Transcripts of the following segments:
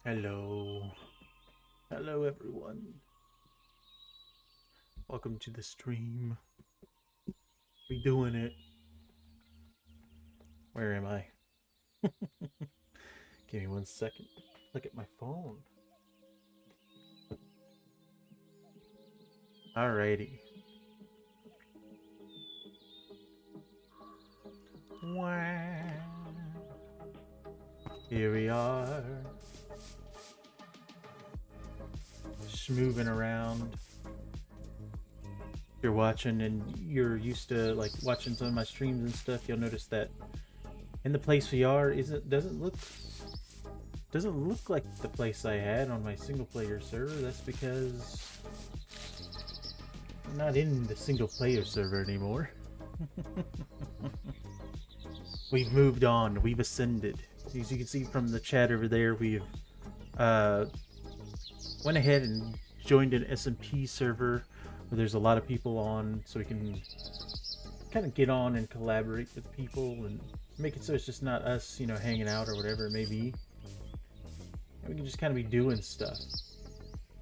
Hello. Hello, everyone. Welcome to the stream. We doing it. Where am I? Give me 1 second. Look at my phone. Alrighty. Here we are. Just moving around. If you're watching and you're used to like watching some of my streams and stuff, you'll notice that in the place we are doesn't look like the place I had on my single player server. That's because I'm not in the single player server anymore. We've moved on. We've ascended. As you can see from the chat over there, we've uh, went ahead and joined an SMP server where there's a lot of people on, so we can kind of get on and collaborate with people and make it so it's just not us, hanging out or whatever it may be. And we can just kind of be doing stuff.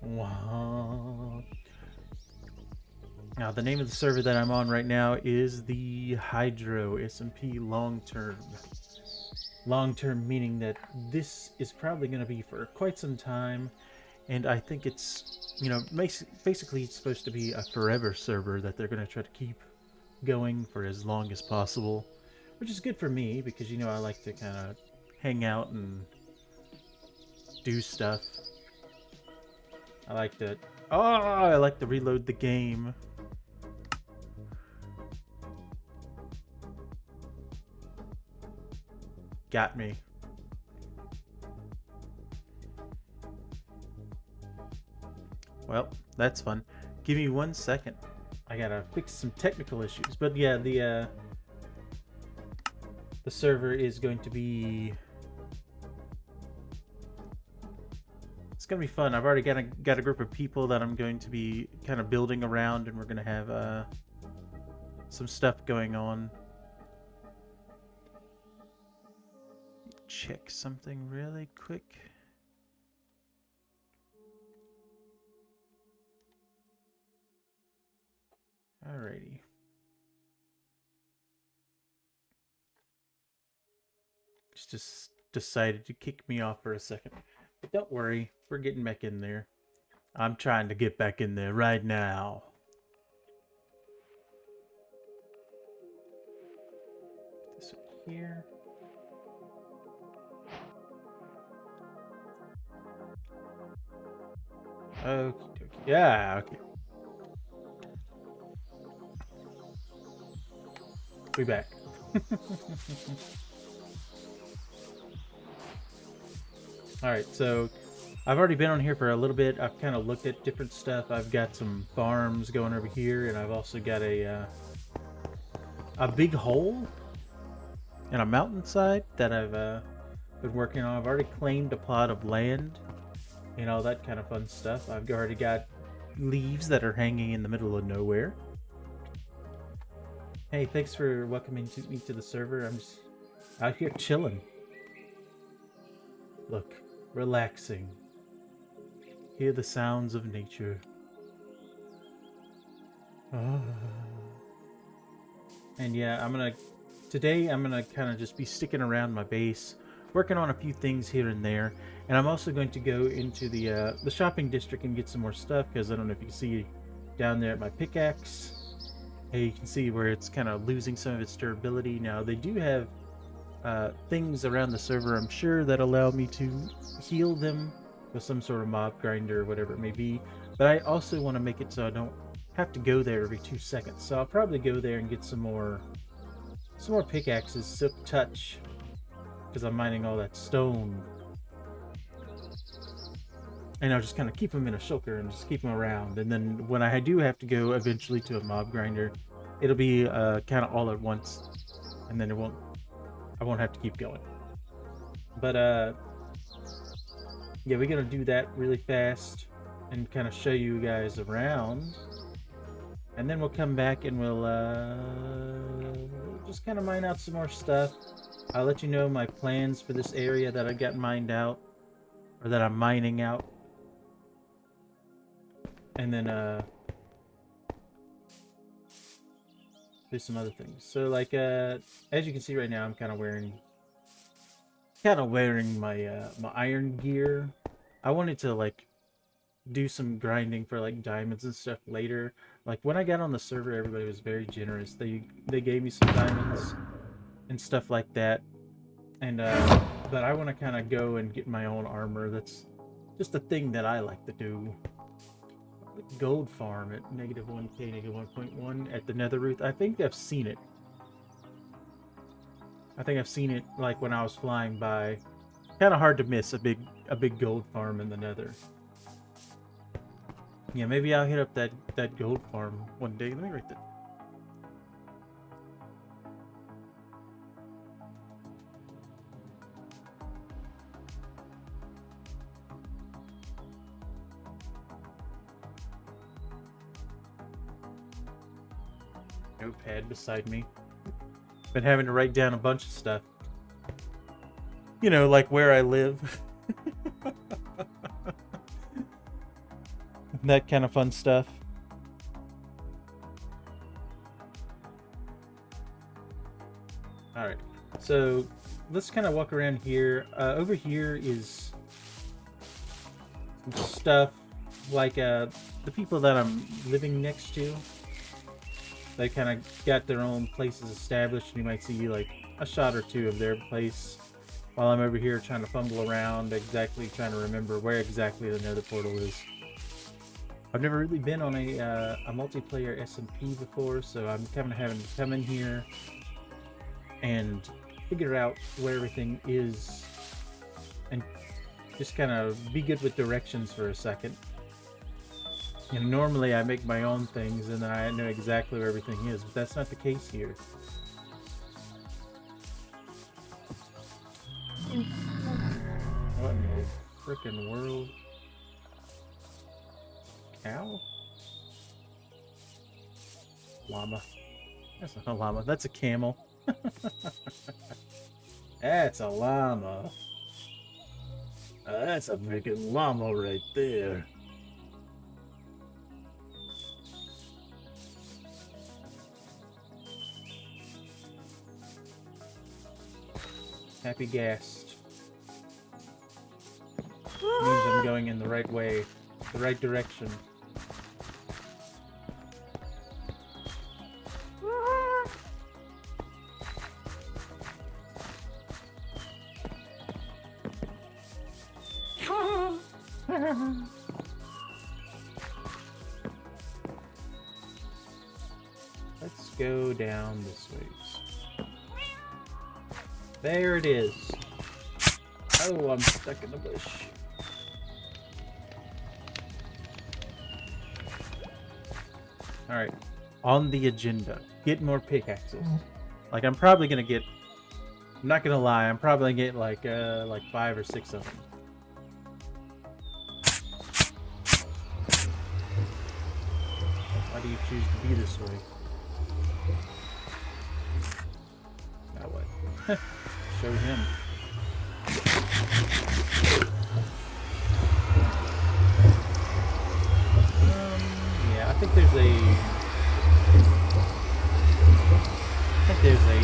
Wow. Now, the name of the server that I'm on right now is the Hydro SMP Long Term. Long term meaning that this is probably going to be for quite some time, and I think it's, basically it's supposed to be a forever server that they're going to try to keep going for as long as possible, which is good for me because, I like to kind of hang out and do stuff. I like to reload the game. Got me. Well, that's fun. Give me 1 second. I gotta fix some technical issues. But yeah, the server is going to be... It's gonna be fun. I've already got a group of people that I'm going to be kind of building around, and we're gonna have some stuff going on. Check something really quick. Alrighty. Just decided to kick me off for a second. But don't worry, we're getting back in there. I'm trying to get back in there right now. This up here. Okay. Yeah, okay. We back. Alright, so I've already been on here for a little bit. I've kind of looked at different stuff. I've got some farms going over here, and I've also got a big hole and a mountainside that I've been working on. I've already claimed a plot of land and all that kind of fun stuff. I've already got leaves that are hanging in the middle of nowhere. Hey, thanks for welcoming me to the server. I'm just out here chilling. Look, relaxing. Hear the sounds of nature. Ah. And yeah, today I'm gonna kind of just be sticking around my base, working on a few things here and there, and I'm also going to go into the shopping district and get some more stuff, because I don't know if you can see down there at my pickaxe. Hey, you can see where it's kind of losing some of its durability. Now, they do have things around the server, I'm sure, that allow me to heal them with some sort of mob grinder or whatever it may be, but I also want to make it so I don't have to go there every 2 seconds. So I'll probably go there and get some more pickaxes, Silk Touch, because I'm mining all that stone. And I'll just kind of keep them in a shulker and just keep them around. And then when I do have to go eventually to a mob grinder, it'll be kind of all at once, and then I won't have to keep going. But yeah, we're gonna do that really fast and kind of show you guys around, and then we'll come back and we'll just kind of mine out some more stuff. I'll let you know my plans for this area that I got mined out. or that I'm mining out. And then do some other things. So like as you can see right now, I'm kind of wearing my my iron gear. I wanted to like do some grinding for like diamonds and stuff later. Like when I got on the server, everybody was very generous. They gave me some diamonds and stuff like that. And but I want to kind of go and get my own armor. That's just a thing that I like to do. Gold farm at -1k, -1.1 at the Netherruth. I think I've seen it. I think I've seen it like when I was flying by. Kind of hard to miss a big gold farm in the Nether. Yeah, maybe I'll hit up that gold farm one day. Let me write that. Notepad beside me. Been having to write down a bunch of stuff. You know, like where I live. That kind of fun stuff. Alright, so let's kind of walk around here. Over here is stuff like the people that I'm living next to. They kind of got their own places established. You might see like a shot or two of their place while I'm over here trying to fumble around, exactly trying to remember where exactly the Nether portal is. I've never really been on a multiplayer SMP before, so I'm kind of having to come in here and figure out where everything is and just kind of be good with directions for a second. You know, normally I make my own things and I know exactly where everything is, but that's not the case here. What in the frickin' world? Cow? Llama. That's not a llama, that's a camel. That's a llama. That's a freaking llama right there. Happy gassed. Means I'm going in the right way, the right direction. Let's go down this way. There it is. Oh, I'm stuck in the bush. Alright. On the agenda. Get more pickaxes. Like, I'm probably gonna get... I'm not gonna lie, I'm probably gonna get like 5 or 6 of them. Why do you choose to be this way? Now what? Show him. Yeah, I think there's a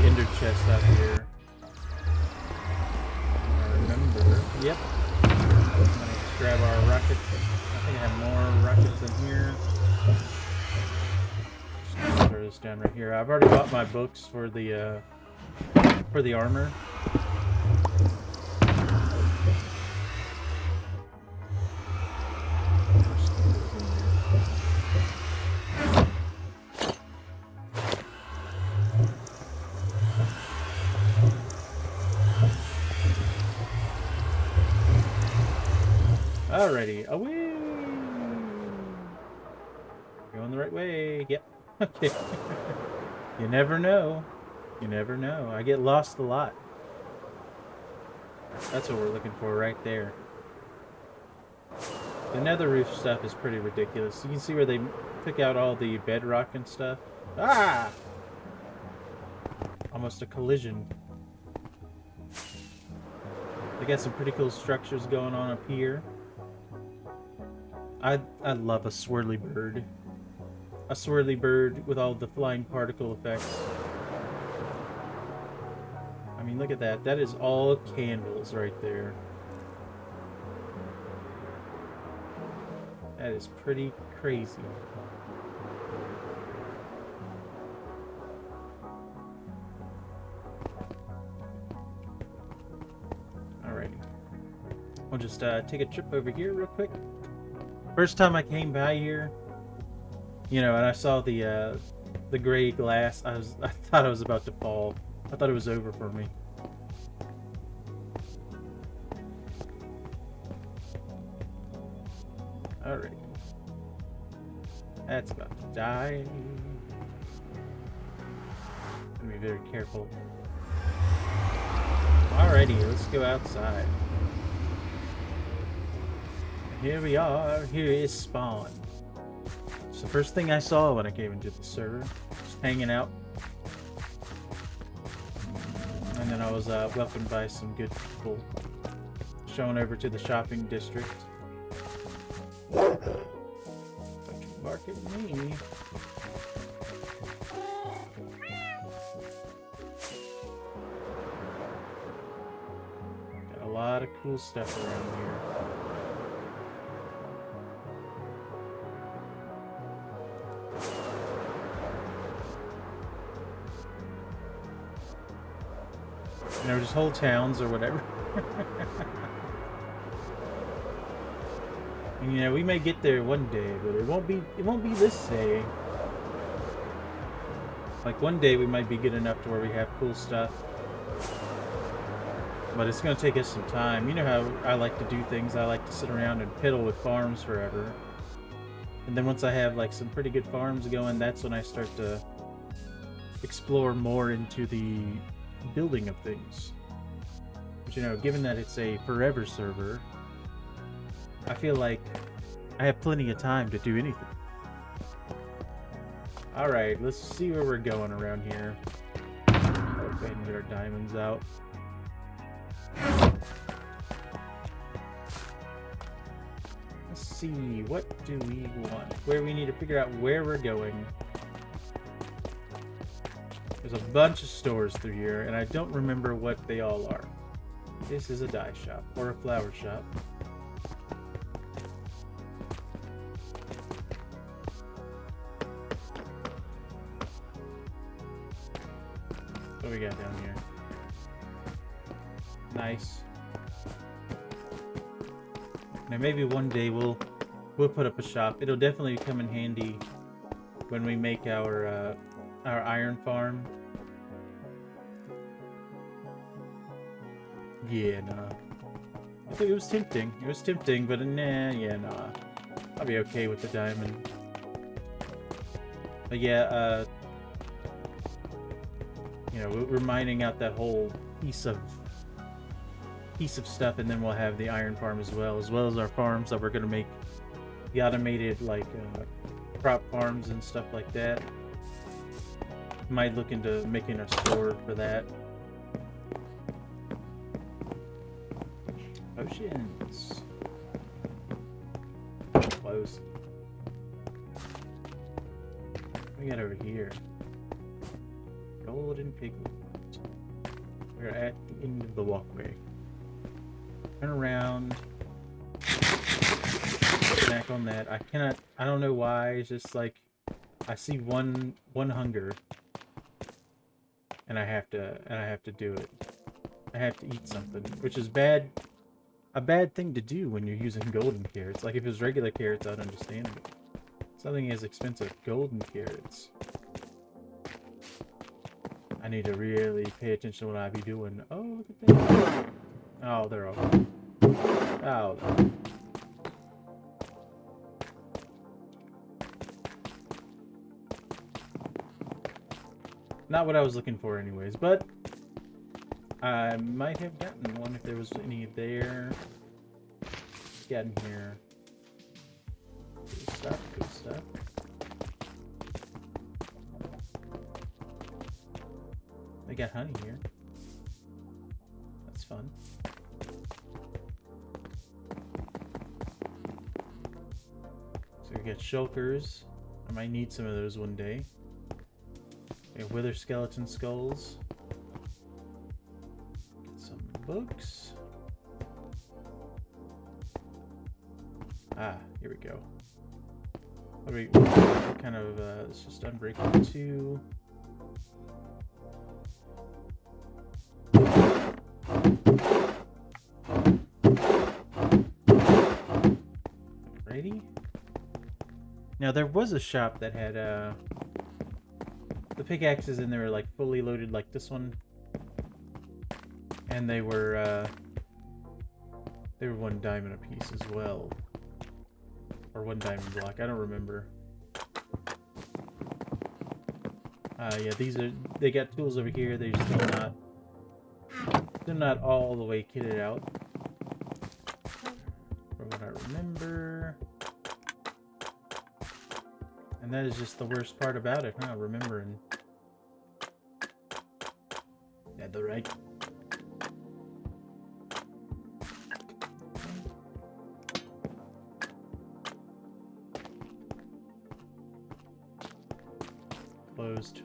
ender chest out here. I remember. Yep. Let's grab our rockets. I think I have more rockets in here. Just gonna throw this down right here. I've already bought my books for the armor. Alrighty, away! Going the right way. Yep. Okay. You never know. You never know. I get lost a lot. That's what we're looking for right there. The nether roof stuff is pretty ridiculous. You can see where they took out all the bedrock and stuff. Ah! Almost a collision. They got some pretty cool structures going on up here. I love a swirly bird. A swirly bird with all the flying particle effects. I mean, look at that. That is all candles right there. That is pretty crazy. Alrighty. I'll just take a trip over here real quick. First time I came by here, you know, and I saw the gray glass, I thought I was about to fall. I thought it was over for me. Alright. That's about to die. Gotta be very careful. Alrighty, let's go outside. Here we are. Here is spawn. It's the first thing I saw when I came into the server. Just hanging out. And then I was welcomed by some good people. Shown over to the shopping district. Don't you bark at me. Got a lot of cool stuff around here. You know, just whole towns or whatever. And, you know, we may get there one day, but it won't be this day. Like one day we might be good enough to where we have cool stuff. But it's gonna take us some time. You know how I like to do things. I like to sit around and piddle with farms forever. And then once I have like some pretty good farms going, that's when I start to explore more into the building of things. But you know, given that it's a forever server, I feel like I have plenty of time to do anything. Alright, let's see where we're going around here. Go ahead and get our diamonds out. Let's see, what do we want? Where we need to figure out where we're going. There's a bunch of stores through here, and I don't remember what they all are. This is a dye shop, or a flower shop. What we got down here? Nice. Now maybe one day we'll put up a shop. It'll definitely come in handy when we make our iron farm. Yeah, nah. I think it was tempting. It was tempting, but nah, yeah, nah. I'll be okay with the diamond. But yeah, you know, we're mining out that whole piece of stuff, and then we'll have the iron farm as well as our farms that we're gonna make, the automated like crop farms and stuff like that. Might look into making a store for that. Potions. Close. What we got over here? Golden piglet. We're at the end of the walkway. Turn around. Snack on that. I don't know why. It's just like I see one hunger, and I have to do it. I have to eat something, which is bad. A bad thing to do when you're using golden carrots. Like if it was regular carrots, I'd understand it. Something as expensive, golden carrots. I need to really pay attention to what I be doing. Oh, look at that. Oh, they're all. Oh. Not what I was looking for anyways, but I might have gotten one if there was any there. Get in here. Good stuff, good stuff. They got honey here. That's fun. got shulkers. I might need some of those one day. We have wither skeleton skulls. Get some books. Ah, here we go. What kind of, let's just unbreakable 2. Alrighty. Now there was a shop that had, the pickaxes in there were like fully loaded like this one. And they were 1 diamond a piece as well. Or 1 diamond block, I don't remember. Yeah, they got tools over here, they're not all the way kitted out. From what I remember. And that is just the worst part about it, huh? Remembering. Netherite. Closed.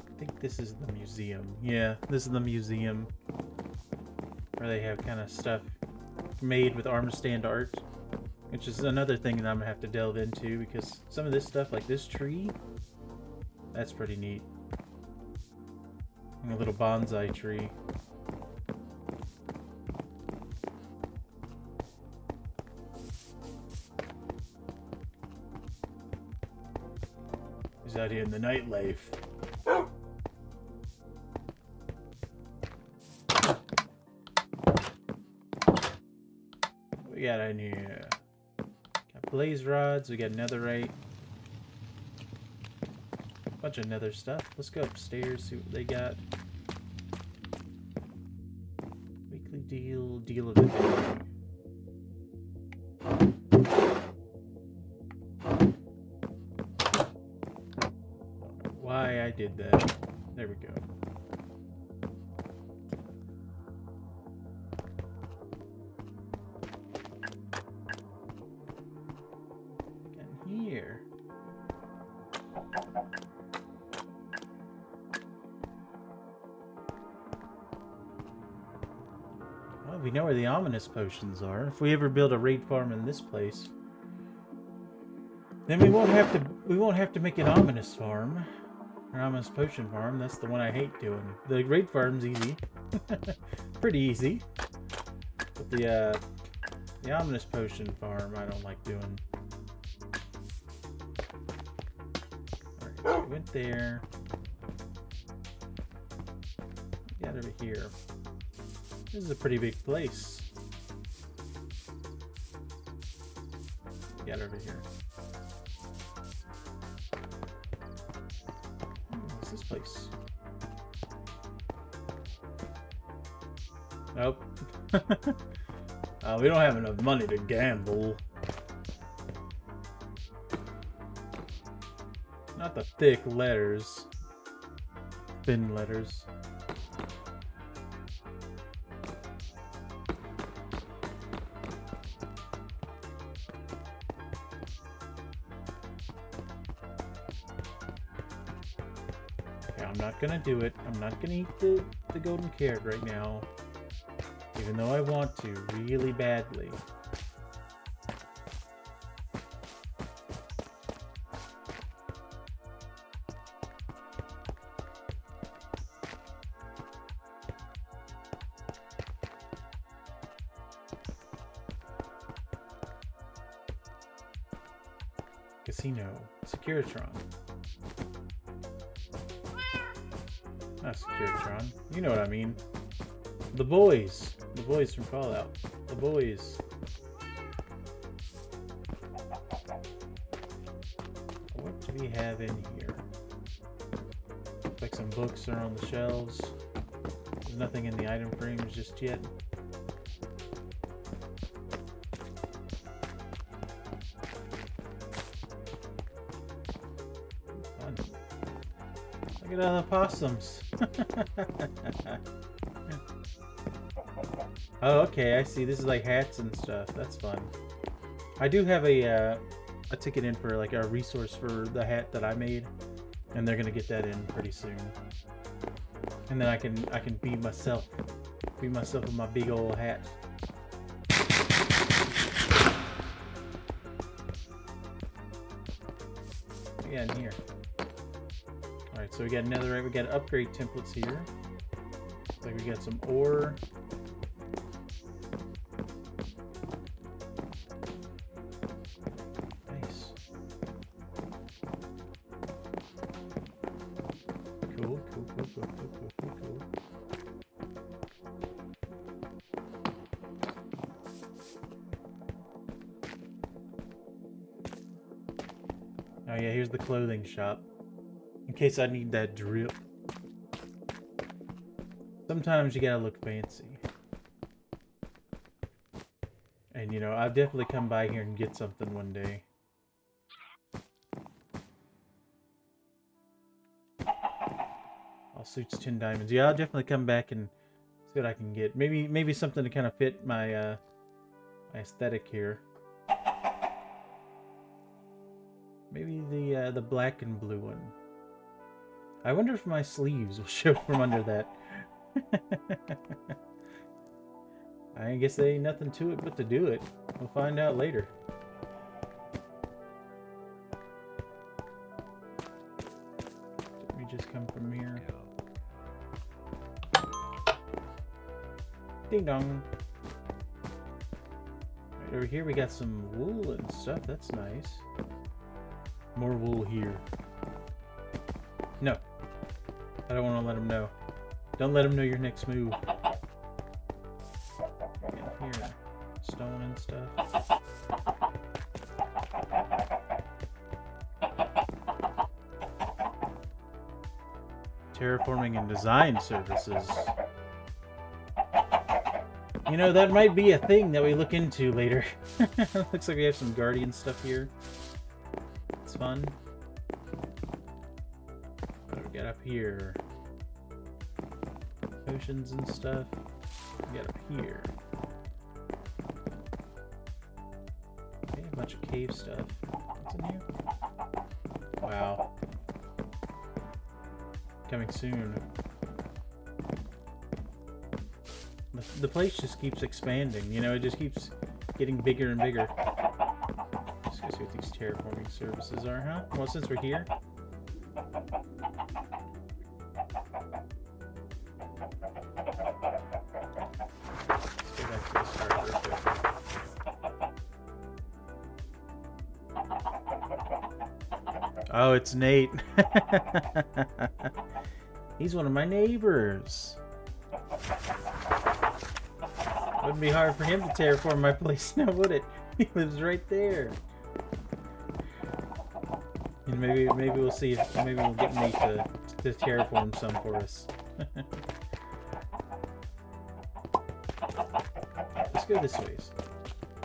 I think this is the museum. Yeah, this is the museum where they have kind of stuff made with arm stand art. Which is another thing that I'm gonna have to delve into, because some of this stuff, like this tree, that's pretty neat. And a little bonsai tree. He's out here in the nightlife. What we got in here? Blaze rods, we got netherite. Bunch of nether stuff. Let's go upstairs, see what they got. Weekly deal of the day. Don't know why I did that. There we go. Here. Well, we know where the ominous potions are. If we ever build a raid farm in this place, then we won't have to make an ominous farm. An ominous potion farm. That's the one I hate doing. The raid farm's easy. Pretty easy. But the ominous potion farm I don't like doing. We went there. Got over here. This is a pretty big place. Got over here. What's this place? Nope. We don't have enough money to gamble. Not the thick letters. Thin letters. Okay, I'm not gonna do it. I'm not gonna eat the golden carrot right now. Even though I want to really badly. Casino. Securitron. Not Securitron. You know what I mean. The boys. The boys from Fallout. The boys. What do we have in here? Looks like some books are on the shelves. There's nothing in the item frames just yet. Look at all the possums. Oh, okay, I see. This is like hats and stuff. That's fun. I do have a ticket in for like a resource for the hat that I made, and they're gonna get that in pretty soon. And then I can be myself with my big old hat. Yeah, in here. All right, so we got another. We got upgrade templates here. Looks like we got some ore. Nice. Cool. Oh yeah, here's the clothing shop. In case I need that drip. Sometimes you gotta look fancy. And you know, I'll definitely come by here and get something one day. All suits 10 diamonds. Yeah, I'll definitely come back and see what I can get. Maybe something to kind of fit my my aesthetic here. Maybe the black and blue one. I wonder if my sleeves will show from under that. I guess there ain't nothing to it but to do it. We'll find out later. Let me just come from here. Ding dong. Right over here we got some wool and stuff. That's nice. More wool here. No. I don't want to let them know. Don't let them know your next move. In here. Stone and stuff. Terraforming and design services. You know, that might be a thing that we look into later. Looks like we have some guardian stuff here. It's fun. What do we got up here? Potions and stuff. What do we got up here? Okay, a bunch of cave stuff. What's in here? Wow. Coming soon. The place just keeps expanding, you know, it just keeps getting bigger and bigger. Let's go see what these terraforming services are, huh? Well, since we're here. Let's go back to the start real quick. Oh, it's Nate. He's one of my neighbors. Wouldn't be hard for him to terraform my place now, would it? He lives right there. And maybe we'll see if maybe we'll get Nate to terraform some for us. Let's go this way.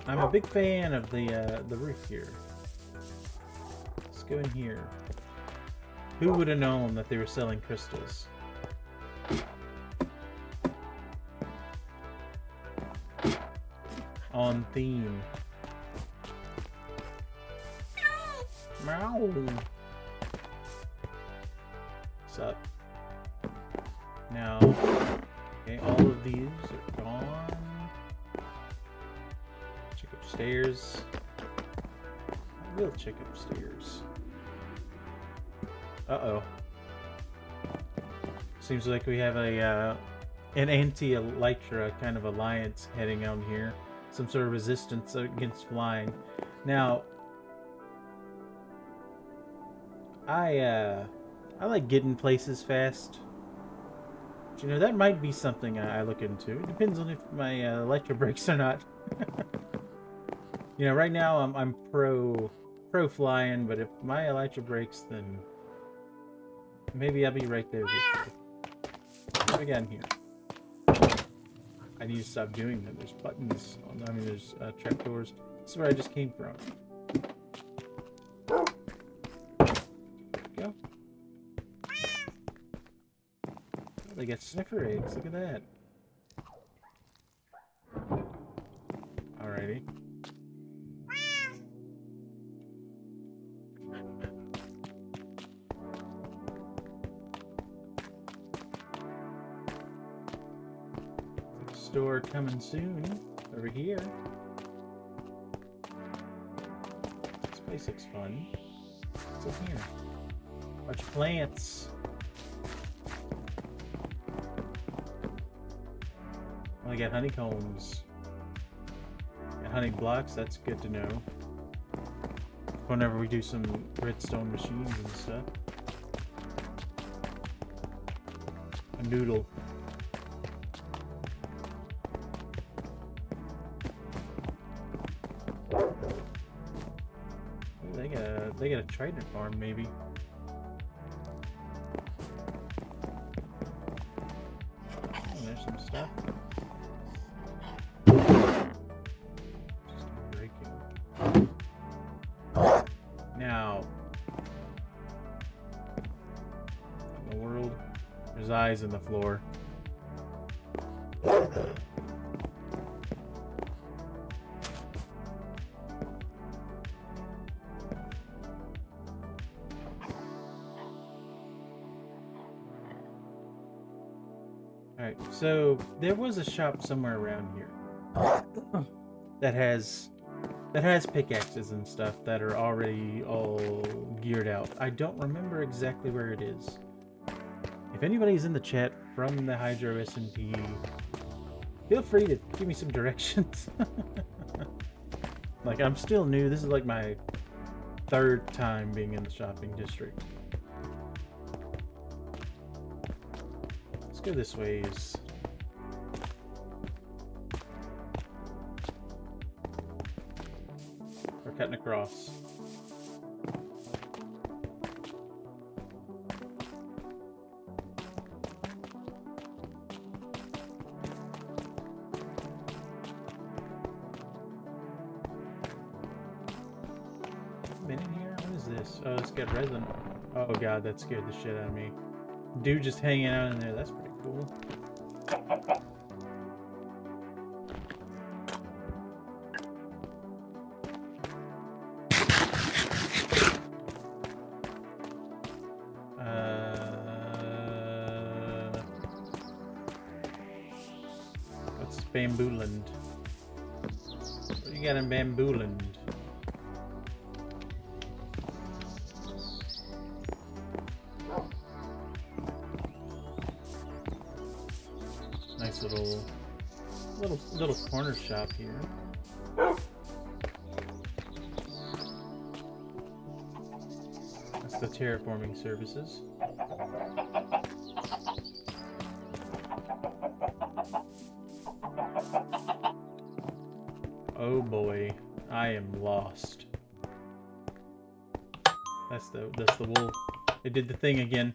I'm a big fan of the roof here. Let's go in here. Who would have known that they were selling crystals? On theme. Meow. What's up? Now, okay, all of these are gone. Check upstairs. I will check upstairs. Uh-oh. Seems like we have a an anti-Elytra kind of alliance heading out here. Some sort of resistance against flying. Now, I like getting places fast. But, you know, that might be something I look into. It depends on if my Elytra breaks or not. You know, right now I'm pro flying, but if my Elytra breaks, then maybe I'll be right there with you. What do we got in here? I need to stop doing that. There's buttons on, I mean, there's trapdoors. This is where I just came from. There we go. they got sniffer eggs. Look at that. Alrighty. Store coming soon over here. This place looks fun. What's up here? Bunch of plants. Oh, I got honeycombs. Got honey blocks, that's good to know. Whenever we do some redstone machines and stuff. A noodle. They got a trident farm, maybe. Oh, there's some stuff. Just breaking. Now, in the world, there's eyes in the floor. Alright, so there was a shop somewhere around here that has pickaxes and stuff that are already all geared out. I don't remember exactly where it is. If anybody's in the chat from the Hydro SMP, feel free to give me some directions. Like, I'm still new. This is like my 3rd time being in the shopping district. Let's go this way. We're cutting across. Been in here? What is this? Oh, it's got resin. Oh god, that scared the shit out of me. Dude just hanging out in there. That's pretty cool. What's Bambooland? What do you got in Bambooland? Nice little corner shop here. That's the terraforming services. Oh boy, I am lost. That's the wolf. It did the thing again.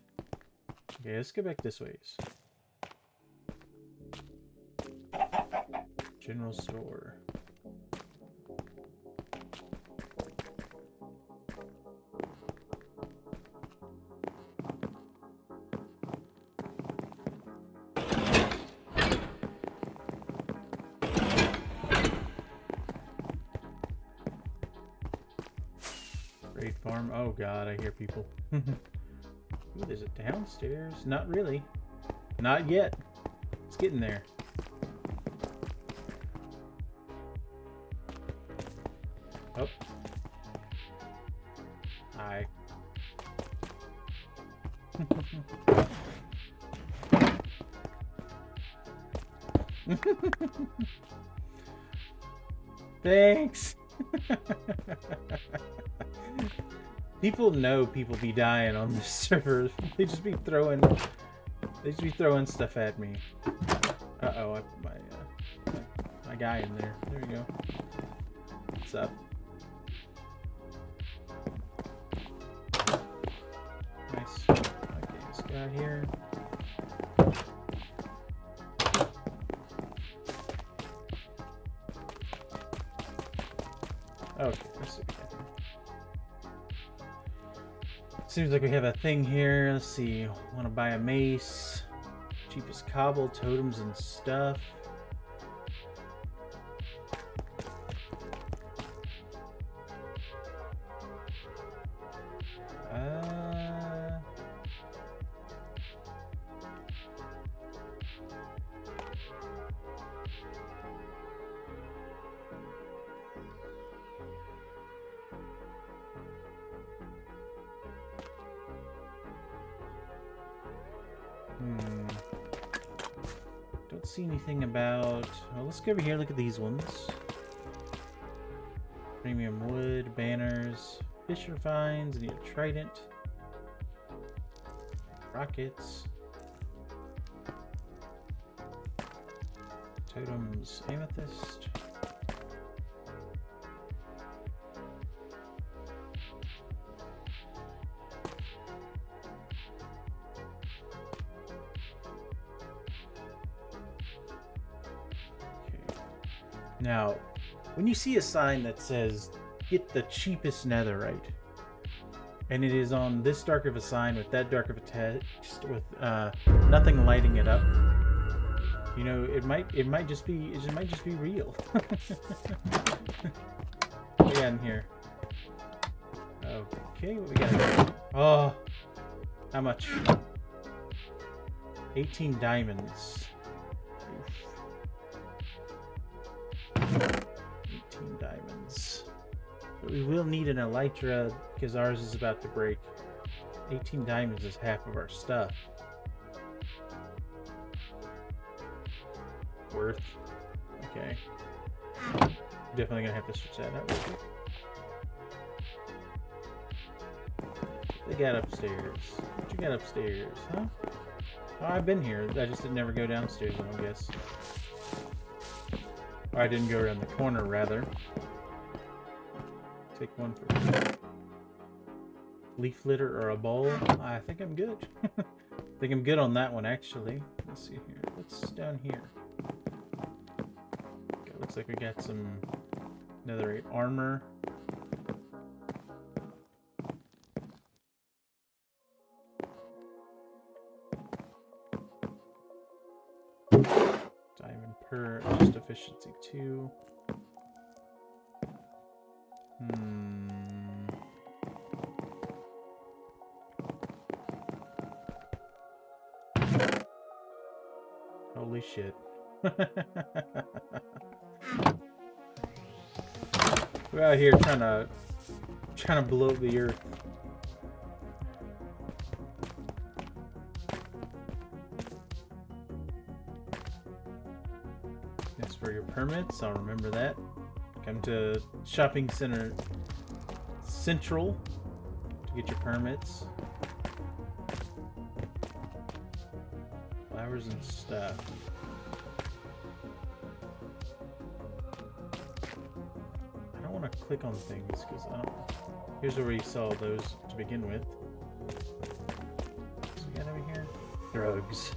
Okay, let's go back this ways. General store. Great farm. Oh god, I hear people. Ooh, there's a downstairs. Not really. Not yet. It's getting there. Oh. Hi. Thanks. People know people be dying on this server. They just be throwing stuff at me. Uh-oh, I put my guy in there. There we go. What's up? Nice. Okay, this guy here. Okay, that's okay. Seems like we have a thing here. Let's see. Want to buy a mace. Cheapest cobble, totems, and stuff. Don't see anything about... Well, let's go over here, look at these ones. Premium wood, banners, Fisher finds, need a trident. Rockets. Totems, amethyst. Now, when you see a sign that says, get the cheapest netherite, and it is on this dark of a sign with that dark of a text with nothing lighting it up, you know, it might just be real. What we got in here? Okay, what we got here? Oh, how much? 18 diamonds. 18 diamonds. But we will need an elytra because ours is about to break. 18 diamonds is half of our stuff. Worth. Okay. Definitely gonna have to switch that out real quick. They got upstairs. What you got upstairs, huh? Oh, I've been here. I just didn't ever go downstairs, I guess. Or I didn't go around the corner, rather. Take one for leaf litter or a bowl. I think I'm good. I think I'm good on that one, actually. Let's see here. What's down here? Okay, looks like we got some netherite armor. Diamond per, just efficiency 2. Holy shit. We're out here trying to blow up the earth. That's for your permits, I'll remember that. Come to Shopping Center Central to get your permits. Flowers and stuff. I don't want to click on things because I don't... Here's where we saw those to begin with. What's we got over here? Drugs.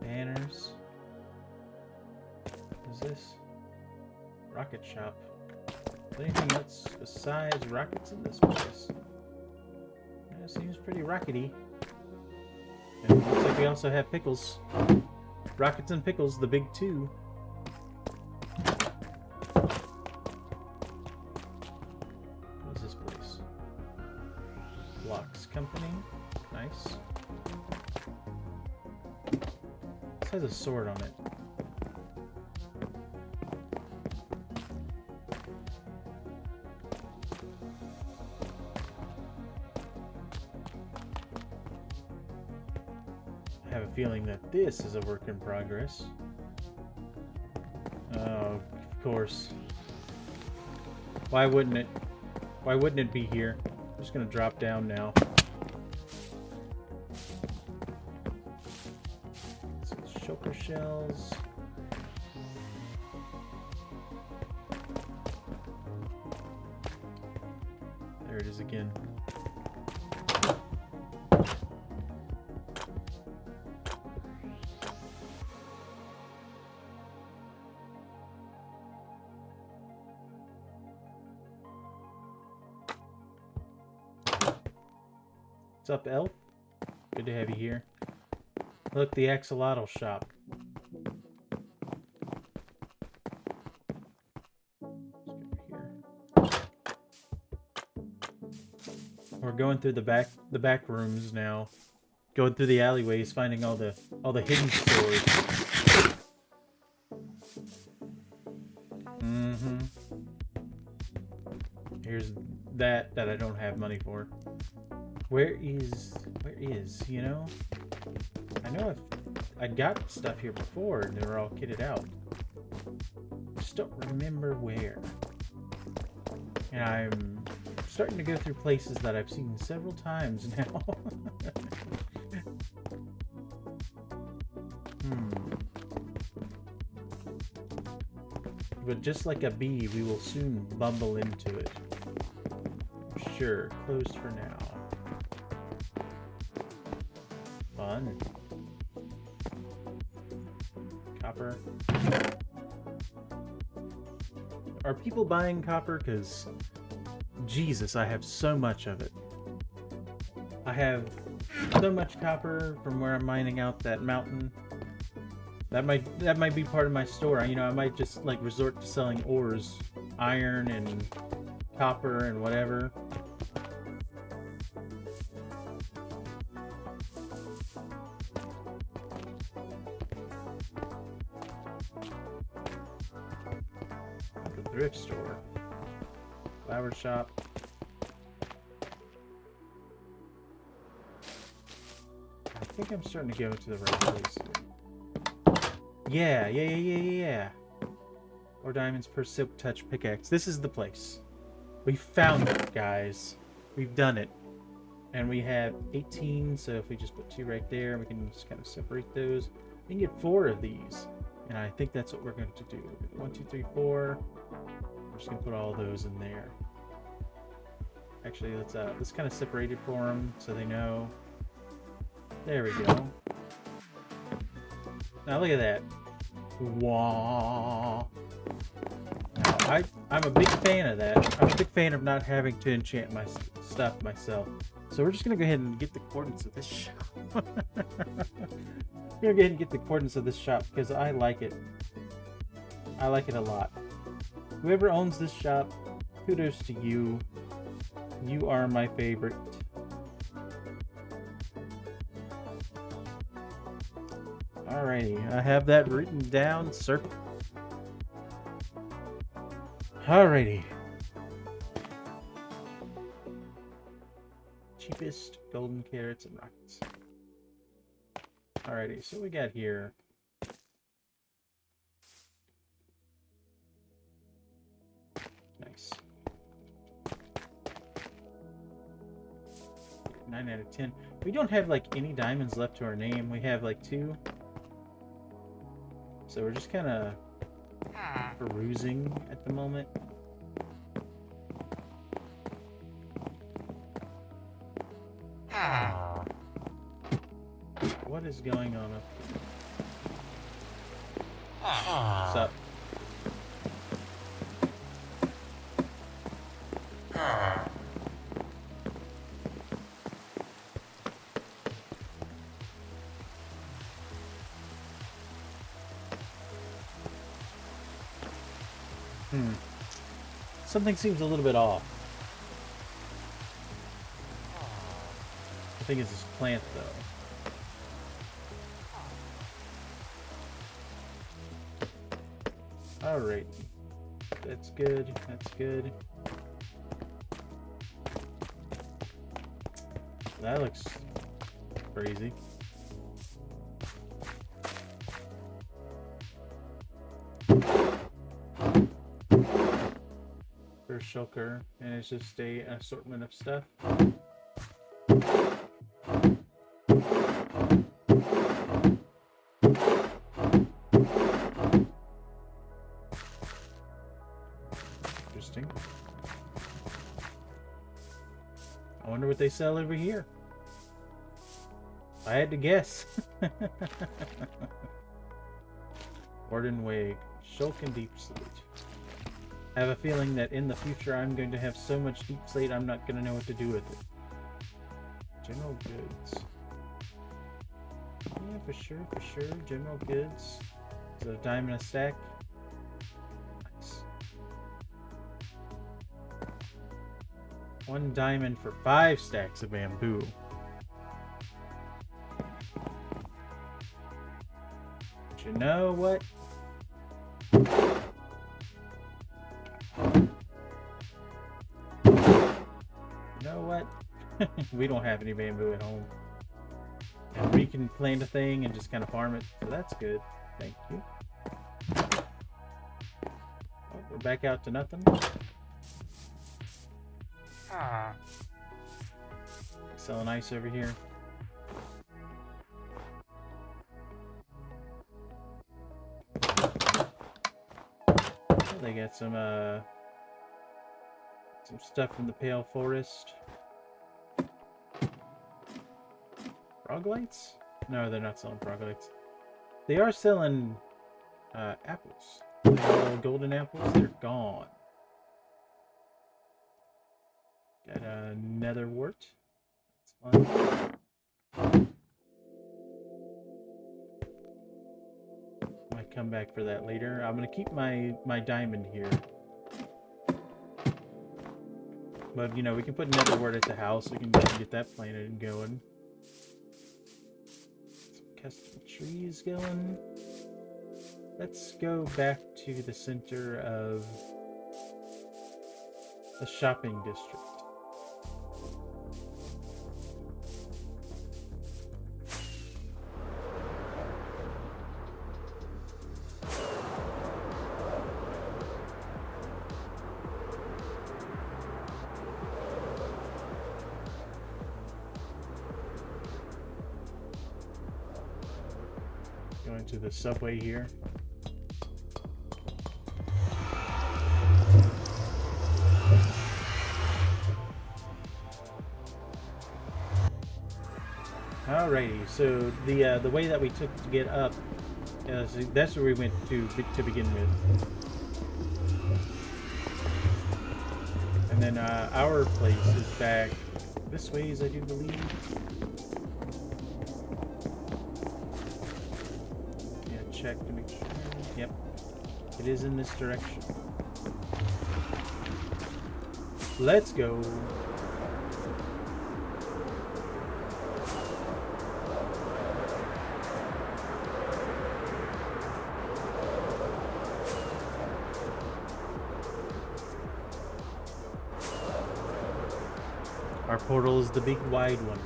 Banners. What is this? Rocket shop. Is there anything else besides rockets in this place? Yeah, it seems pretty rockety. And it looks like we also have pickles. Rockets and pickles, the big two. What is this place? Blocks Company. Nice. This has a sword on it. I have a feeling that this is a work in progress. Oh, of course. Why wouldn't it? Why wouldn't it be here? I'm just gonna drop down now. Shulker shells. There it is again. What's up, Elf? Good to have you here. Look, the axolotl shop. We're going through the back rooms now. Going through the alleyways, finding all the hidden stores. Mm-hmm. Here's that I don't have money for. Where is, you know? I know I got stuff here before and they were all kitted out. Just don't remember where. And I'm starting to go through places that I've seen several times now. But just like a bee, we will soon bumble into it. Sure, closed for now. Fun. Copper. Are people buying copper? Because, Jesus, I have so much of it. I have so much copper from where I'm mining out that mountain. That might be part of my store. You know, I might just like resort to selling ores, iron and copper and whatever. The thrift store, flower shop. I think I'm starting to go to the right place. Yeah. Or diamonds per silk touch pickaxe. This is the place. We found it, guys. We've done it. And we have 18, so if we just put 2 right there, we can just kind of separate those. We can get 4 of these. And I think that's what we're going to do. 1, 2, 3, 4. We're just going to put all those in there. Actually, let's kind of separate it for them so they know. There we go. Now look at that. Wow. Now, I'm a big fan of that. I'm a big fan of not having to enchant my stuff myself. So we're just going to go ahead and get the coordinates of this shop. We're going to go ahead and get the coordinates of this shop because I like it. I like it a lot. Whoever owns this shop, kudos to you. You are my favorite. Alrighty, I have that written down, sir. Alrighty. Cheapest golden carrots and rockets. Alrighty, so we got here. Nice. 9 out of 10. We don't have like any diamonds left to our name. We have like 2. So we're just kind of perusing at the moment. What is going on up here? What's up? Something seems a little bit off. I think it's this plant, though. Alright. That's good. That's good. That looks crazy. For shulker, and it's just an assortment of stuff. Interesting. they sell over here. I had to guess. Warden Wig, Shulk and Deep Slate. I have a feeling that in the future I'm going to have so much Deep Slate I'm not going to know what to do with it. General Goods. Yeah, for sure, for sure. General Goods. So a diamond a stack. Nice. 1 diamond for 5 stacks of bamboo. But you know what? You know what? We don't have any bamboo at home. And we can plant a thing and just kind of farm it, so that's good. Thank you. Oh, we're back out to nothing. Selling ice over here. Oh, they got some stuff from the Pale Forest. Frog lights? No, they're not selling frog lights. They are selling apples. Little golden apples. They're gone. Got a nether wart. That's fun. Might come back for that later. I'm gonna keep my diamond here. But you know, we can put nether wart at the house. We can get that planted and going. Custom trees going. Let's go back to the center of the shopping district. Going to the subway here. Alrighty, so the way that we took to get up, that's where we went to begin with, and then our place is back this way, as I do believe. Yeah, check to make sure. Yep, it is in this direction. Let's go. Our portal is the big wide one.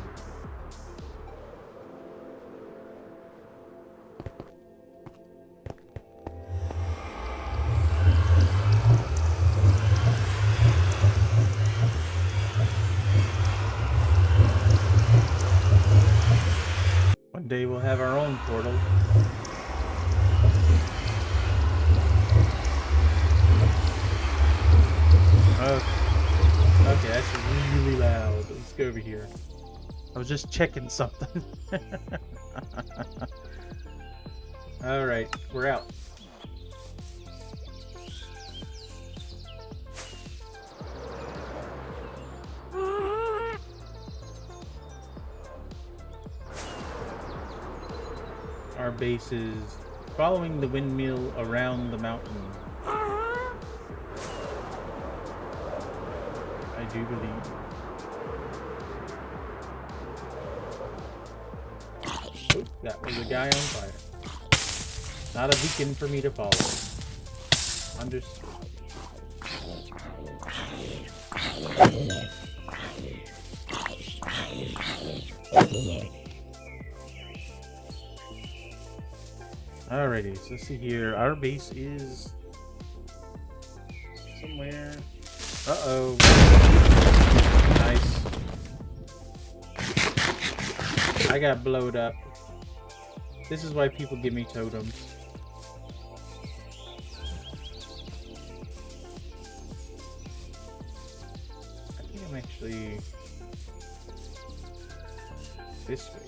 One day we'll have our own portal. Okay, that's really loud. Let's go over here. I was just checking something. Alright, we're out. Our base is following the windmill around the mountain. I do believe. Oh, that was a guy on fire. Not a beacon for me to follow. Understood. Alrighty, so let's see here. Our base is somewhere. Uh-oh. Nice. I got blowed up. This is why people give me totems. I think I'm actually... This way.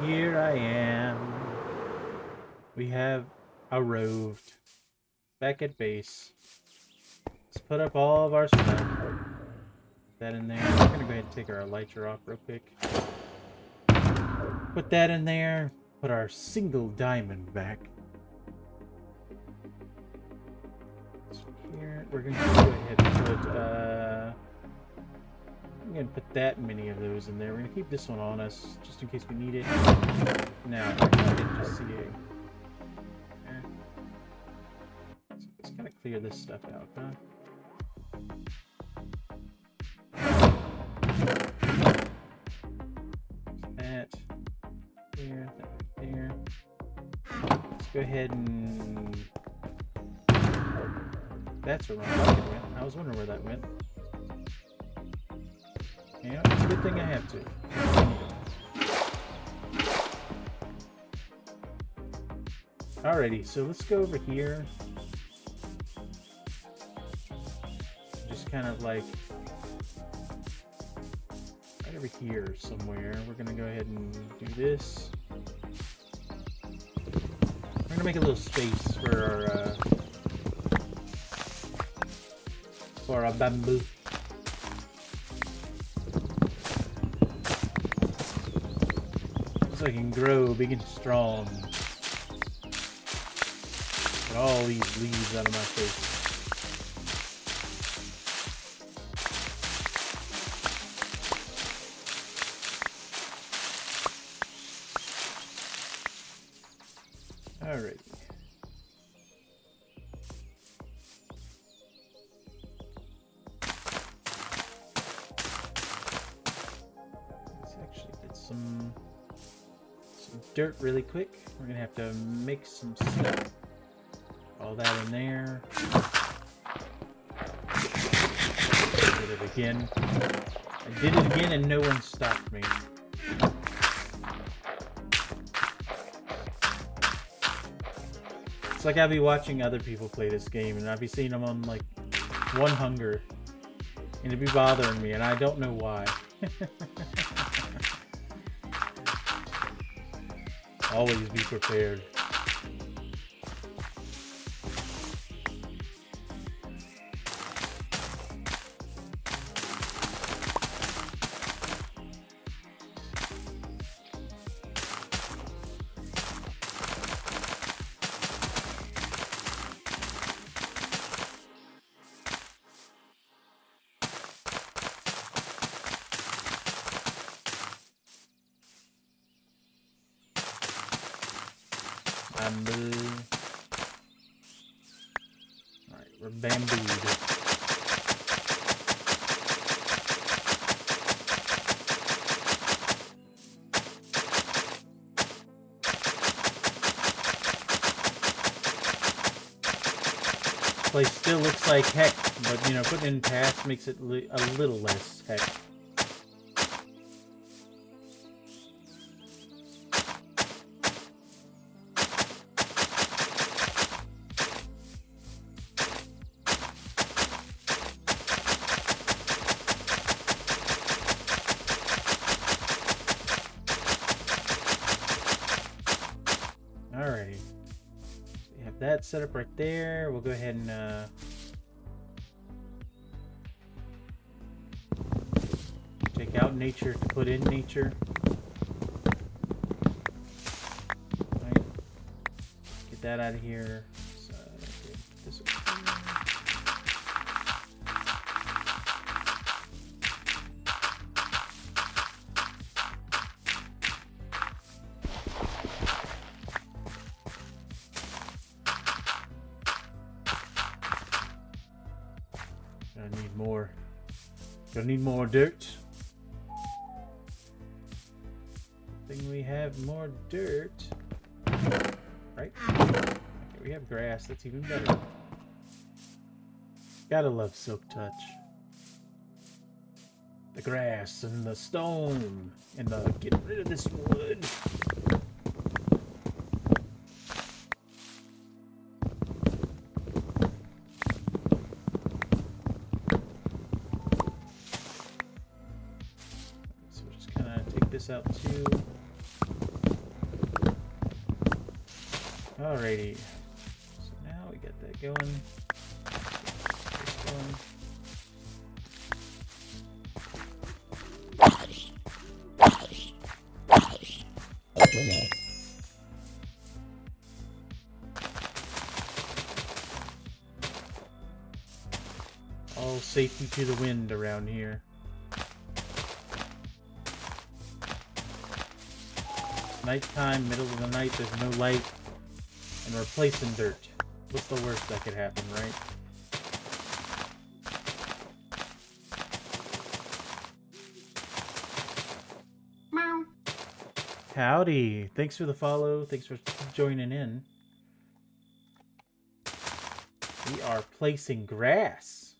Here I am. We have arrived back at base. Let's put up all of our stuff. Put that in there. We're gonna go ahead and take our elytra off real quick. Put that in there. Put our single diamond back. So here we're gonna go ahead and put I'm gonna put that many of those in there. We're gonna keep this one on us just in case we need it. Now I didn't just see a. So let's kind of clear this stuff out, huh? That there, that right there. Let's go ahead and. That's where my bucket went. I was wondering where that went. Yeah, it's a good thing I have to. Alrighty, so let's go over here. Just kind of like right over here somewhere. We're gonna go ahead and do this. We're gonna make a little space for our bamboo. So I can grow big and strong. Get all these leaves out of my face. Alright. Let's actually get some dirt really quick. We're gonna have to make some stuff. All that in there. Did it again. I did it again and no one stopped me. It's like I'd be watching other people play this game and I'd be seeing them on like one hunger. And it'd be bothering me and I don't know why. Always be prepared. Alright, we're bambooed. Place still looks like heck, but you know, putting in past makes it a little less heck. Alrighty, we have that set up right there. We'll go ahead and take out nature to put in nature. Right. Get that out of here. So, get this over here. Gonna need more dirt. I think we have more dirt. Right? Okay, we have grass. That's even better. Gotta love Silk Touch. The grass and the stone and the getting rid of this wood. So we'll just kind of take this out too. Alrighty. So now we got that going. All safety to the wind around here. Nighttime, middle of the night, there's no light, and we're placing dirt. What's the worst that could happen, right? Meow. Howdy. Thanks for the follow. Thanks for joining in. We are placing grass.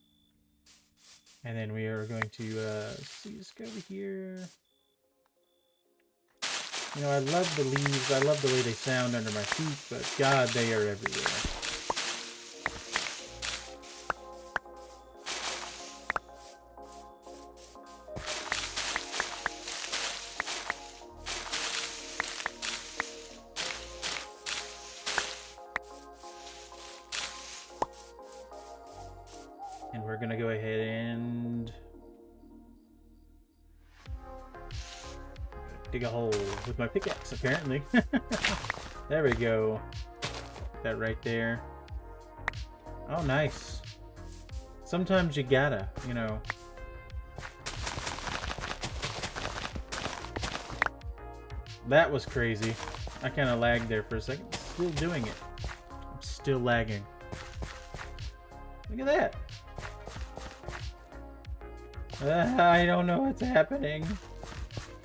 And then we are going to, see, just go over here. You know, I love the leaves. I love the way they sound under my feet, but God, they are everywhere. And we're going to go ahead and dig a hole with my pickaxe, apparently. There we go. Put that right there. Oh, nice. Sometimes you gotta, you know. That was crazy. I kind of lagged there for a second. Still doing it. I'm still lagging. Look at that. I don't know what's happening.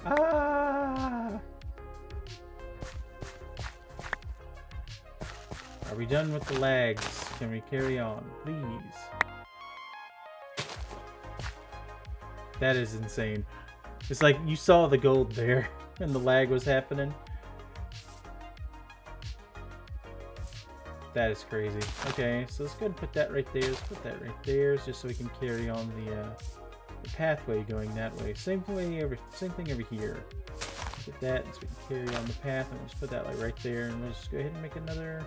Ah! Are we done with the lags? Can we carry on, please? That is insane. It's like you saw the gold there and the lag was happening. That is crazy. Okay, so let's go ahead and put that right there. Let's put that right there just so we can carry on the pathway going that way. Same thing over here. Get that so we can carry on the path, and we'll just put that like right there, and we'll just go ahead and make another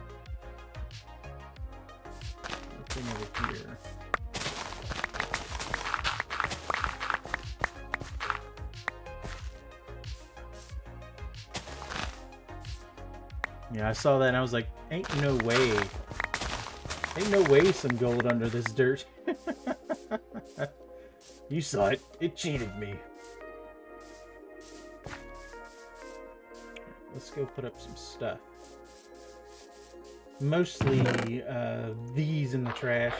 thing over here. Yeah, I saw that and I was like, ain't no way. Ain't no way some gold under this dirt. You saw it. It cheated me. Let's go put up some stuff. Mostly these in the trash.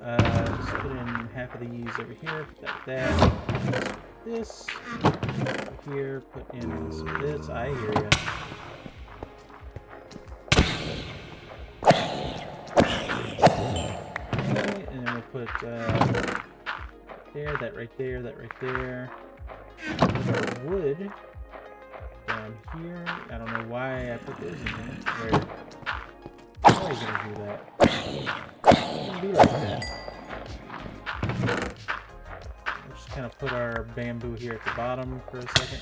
Let's put in half of these over here. Put that. This over here. Put in some of this. I hear ya. And then we'll put there, that right there, that right there. Put wood down here. I don't know why I put those in there. Why are you gonna do that? Be like that. We'll just kind of put our bamboo here at the bottom for a second.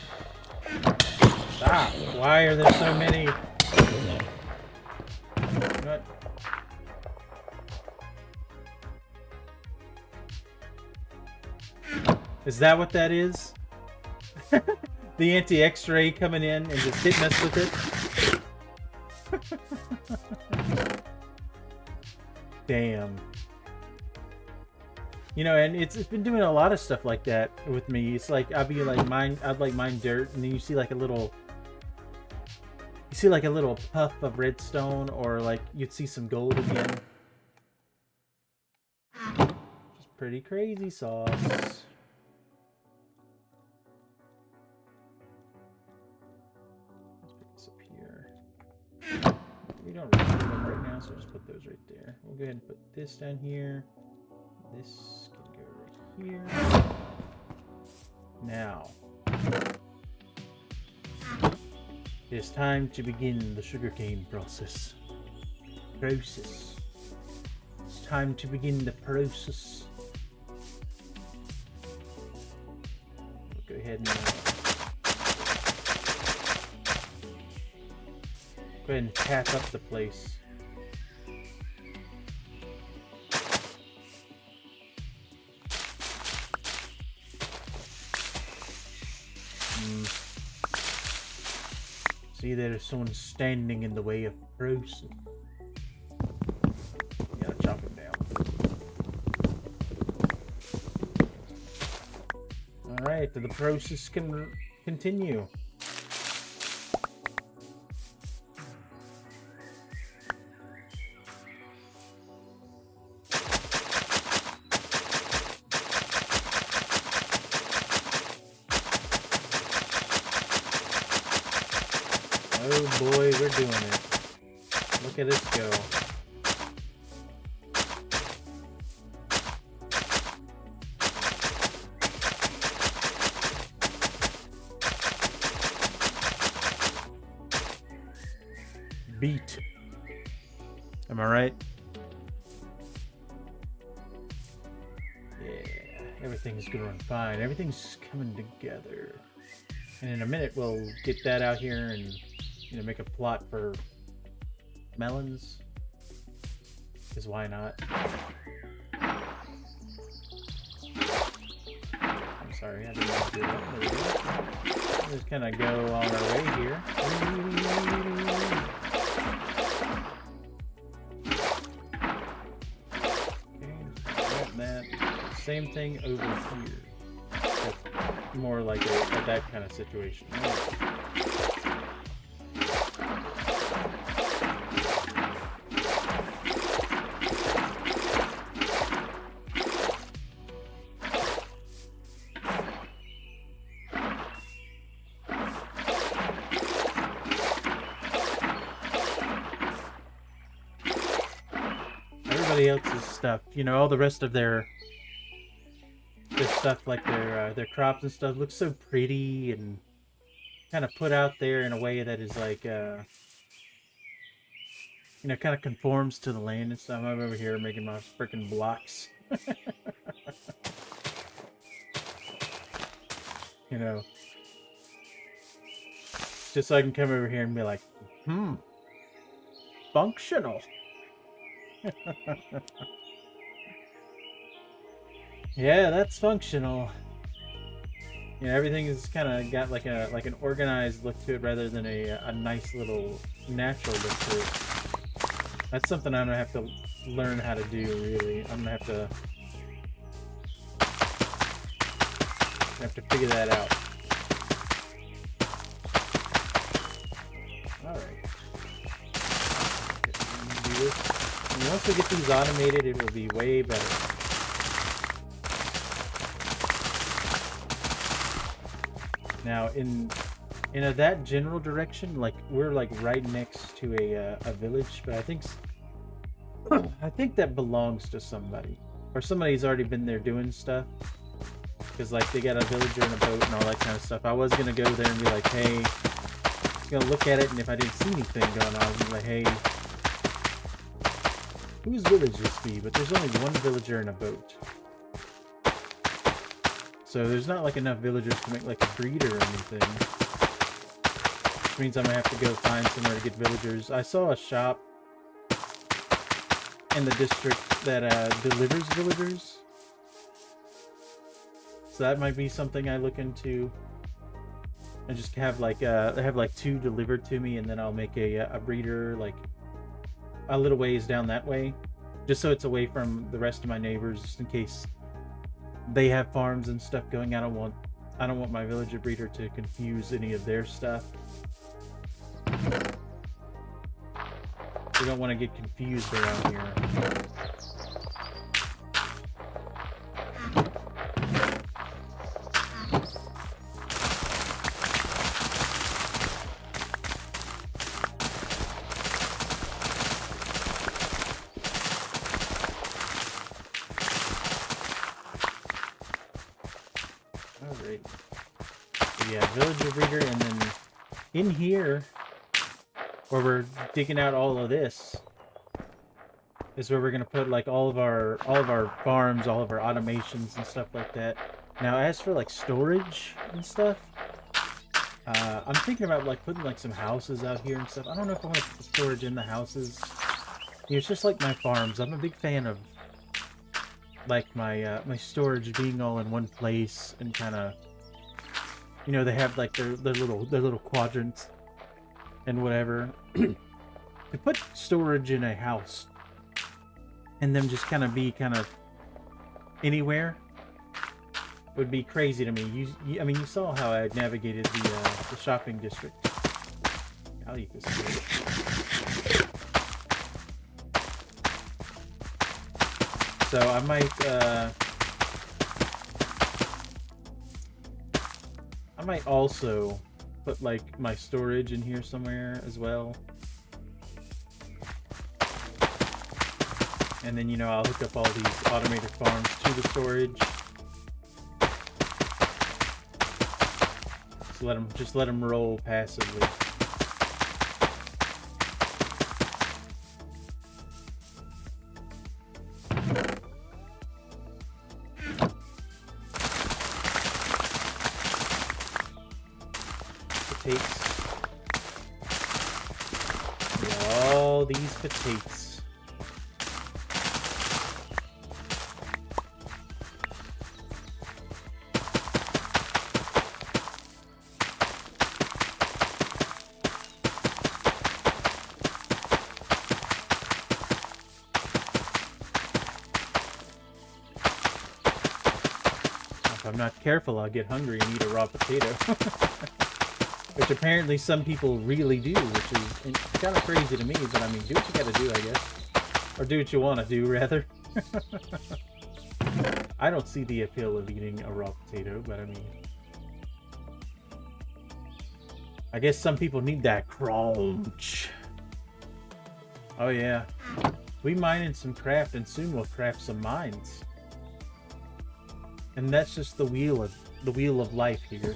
Stop! Why are there so many? What? Is that what that is? The anti-X-ray coming in and just hitting us with it? Damn. You know, and it's been doing a lot of stuff like that with me. It's like I'd like mine dirt, and then you see like a little puff of redstone, or like you'd see some gold again. Just pretty crazy sauce. goes right there. We'll go ahead and put this down here. This can go right here. Now, it's time to begin the sugarcane process. It's time to begin the process. We'll go ahead and go ahead and pack up the place. See, there's someone standing in the way of process. Gotta chop him down. Alright, the process can continue. Oh boy, we're doing it. Look at us go. Beat. Am I right? Yeah, everything's gonna run fine. Everything's coming together. And in a minute, we'll get that out here and, you know, make a plot for melons. Because why not? I'm sorry, I didn't want to do that. There we go. Just kind of go on our way here. Okay, that. Same thing over here. That's more like that kind of situation. Everybody else's stuff, you know, all the rest of their stuff, like their crops and stuff, looks so pretty and kind of put out there in a way that is like, you know, kind of conforms to the land and stuff. I'm over here making my freaking blocks. You know, just so I can come over here and be like, functional. Yeah, that's functional. Yeah, everything is kind of got like an organized look to it rather than a nice little natural look to it. That's something I'm gonna have to learn how to do. Really, I'm gonna have to figure that out. All right. Do this. And once we get these automated, it will be way better. Now, in that general direction, like we're like right next to a village, but I think that belongs to somebody, or somebody's already been there doing stuff. Because like they got a villager and a boat and all that kind of stuff. I was gonna go there and be like, hey, gonna look at it, and if I didn't see anything going on, I was gonna be like, hey, whose village this be? But there's only one villager and a boat. So there's not like enough villagers to make like a breeder or anything. Which means I'm gonna have to go find somewhere to get villagers. I saw a shop in the district that delivers villagers. So that might be something I look into. And just have like two delivered to me, and then I'll make a breeder like a little ways down that way. Just so it's away from the rest of my neighbors, just in case they have farms and stuff going. I don't want my villager breeder to confuse any of their stuff. We don't want to get confused around here. yeah, villager breeder, and then in here, where we're digging out all of this, is where we're gonna put like all of our farms, all of our automations and stuff like that. Now, as for like storage and stuff, I'm thinking about like putting like some houses out here and stuff. I don't know if I want to put the storage in the houses. It's just like my farms. I'm a big fan of like my my storage being all in one place and kind of, you know, they have like their little quadrants and whatever. To put storage in a house and them just kind of be kind of anywhere would be crazy to me. I mean, you saw how I navigated the shopping district. I'll eat this food. So I might also put like my storage in here somewhere as well. And then, you know, I'll hook up all these automated farms to the storage. Just let them roll passively. Potatoes. All these potatoes. If I'm not careful, I'll get hungry and eat a raw potato. Which apparently some people really do, which is kind of crazy to me, but I mean, do what you gotta do, I guess. Or do what you want to do, rather. I don't see the appeal of eating a raw potato, but I mean... I guess some people need that crunch. Oh yeah. We mine in some craft, and soon we'll craft some mines. And that's just the wheel of life here.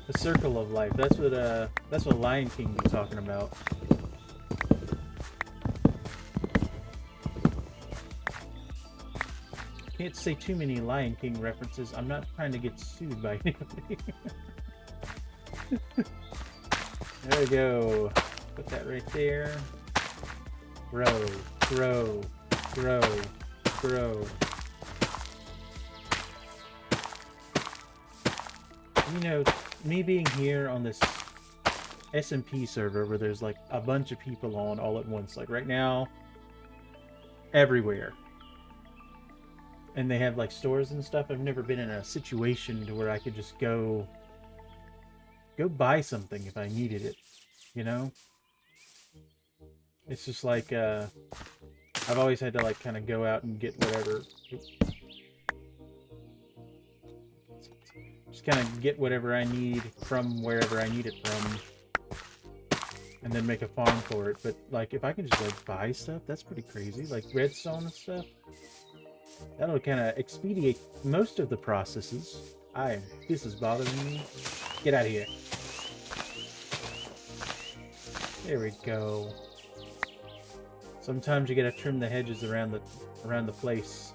The circle of life. That's what Lion King was talking about. Can't say too many Lion King references. I'm not trying to get sued by anybody. There we go. Put that right there. Grow, grow, grow, grow. You know, me being here on this SMP server where there's like a bunch of people on all at once, like right now, everywhere. And they have like stores and stuff. I've never been in a situation to where I could just go buy something if I needed it, you know? It's just like, I've always had to like kind of go out and get whatever. Just kind of get whatever I need from wherever I need it from. And then make a farm for it. But like, if I can just like buy stuff, that's pretty crazy. Like redstone and stuff. That'll kind of expedite most of the processes. This is bothering me. Get out of here. There we go. Sometimes you gotta trim the hedges around the place.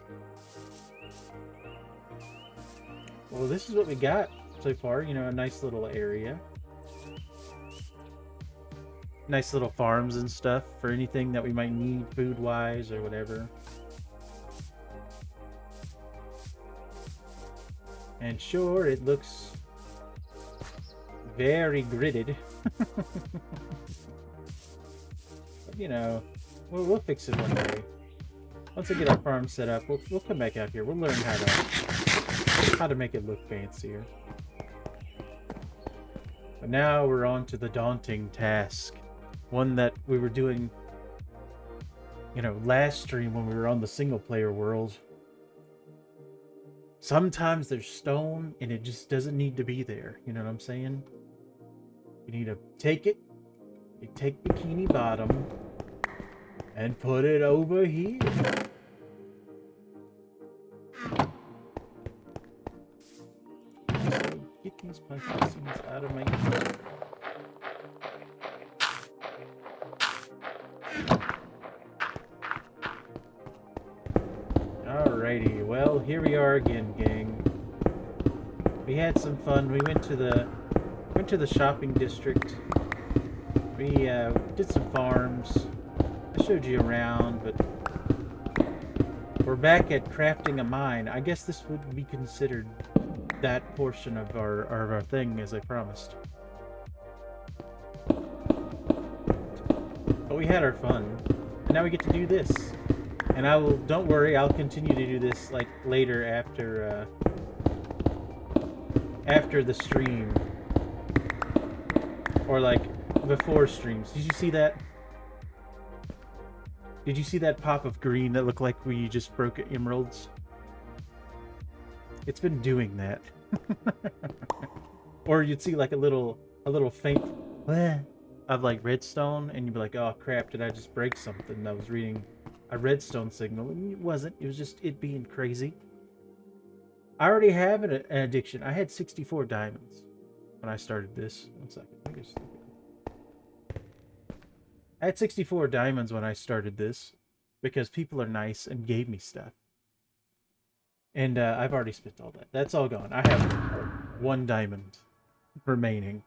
Well, this is what we got so far. You know, a nice little area. Nice little farms and stuff for anything that we might need food-wise or whatever. And sure, it looks very gridded. But, you know, we'll fix it one day. Once we get our farm set up, we'll come back out here. We'll learn how to make it look fancier. But now we're on to the daunting task. One that we were doing, you know, last stream when we were on the single-player world. Sometimes there's stone, and it just doesn't need to be there. You know what I'm saying? You need to take it. You take Bikini Bottom and put it over here. these plastic seeds out of my... Alrighty, well, here we are again, gang. We had some fun. We went to the shopping district. We did some farms. I showed you around, but we're back at crafting a mine. I guess this would be considered that portion of our thing, as I promised. But we had our fun, and now we get to do this. And I will, don't worry, I'll continue to do this like later after the stream, or like before streams. Did you see that? Did you see that pop of green that looked like we just broke emeralds? It's been doing that. Or you'd see like a little faint of like redstone, and you'd be like, oh crap, did I just break something? I was reading a redstone signal. It wasn't. It was just it being crazy. I already have an addiction. I had 64 diamonds when I started this. 1 second. Let me just look at it. I had 64 diamonds when I started this because people are nice and gave me stuff. And I've already spent all that. That's all gone. I have 1 diamond remaining.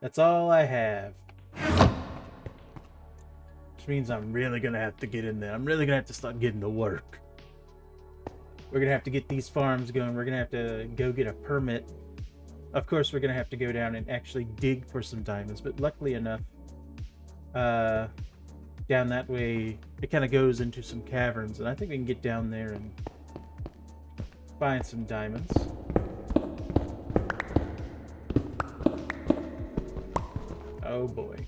That's all I have. Which means I'm really going to have to get in there. I'm really going to have to start getting to work. We're going to have to get these farms going. We're going to have to go get a permit. Of course, we're going to have to go down and actually dig for some diamonds. But luckily enough, down that way, it kind of goes into some caverns. And I think we can get down there and find some diamonds. Oh boy.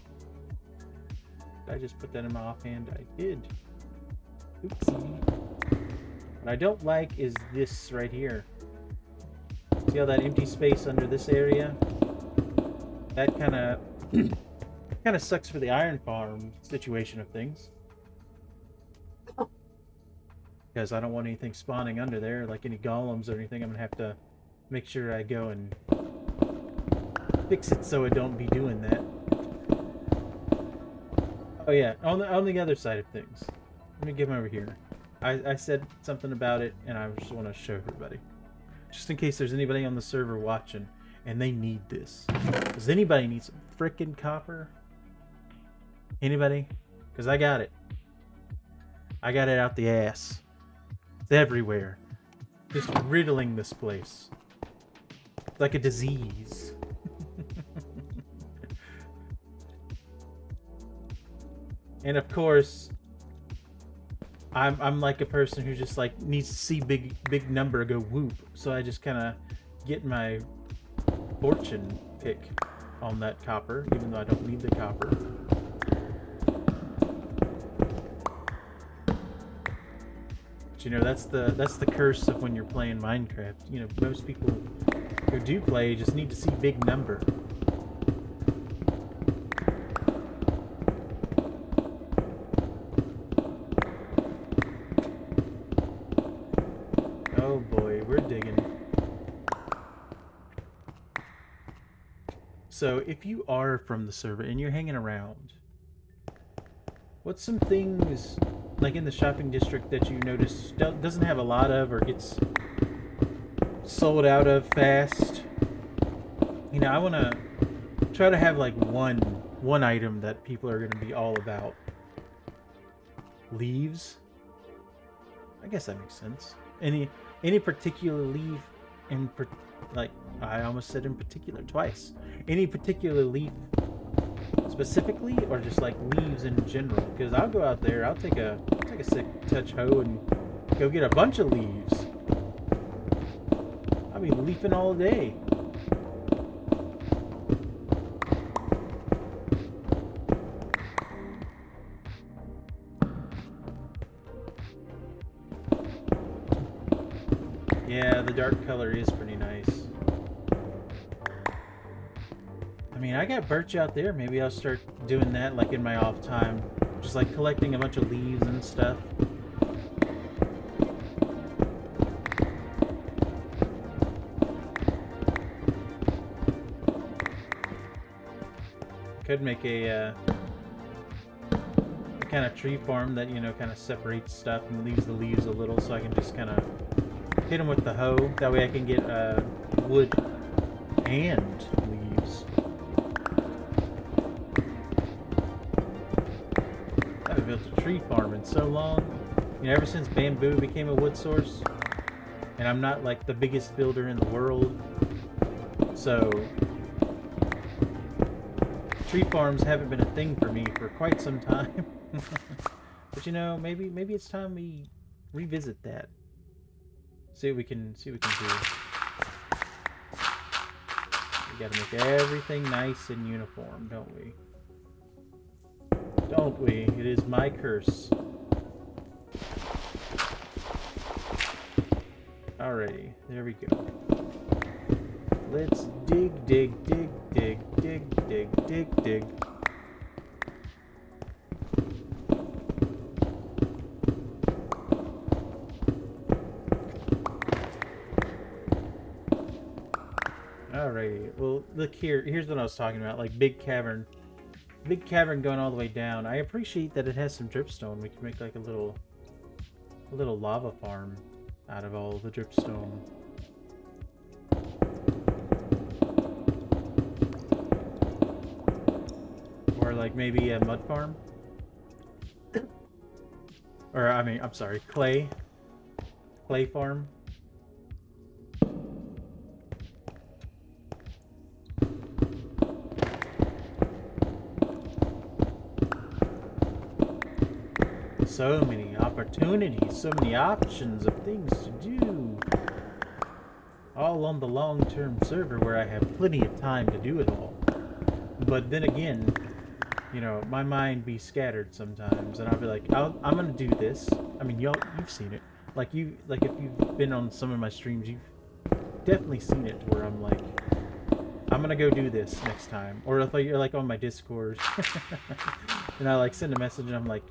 Did I just put that in my offhand? I did. Oopsie. What I don't like is this right here. See all that empty space under this area? That kind of sucks for the iron farm situation of things. Because I don't want anything spawning under there, like any golems or anything. I'm gonna have to make sure I go and fix it so I don't be doing that. Oh yeah, on the other side of things. Let me get him over here. I said something about it, and I just want to show everybody. Just in case there's anybody on the server watching, and they need this. Does anybody need some frickin' copper? Anybody? Because I got it. I got it out the ass. It's everywhere. Just riddling this place. It's like a disease. And of course, I'm like a person who just like needs to see big number go whoop. So I just kind of get my fortune pick on that copper, even though I don't need the copper. But you know, that's the curse of when you're playing Minecraft. You know, most people who do play just need to see big number. Oh boy, we're digging. So if you are from the server and you're hanging around, what's some things like in the shopping district that you notice doesn't have a lot of or gets sold out of fast? You know, I want to try to have like one item that people are going to be all about. Leaves? I guess that makes sense. Any particular leaf like I almost said in particular twice. Any particular leaf specifically, or just like leaves in general? Because I'll go out there, I'll take a sick touch hoe and go get a bunch of leaves. I'll be leafing all day. Yeah, the dark color is pretty nice. I mean, I got birch out there. Maybe I'll start doing that like in my off time. Just like collecting a bunch of leaves and stuff. could make a kind of tree farm that, you know, kind of separates stuff and leaves the leaves a little, so I can just kind of hit them with the hoe. That way I can get wood and leaves. I haven't built a tree farm in so long. You know, ever since bamboo became a wood source, and I'm not like the biggest builder in the world, so tree farms haven't been a thing for me for quite some time. But you know, maybe it's time we revisit that. See what we can do. We gotta make everything nice and uniform, don't we? Don't we? It is my curse. Alrighty, there we go. Let's dig. Alrighty, well, look here. Here's what I was talking about, like big cavern. Big cavern going all the way down. I appreciate that it has some dripstone. We can make like a little lava farm out of all the dripstone. Or like maybe a mud farm. Or I mean, I'm sorry, clay farm. So many opportunities, so many options of things to do. All on the long-term server where I have plenty of time to do it all. But then again, you know, my mind be scattered sometimes, and I'll be like, I'm gonna do this. I mean, you've seen it. Like if you've been on some of my streams, you've definitely seen it where I'm like, I'm gonna go do this next time. Or if you're like on my Discord, and I like send a message and I'm like,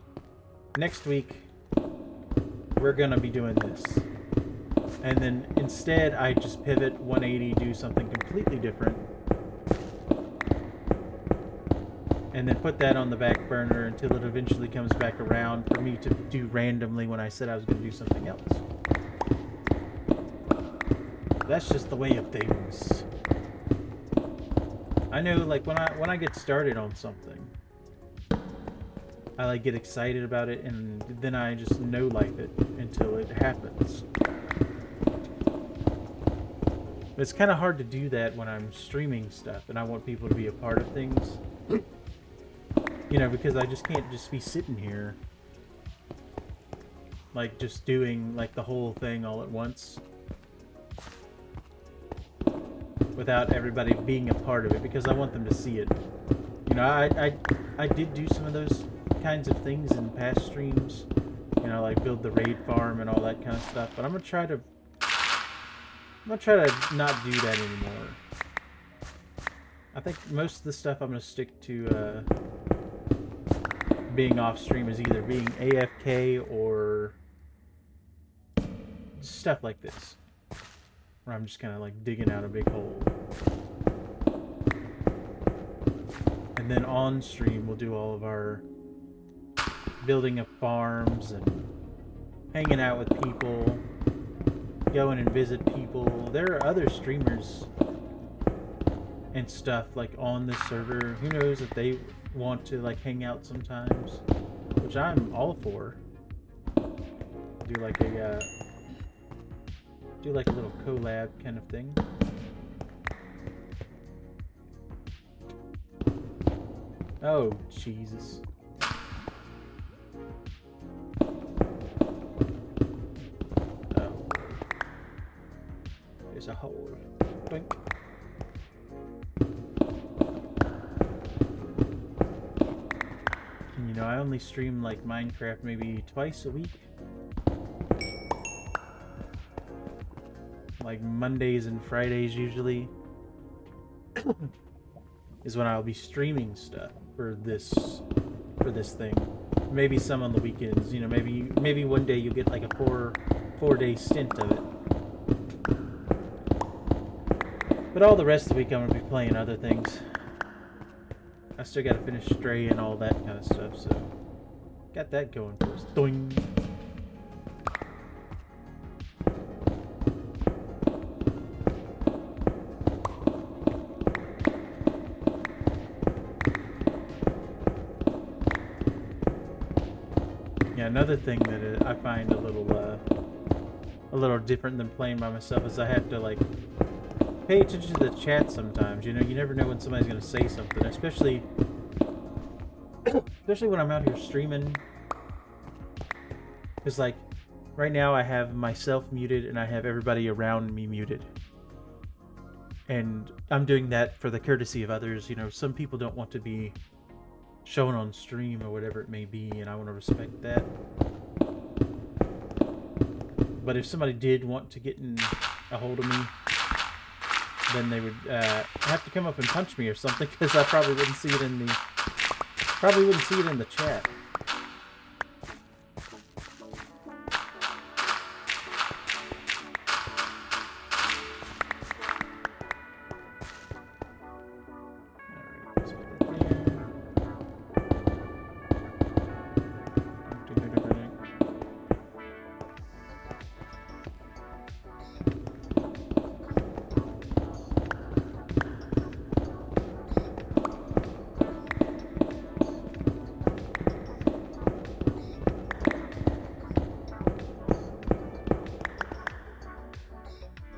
next week we're gonna be doing this. And then instead I just pivot 180, do something completely different. And then put that on the back burner until it eventually comes back around for me to do randomly when I said I was going to do something else. That's just the way of things. I know, like, when I get started on something, I like get excited about it, and then I just no-life it until it happens. But it's kind of hard to do that when I'm streaming stuff and I want people to be a part of things. You know, because I just can't just be sitting here like just doing like the whole thing all at once without everybody being a part of it, because I want them to see it. You know, I did do some of those kinds of things in past streams, you know, like build the raid farm and all that kind of stuff, but I'm gonna try to not do that anymore. I think most of the stuff I'm gonna stick to being off stream is either being AFK or stuff like this, where I'm just kind of like digging out a big hole. And then on stream we'll do all of our building of farms and hanging out with people, going and visit people. There are other streamers and stuff like on this server. Who knows if they want to like hang out sometimes, which I'm all for. Do like a little collab kind of thing. Oh Jesus. Oh, there's a hole. Boink. You know, I only stream like Minecraft maybe twice a week. Like Mondays and Fridays usually is when I'll be streaming stuff for this thing. Maybe some on the weekends, you know, maybe one day you'll get like a four-day stint of it. But all the rest of the week I'm gonna be playing other things. I still gotta finish Stray and all that kind of stuff, so got that going for us. Doing. Yeah, another thing that I find a little different than playing by myself is I have to like pay attention to the chat sometimes. You know, you never know when somebody's gonna say something, especially when I'm out here streaming. Because like right now I have myself muted and I have everybody around me muted, and I'm doing that for the courtesy of others. You know, some people don't want to be shown on stream or whatever it may be, and I want to respect that. But if somebody did want to get in a hold of me, then they would have to come up and punch me or something, because I probably wouldn't see it in the chat.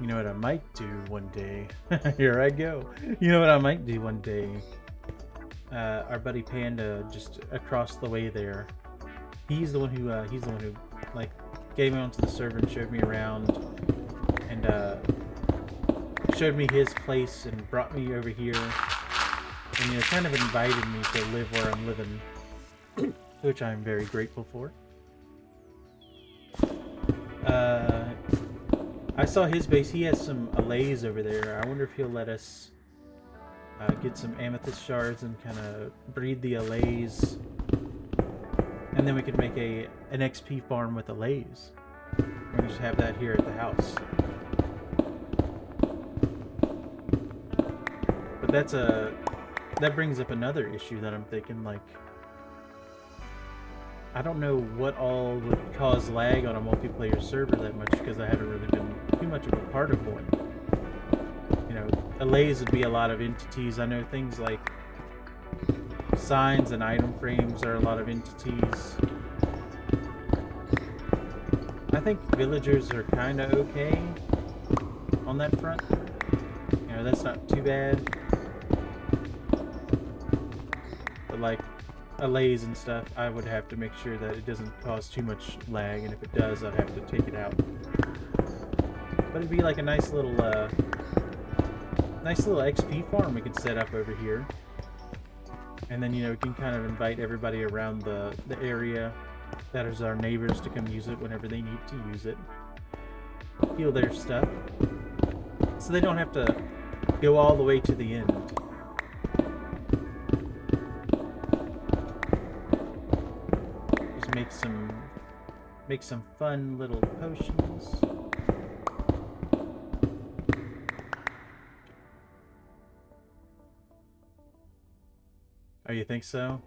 You know what I might do one day? Here I go. You know what I might do one day? Our buddy Panda, just across the way there. He's the one who like gave me onto the server and showed me around, and showed me his place and brought me over here, and you know, kind of invited me to live where I'm living, which I'm very grateful for. I saw his base. He has some allays over there. I wonder if he'll let us get some amethyst shards and kind of breed the allays, and then we could make an XP farm with allays. We can just have that here at the house. But that brings up another issue that I'm thinking, like, I don't know what all would cause lag on a multiplayer server that much, because I haven't really been too much of a part of one. You know, allays would be a lot of entities. I know things like signs and item frames are a lot of entities. I think villagers are kind of okay on that front. You know, that's not too bad. But like allays and stuff, I would have to make sure that it doesn't cause too much lag, and if it does, I'd have to take it out. But it'd be like a nice little XP farm we could set up over here, and then, you know, we can kind of invite everybody around the area that is our neighbors to come use it whenever they need to use it, heal their stuff, so they don't have to go all the way to the end. Make some fun little potions. Oh, you think so?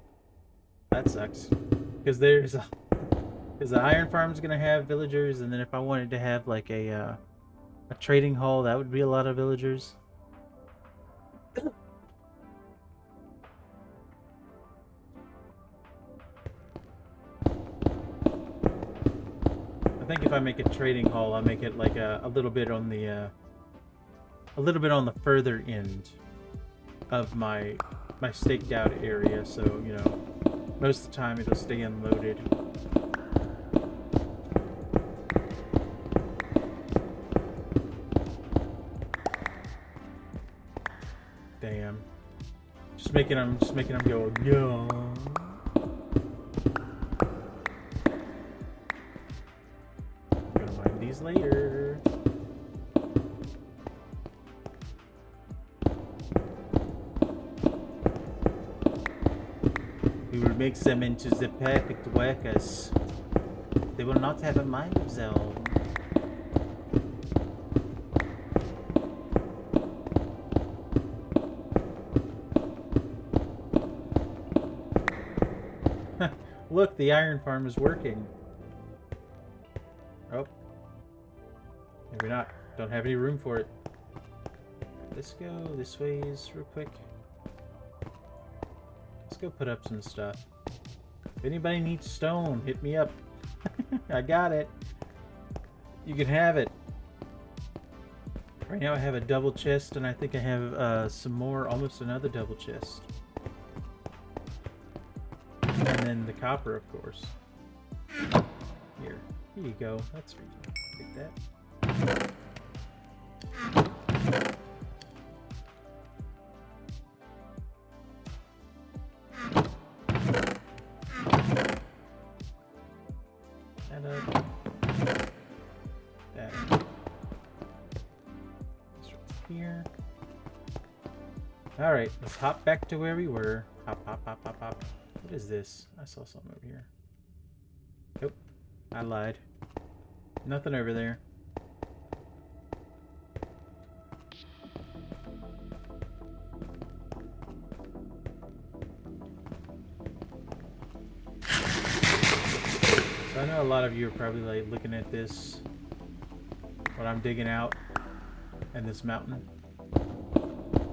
That sucks. Because the iron farm's gonna have villagers, and then if I wanted to have like a trading hall, that would be a lot of villagers. I think if I make a trading hall, I'll make it like a little bit on the further end of my staked out area, so, you know, most of the time it'll stay unloaded. Damn. Just making them go, yeah. Later. We will make them into the perfect workers. They will not have a mind of their own. Look, the iron farm is working. Oh. Maybe not. Don't have any room for it. Let's go this ways real quick. Let's go put up some stuff. If anybody needs stone, hit me up. I got it. You can have it. Right now I have a double chest, and I think I have some more, almost another double chest. And then the copper, of course. Here you go. That's for you. Take that. Here. Alright, let's hop back to where we were. Hop, hop, hop, hop, hop. What is this? I saw something over here. Nope. I lied. Nothing over there. So I know a lot of you are probably like looking at this, what I'm digging out, and this mountain,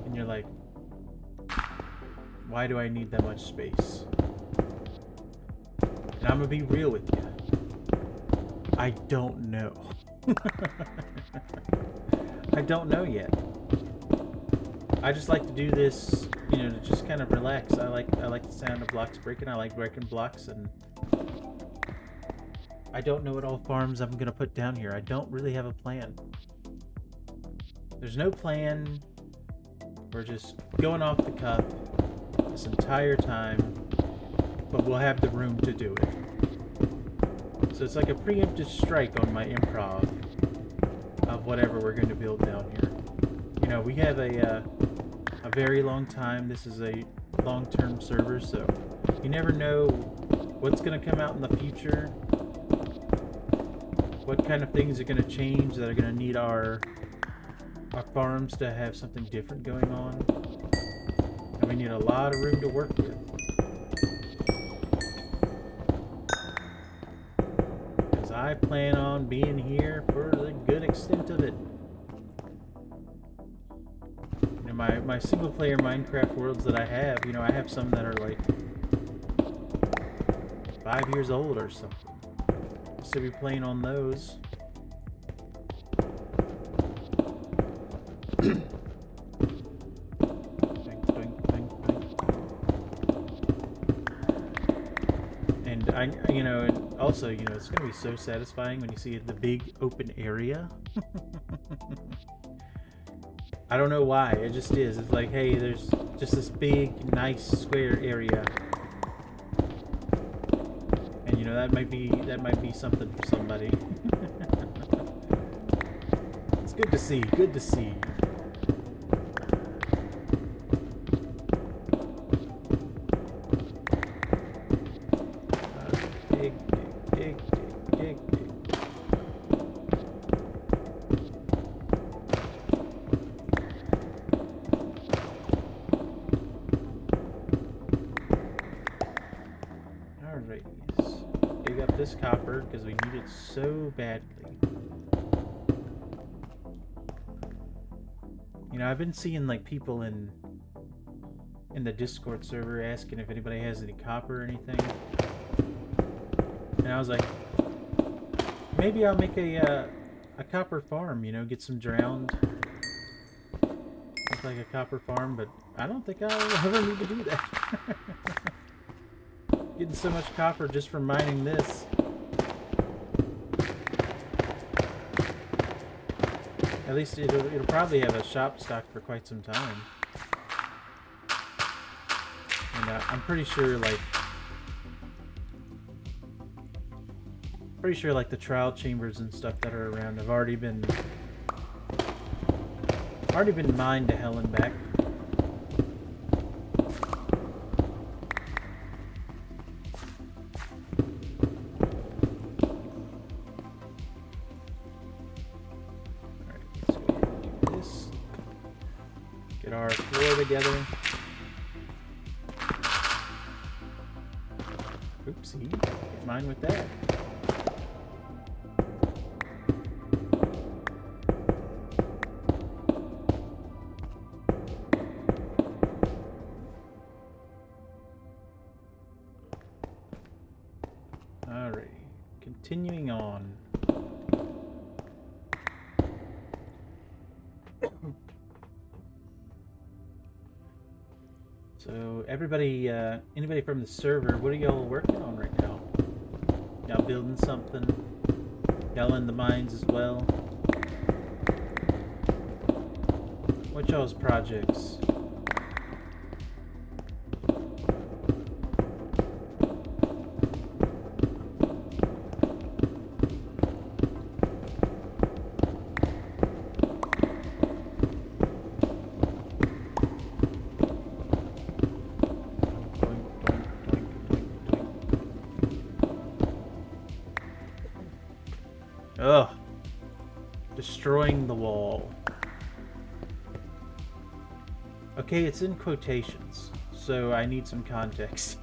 and you're like, why do I need that much space? And I'm gonna be real with you, I don't know. I don't know yet. I just like to do this, you know, to just kind of relax. I like the sound of blocks breaking. I like breaking blocks, and I don't know what all farms I'm gonna put down here. I don't really have a plan. There's no plan. We're just going off the cuff this entire time, but we'll have the room to do it. So it's like a preemptive strike on my improv of whatever we're going to build down here. You know, we have a very long time. This is a long-term server, so you never know what's going to come out in the future, what kind of things are going to change that are going to need our farms to have something different going on, and we need a lot of room to work with. Because I plan on being here for the good extent of it. You know, my single player Minecraft worlds that I have, you know, I have some that are like 5 years old or something. I'll still be playing on those. You know, and also, you know, it's going to be so satisfying when you see the big open area. I don't know why, it just is. It's like, hey, there's just this big, nice square area, and you know, that might be something for somebody. It's good to see. Good to see. Dig up this copper because we need it so badly. You know, I've been seeing like people in the Discord server asking if anybody has any copper or anything, and I was like, maybe I'll make a copper farm. You know, get some drowned. Look like a copper farm, but I don't think I'll ever need to do that. Getting so much copper just from mining this. At least it'll probably have a shop stock for quite some time. And I'm pretty sure like the trial chambers and stuff that are around have already been mined to hell and back. Get our floor together. Oopsie. Get mine with that. Alrighty. Continuing on. So everybody, anybody from the server, what are y'all working on right now? Y'all building something? Y'all in the mines as well? What y'all's projects? Ugh. Destroying the wall. Okay, it's in quotations, so I need some context.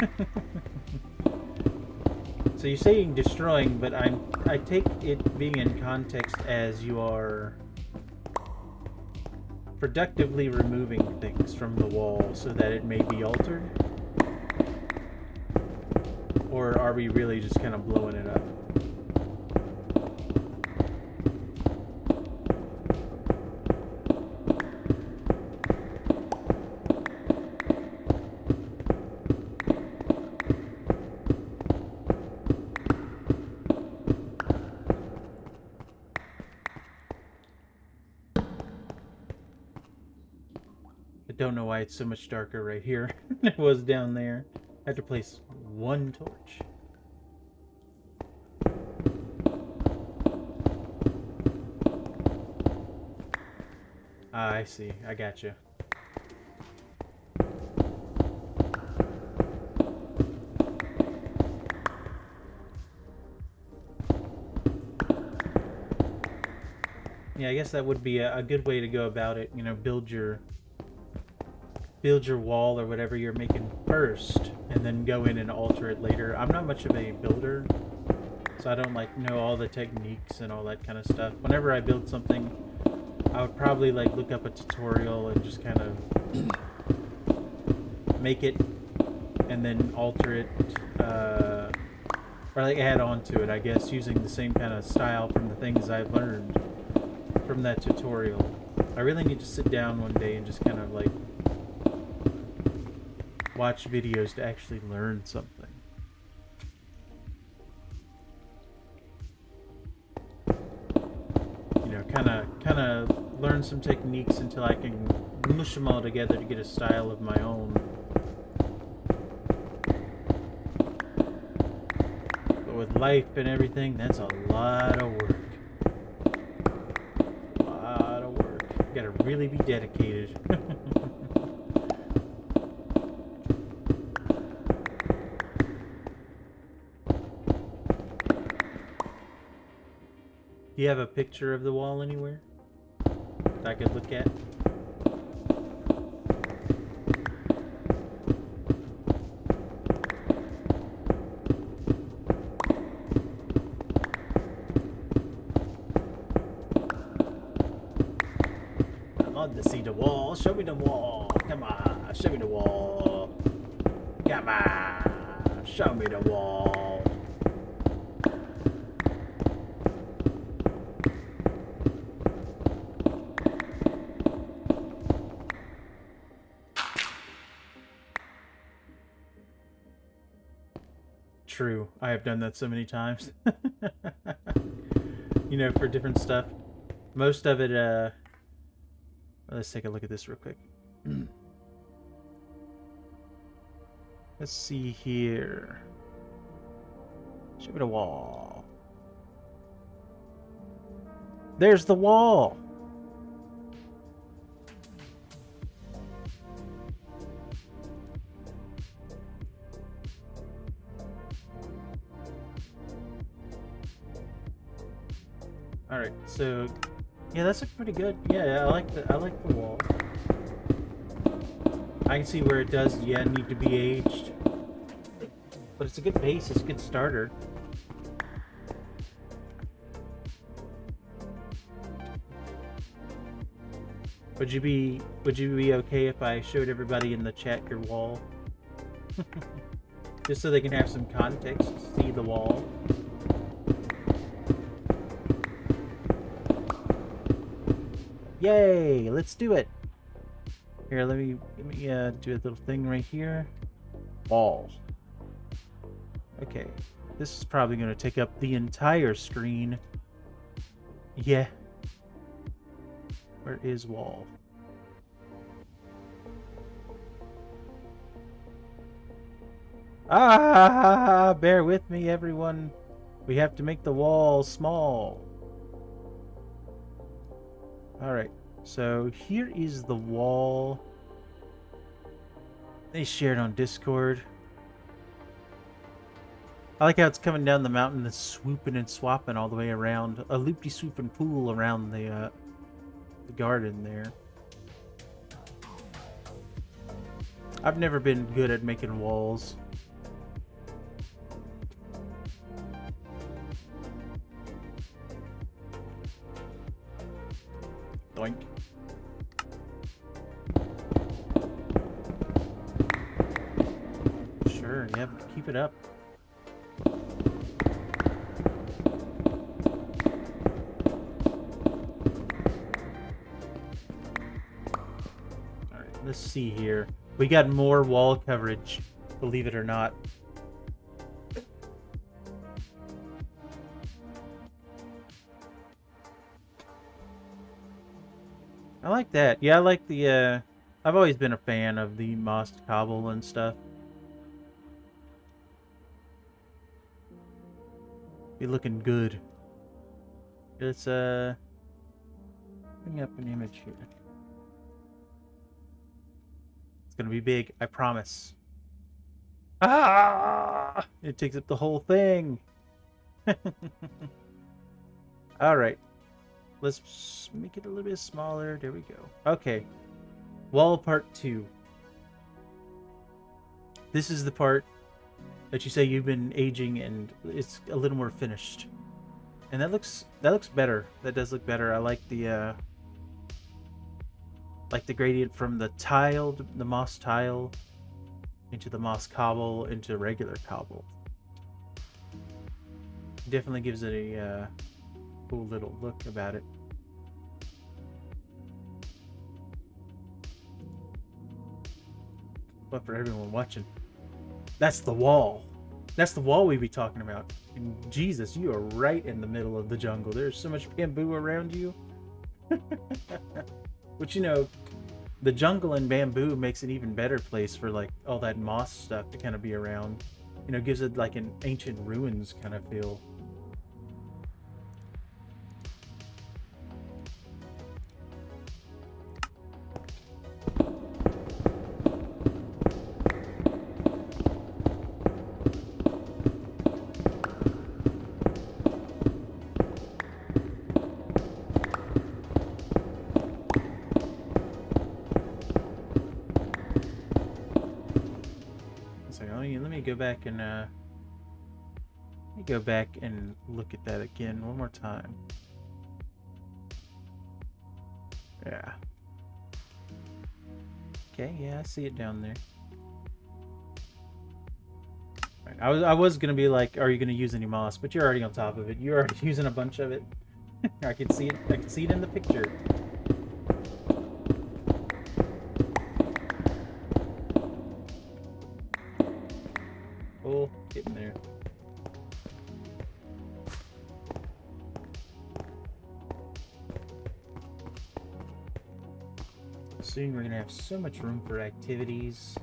So you're saying destroying, but I take it being in context as you are productively removing things from the wall so that it may be altered? Or are we really just kind of blowing it up? I don't know why it's so much darker right here than it was down there. I had to place one torch. Ah, I see. I gotcha. Yeah, I guess that would be a good way to go about it. You know, build your wall or whatever you're making first, and then go in and alter it later. I'm not much of a builder, so I don't like know all the techniques and all that kind of stuff. Whenever I build something, I would probably like look up a tutorial and just kind of make it and then alter it, or like add on to it, I guess, using the same kind of style from the things I've learned from that tutorial. I really need to sit down one day and just kind of like watch videos to actually learn something. You know, kind of learn some techniques until I can mush them all together to get a style of my own. But with life and everything, that's a lot of work. A lot of work. You gotta really be dedicated. Do you have a picture of the wall anywhere that I could look at? I'd love to see the wall. Show me the wall. Come on, show me the wall. Come on, show me the wall. True. I have done that so many times. You know, for different stuff. Most of it, let's take a look at this real quick. Let's see here. Show me the wall. There's the wall! Alright, so yeah, that's pretty good. Yeah, I like the wall. I can see where it does need to be aged. But it's a good base. It's a good starter. Would you be okay if I showed everybody in the chat your wall? Just so they can have some context to see the wall. Yay! Let's do it. Here, let me do a little thing right here. Wall. Okay, this is probably going to take up the entire screen. Yeah. Where is wall? Ah! Bear with me, everyone. We have to make the wall small. Alright, so here is the wall. They shared on Discord. I like how it's coming down the mountain and swooping and swapping all the way around. A loopy-swooping pool around the garden there. I've never been good at making walls. Doink. Sure, yeah, keep it up. Alright, let's see here. We got more wall coverage, believe it or not. I like that. Yeah, I like the, I've always been a fan of the mossed cobble and stuff. Be looking good. Let's, bring up an image here. It's gonna be big, I promise. Ah! It takes up the whole thing. Alright. Let's make it a little bit smaller. There we go. Okay. Wall part 2. This is the part that you say you've been aging and it's a little more finished. And that looks better. That does look better. I like the gradient from the moss tile into the moss cobble into regular cobble. Definitely gives it a cool little look about it. But for everyone watching, that's the wall. That's the wall we be talking about. And Jesus, you are right in the middle of the jungle. There's so much bamboo around you. But you know, the jungle and bamboo makes an even better place for like all that moss stuff to kind of be around. You know, gives it like an ancient ruins kind of feel. Let me go back and look at that again one more time. Yeah. Okay, yeah, I see it down there. Right, I was gonna be like, are you gonna use any moss? But you're already on top of it. You're already using a bunch of it. I can see it. I can see it in the picture. Oh, getting there. Soon we're gonna have so much room for activities.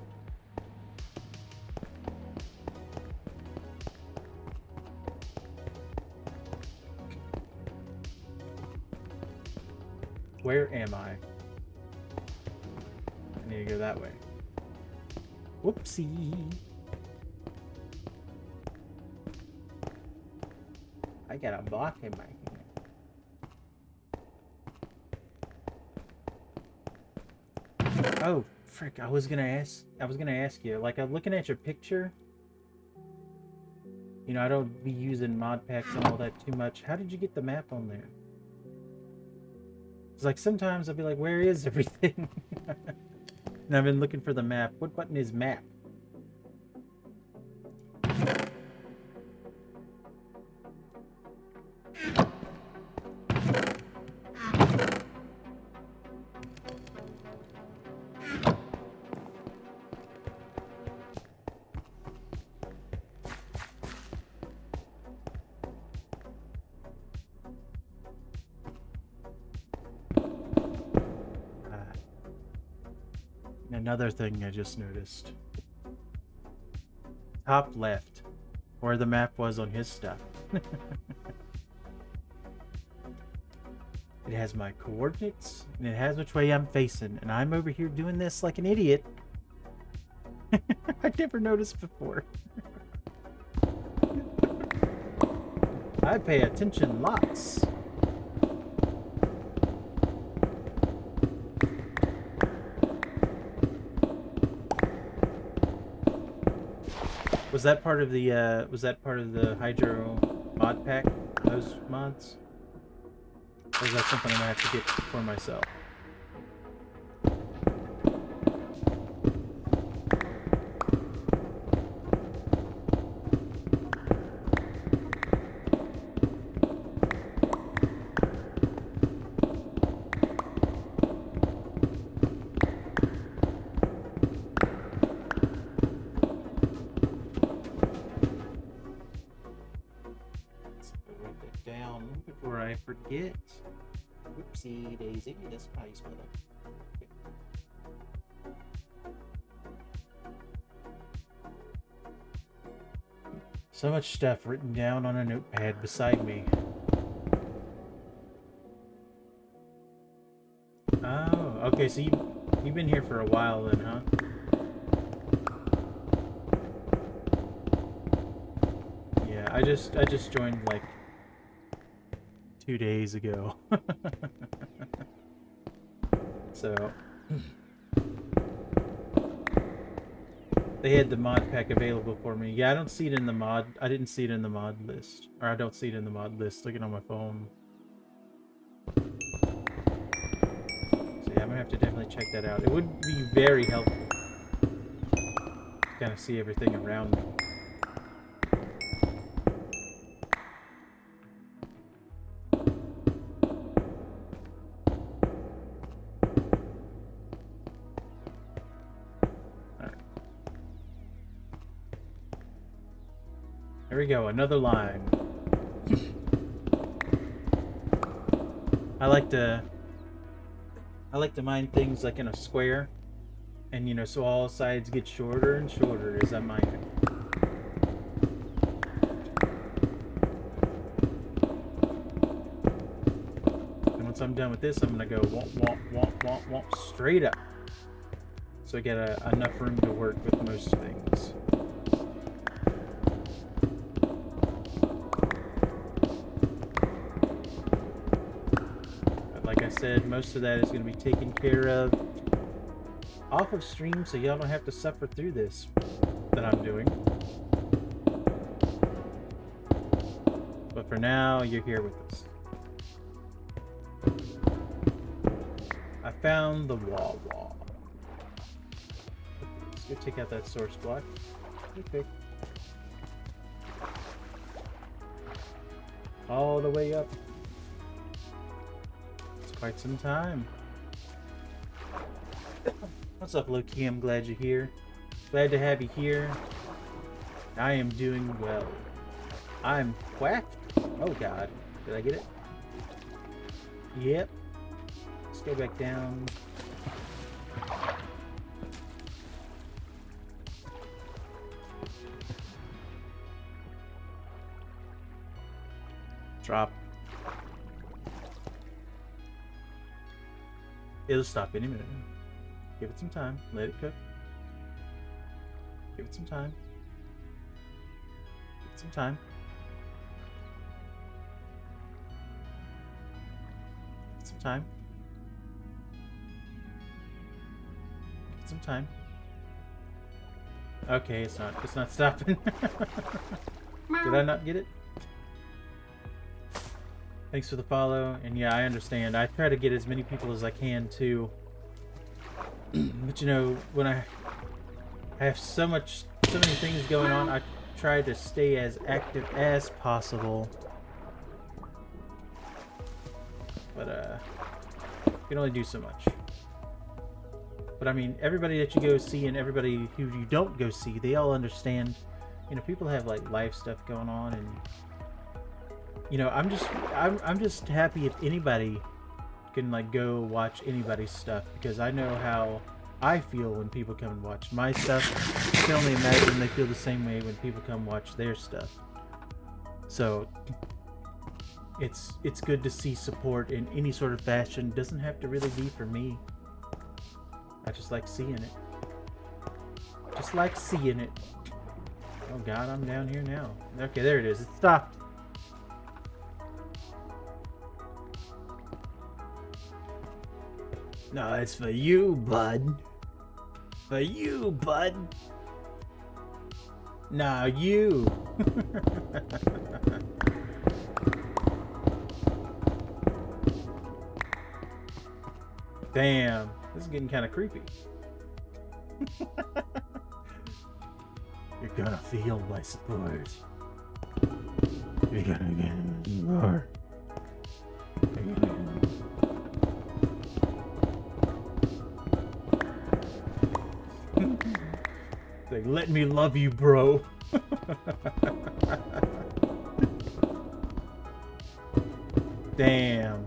Where am I? I need to go that way. Whoopsie. I got a block in my hand. Oh, frick, I was gonna ask you, like, I'm looking at your picture, You know, I don't be using mod packs and all that too much. How did you get the map on there? It's like sometimes I'll be like, where is everything? And I've been looking for the map. What button is map? Another thing I just noticed. Top left, where the map was on his stuff. It has my coordinates, and it has which way I'm facing, and I'm over here doing this like an idiot. I never noticed before. I pay attention lots. Was that part of the Hydro mod pack? Those mods? Or is that something I'm gonna have to get for myself? Before I forget. Whoopsie daisy, that's how you spell that. So much stuff written down on a notepad beside me. Oh, okay, so you've been here for a while then, huh? Yeah, I just joined like 2 days ago. So they had the mod pack available for me. Yeah, I didn't see it in the mod list. Or I don't see it in the mod list. Looking on my phone. So yeah, I'm gonna have to definitely check that out. It would be very helpful to kind of see everything around me. There we go, another line. I like to mine things like in a square, and you know, so all sides get shorter and shorter as I mine it. And once I'm done with this, I'm gonna go womp womp womp womp womp straight up, so I get enough room to work with most things. Like I said, most of that is going to be taken care of off of stream, so y'all don't have to suffer through this that I'm doing. But for now, you're here with us. I found the wall. Let's go take out that source block. Okay. All the way up. Quite some time. What's up, Loki? I'm glad you're here. Glad to have you here. I am doing well. I'm whacked. Oh god. Did I get it? Yep. Let's go back down. Drop. It'll stop any minute. Give it some time. Let it cook. Give it some time. Give it some time. Give it some time. Give it some time. Okay, it's not stopping. Did I not get it? Thanks for the follow. And yeah, I understand. I try to get as many people as I can too. But you know, when I have so many things going on, I try to stay as active as possible. But you can only do so much. But I mean, everybody that you go see and everybody who you don't go see, they all understand. You know, people have like life stuff going on, and you know, I'm just happy if anybody can like go watch anybody's stuff, because I know how I feel when people come and watch my stuff. I can only imagine they feel the same way when people come watch their stuff. So it's good to see support in any sort of fashion. Doesn't have to really be for me. I just like seeing it. Just like seeing it. Oh god, I'm down here now. Okay, there it is. It stopped. No, it's for you, bud. For you, bud. No, you. Damn, this is getting kind of creepy. You're gonna feel my support. You're gonna get more. Like, let me love you, bro. Damn.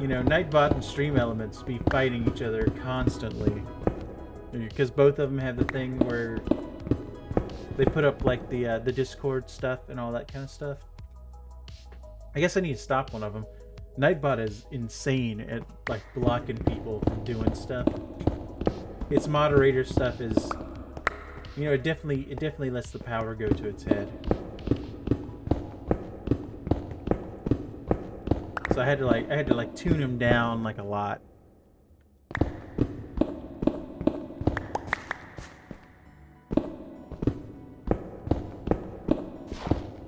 You know, Nightbot and Stream Elements be fighting each other constantly. Because both of them have the thing where they put up like the Discord stuff and all that kind of stuff. I guess I need to stop one of them. Nightbot is insane at like blocking people from doing stuff. Its moderator stuff is, you know, it definitely lets the power go to its head. So I had to tune him down like a lot.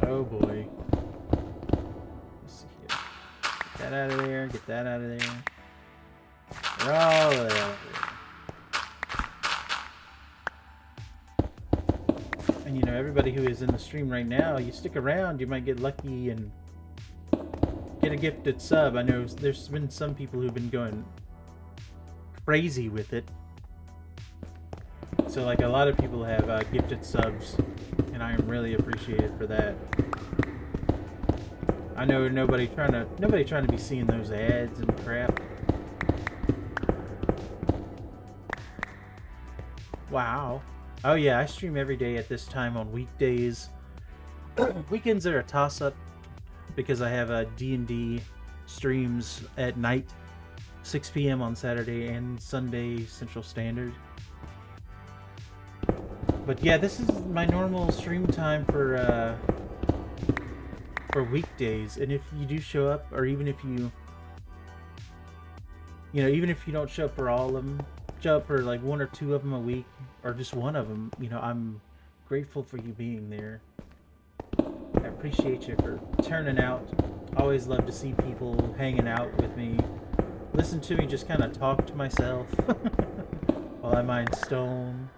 Oh boy. Let's see here. Get that out of there. Get that out of there. They're all out of there. And you know, everybody who is in the stream right now, you stick around, you might get lucky and get a gifted sub. I know there's been some people who've been going crazy with it. So like a lot of people have gifted subs, and I am really appreciated for that. I know nobody trying to be seeing those ads and crap. Wow. Oh yeah, I stream every day at this time on weekdays. Weekends are a toss-up because I have D&D streams at night, 6 p.m. on Saturday and Sunday Central Standard. But yeah, this is my normal stream time for weekdays. And if you do show up, or even if you don't show up for all of them, show up for like one or two of them a week, or just one of them, you know, I'm grateful for you being there. I appreciate you for turning out. Always love to see people hanging out with me. Listen to me just kind of talk to myself while I mine stone.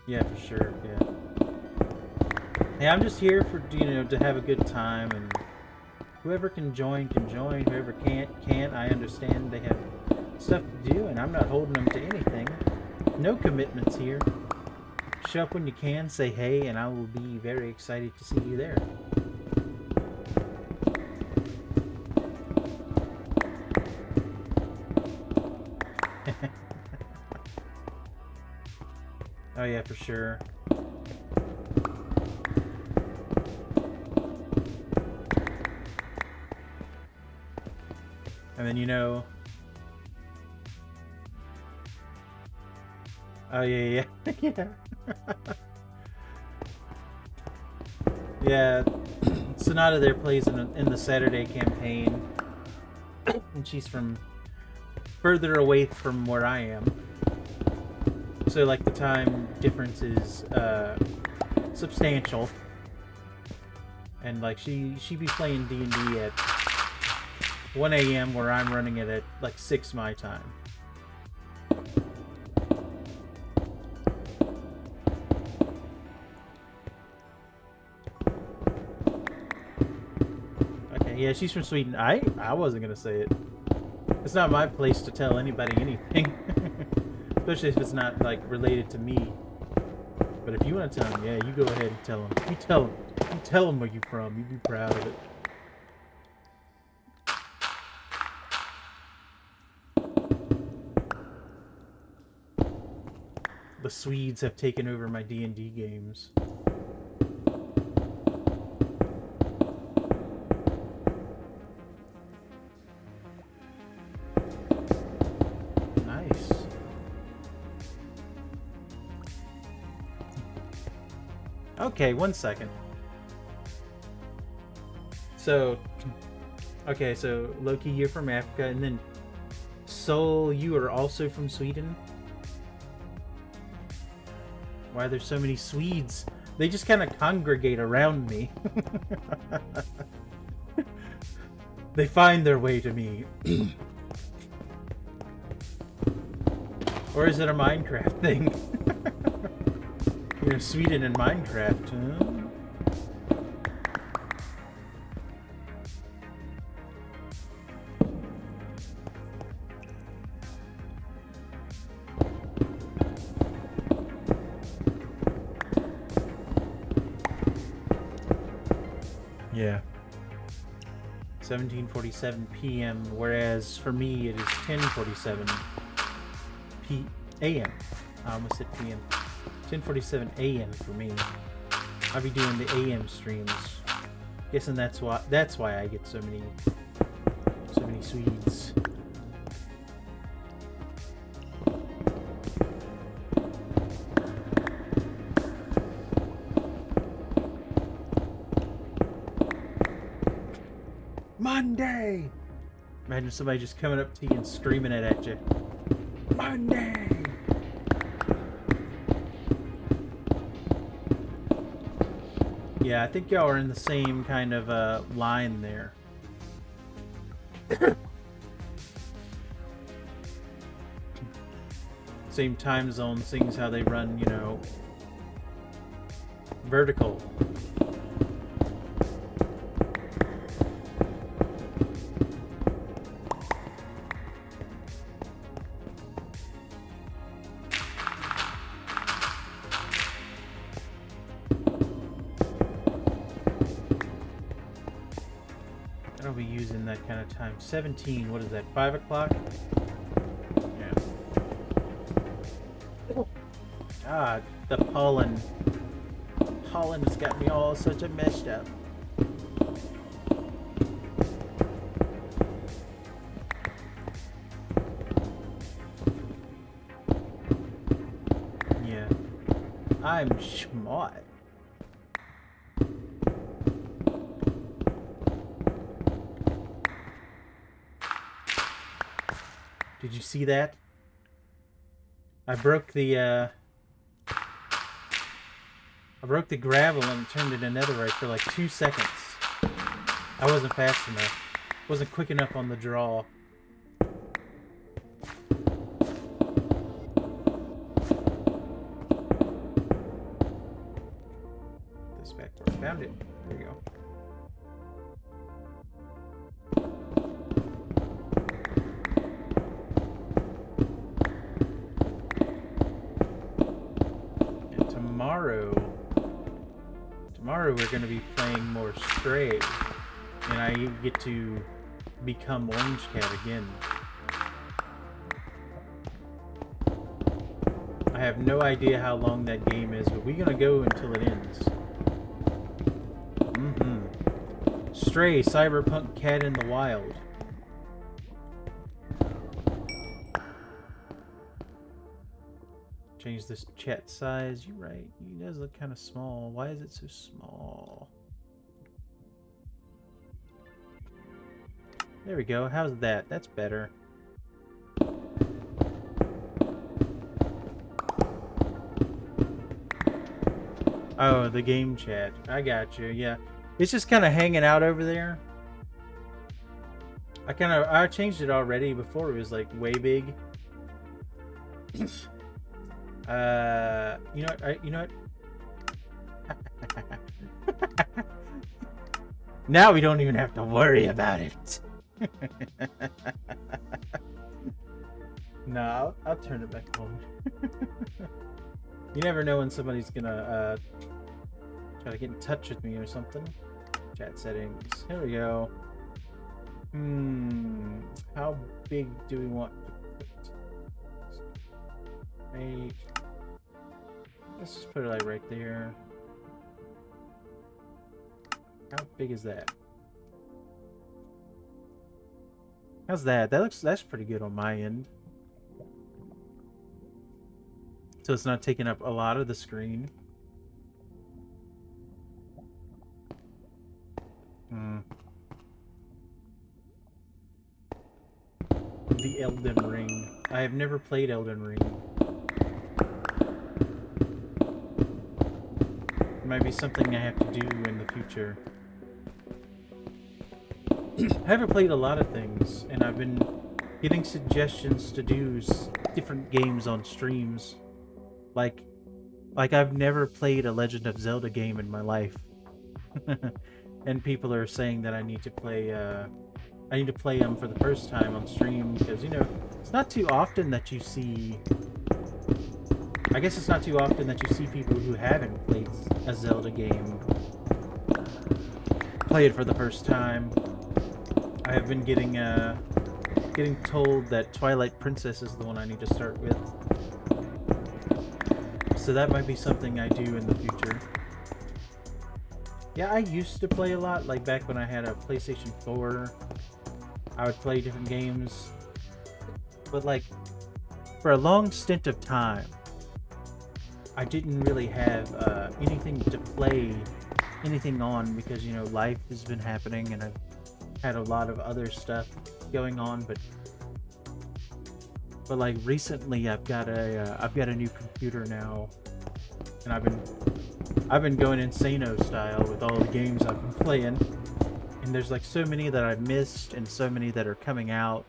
Yeah, for sure, yeah. Hey, I'm just here for, you know, to have a good time, and whoever can join can join. Whoever can't. I understand they have stuff to do, and I'm not holding them to anything. No commitments here. Show up when you can, say hey, and I will be very excited to see you there. Oh yeah, for sure. And then, you know... Oh yeah, yeah, yeah. Yeah, Sonata there plays in the Saturday campaign, and she's from further away from where I am. So like the time difference is substantial, and like she be playing D&D at 1 a.m. where I'm running it at like 6 my time. Okay, yeah, she's from Sweden. I wasn't gonna say it. It's not my place to tell anybody anything. Especially if it's not, like, related to me. But if you want to tell them, yeah, you go ahead and tell them. You tell them. You tell them where you're from. You be proud of it. The Swedes have taken over my D&D games. Okay, 1 second. So, okay, so Loki, you're from Africa, and then Sol, you are also from Sweden? Why are there so many Swedes? They just kind of congregate around me. They find their way to me. Or is it a Minecraft thing? You know, Sweden and Minecraft, huh? Yeah. 17:47 p.m., whereas for me it is 10:47 a.m. I almost said p.m. 10:47 a.m. for me. I'll be doing the a.m. streams. Guessing that's why I get so many Swedes. Monday! Imagine somebody just coming up to you and screaming it at you. Monday! Yeah, I think y'all are in the same kind of line there. Same time zone, things how they run, you know, vertical. I'll be using that kind of time. 17, what is that, 5 o'clock? Yeah. God, the pollen. Pollen has got me all such a messed up. Yeah. I'm smart. Did you see that? I broke the gravel and turned it netherite for like 2 seconds. I wasn't fast enough. Wasn't quick enough on the draw. This back door. Found it. There you go. Tomorrow we're going to be playing more Stray, and I get to become Orange Cat again. I have no idea how long that game is, but we're going to go until it ends. Stray, Cyberpunk Cat in the Wild. Change this chat size. You're right. It does look kind of small. Why is it so small? There we go. How's that? That's better. Oh, the game chat. I got you. Yeah, it's just kind of hanging out over there. I changed it already. Before it was like way big. You know what? You know what? Now we don't even have to worry about it. No, I'll turn it back on. You never know when somebody's gonna try to get in touch with me or something. Chat settings. Here we go. How big do we want to put? Make. Let's just put it like right there. How big is that? How's that? That's pretty good on my end. So it's not taking up a lot of the screen. The Elden Ring. I have never played Elden Ring. It might be something I have to do in the future. I haven't played a lot of things, and I've been getting suggestions to do different games on streams. Like I've never played a Legend of Zelda game in my life. And people are saying that I need to play them for the first time on stream, because, you know, it's not too often that you see... I guess it's not too often that you see people who haven't played a Zelda game play it for the first time. I have been getting told that Twilight Princess is the one I need to start with. So that might be something I do in the future. Yeah, I used to play a lot, like back when I had a PlayStation 4. I would play different games. But like, for a long stint of time, I didn't really have anything to play anything on, because, you know, life has been happening and I've had a lot of other stuff going on, but like recently I've got a new computer now, and I've been going insano style with all the games I've been playing, and there's like so many that I've missed and so many that are coming out.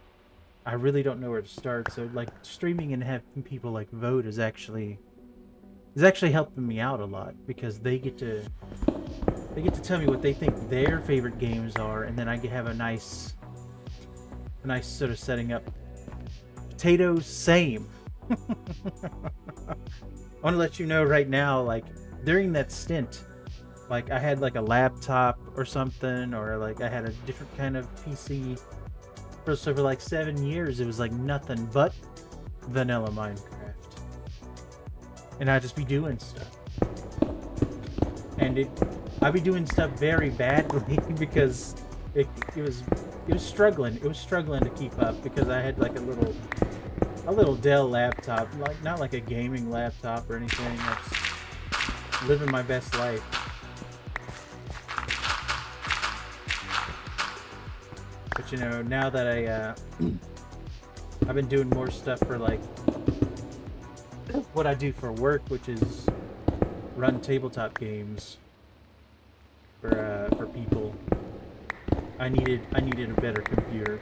I really don't know where to start. So like streaming and having people like vote is actually helping me out a lot, because they get to tell me what they think their favorite games are, and then I have a nice sort of setting up. Potatoes, same. I want to let you know right now, like, during that stint, like, I had like a laptop or something, or like I had a different kind of PC. For like 7 years, it was like nothing but vanilla Minecraft, and I'd just be doing stuff, and I'd be doing stuff very badly because it was struggling. It was struggling to keep up, because I had like a little Dell laptop, like not like a gaming laptop or anything. I just living my best life. But you know, now that I've been doing more stuff for like what I do for work, which is run tabletop games for people. I needed a better computer.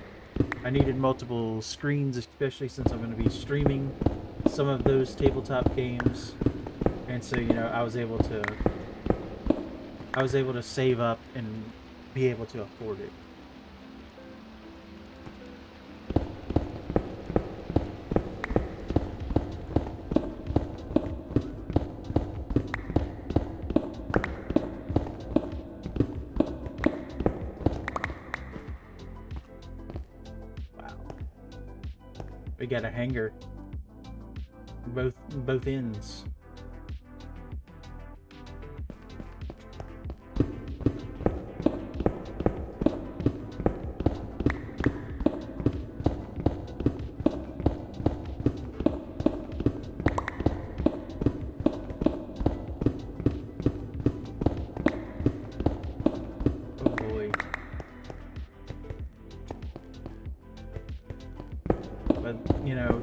I needed multiple screens, especially since I'm going to be streaming some of those tabletop games. And so, you know, I was able to save up and be able to afford it. We got a hanger, both ends. Oh boy. But, you know,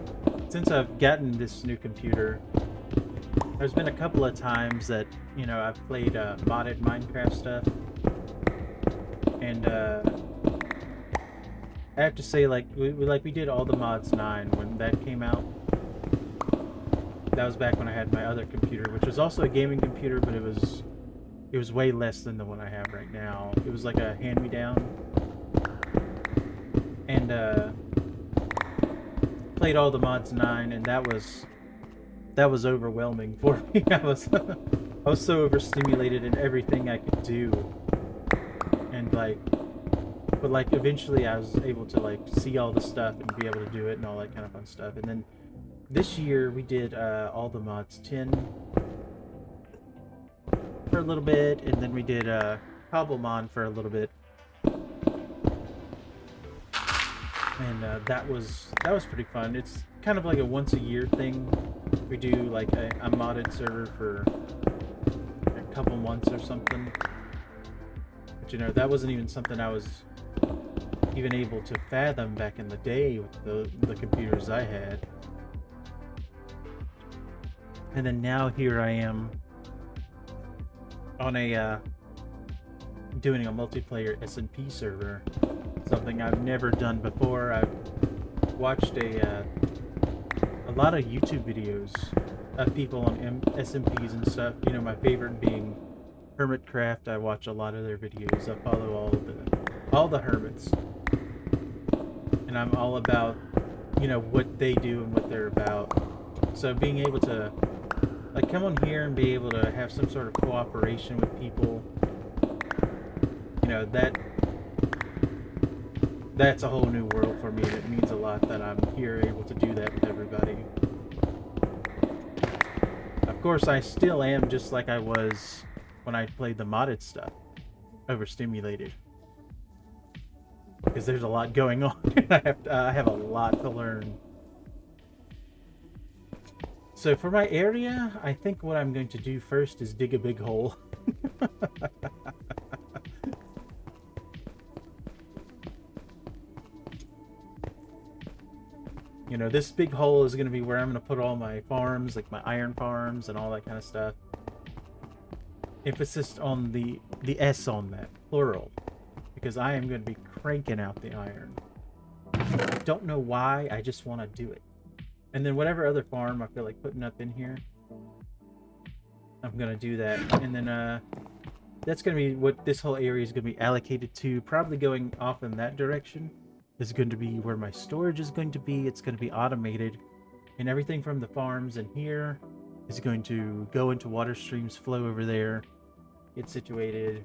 since I've gotten this new computer, there's been a couple of times that, you know, I've played modded Minecraft stuff, and I have to say, like we did all the mods 9 when that came out. That was back when I had my other computer, which was also a gaming computer, but it was way less than the one I have right now. It was like a hand-me-down, and played all the mods 9, and that was overwhelming for me. I was so overstimulated in everything I could do, and like, but like eventually I was able to like see all the stuff and be able to do it and all that kind of fun stuff. And then this year we did all the mods 10 for a little bit, and then we did Cobblemon for a little bit, and that was pretty fun. It's kind of like a once a year thing. We do like a modded server for a couple months or something. But you know, that wasn't even something I was even able to fathom back in the day with the computers I had. And then now here I am on a doing a multiplayer SMP server, something I've never done before. I've watched a lot of YouTube videos of people on SMPs and stuff. You know, my favorite being Hermitcraft. I watch a lot of their videos. I follow all the hermits, and I'm all about, you know, what they do and what they're about. So being able to like come on here and be able to have some sort of cooperation with people, you know, that's a whole new world for me. It means a lot that I'm here able to do that with everybody. Of course, I still am just like I was when I played the modded stuff, overstimulated, because there's a lot going on. I have a lot to learn. So for my area, I think what I'm going to do first is dig a big hole. You know, this big hole is going to be where I'm going to put all my farms, like my iron farms and all that kind of stuff. Emphasis on the S on that, plural, because I am going to be cranking out the iron. I don't know why, I just want to do it. And then whatever other farm I feel like putting up in here, I'm going to do that. And then that's going to be what this whole area is going to be allocated to, probably going off in that direction. Is going to be where my storage is going to be. It's going to be automated, and everything from the farms in here is going to go into water streams, flow over there, get situated,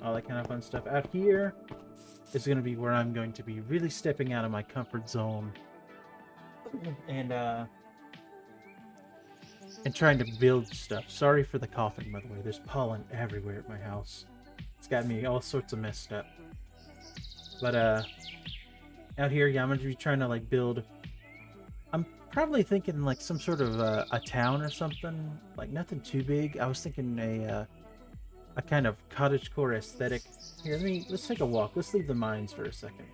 all that kind of fun stuff. Out here is going to be where I'm going to be really stepping out of my comfort zone and trying to build stuff. Sorry for the coughing, by the way. There's pollen everywhere at my house. It's got me all sorts of messed up. But out here, yeah, I'm going to be trying to, like, build... I'm probably thinking, like, some sort of a town or something. Like, nothing too big. I was thinking a kind of cottagecore aesthetic. Here, let's take a walk. Let's leave the mines for a second.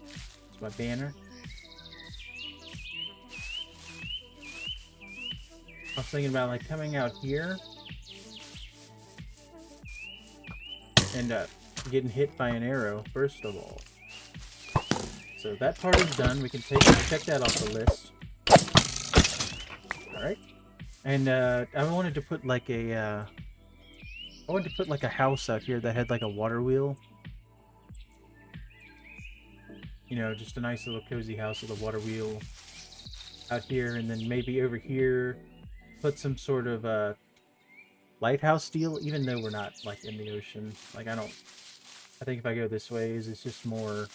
It's my banner. I was thinking about, like, coming out here and getting hit by an arrow, first of all. So that part is done. We can check that off the list. All right. And I wanted to put like a house out here that had like a water wheel. You know, just a nice little cozy house with a water wheel out here, and then maybe over here put some sort of lighthouse deal, even though we're not like in the ocean. Like I think if I go this way, it's just more...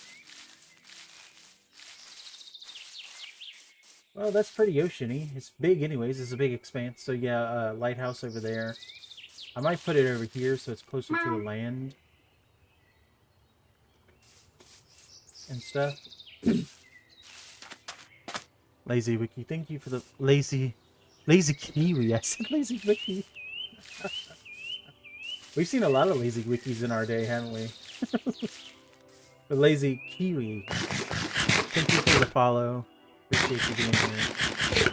Well, that's pretty oceany. It's big anyways. It's a big expanse. So yeah, lighthouse over there. I might put it over here so it's closer to the land and stuff. Lazy Wiki. Thank you for the lazy Kiwi. I said Lazy Wiki. We've seen a lot of lazy wikis in our day, haven't we? The Lazy Kiwi. Thank you for the follow. Appreciate you being here.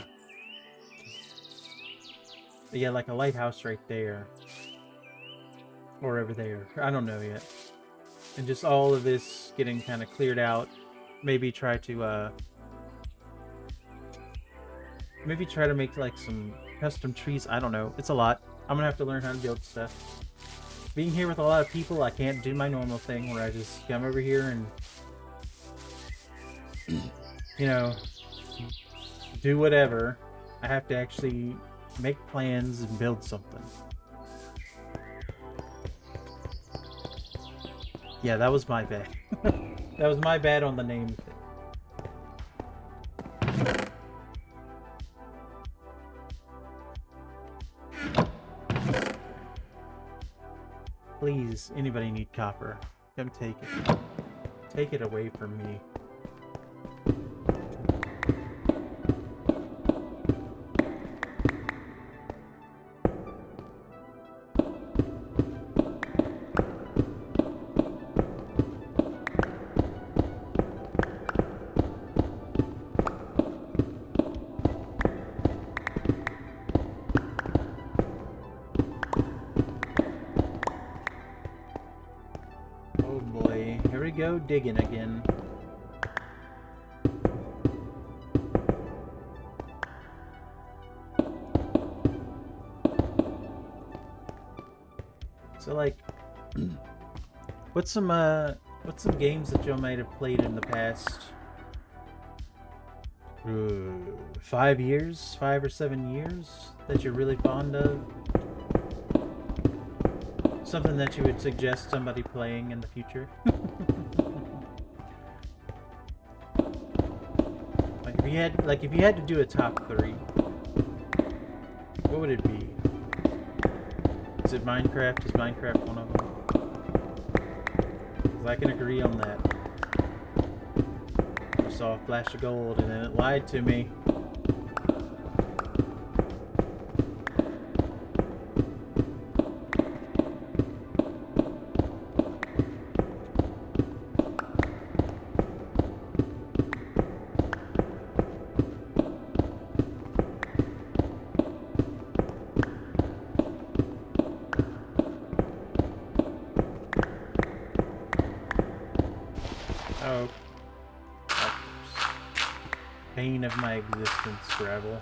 Yeah, like a lighthouse right there. Or over there. I don't know yet. And just all of this getting kind of cleared out. Maybe try to make like some custom trees. I don't know. It's a lot. I'm gonna have to learn how to build stuff. Being here with a lot of people, I can't do my normal thing where I just come over here and, you know, do whatever. I have to actually make plans and build something. Yeah, that was my bad. That was my bad on the name thing. Please, anybody need copper? Come take it. Take it away from me. Go digging again. So like what's some games that y'all might have played in the past 5 years, 5 or 7 years that you're really fond of? Something that you would suggest somebody playing in the future? If you had to do a top 3, what would it be? Is it Minecraft? Is Minecraft one of them? 'Cause I can agree on that. I saw a flash of gold and then it lied to me. Oh. Pain of my existence, Gravel.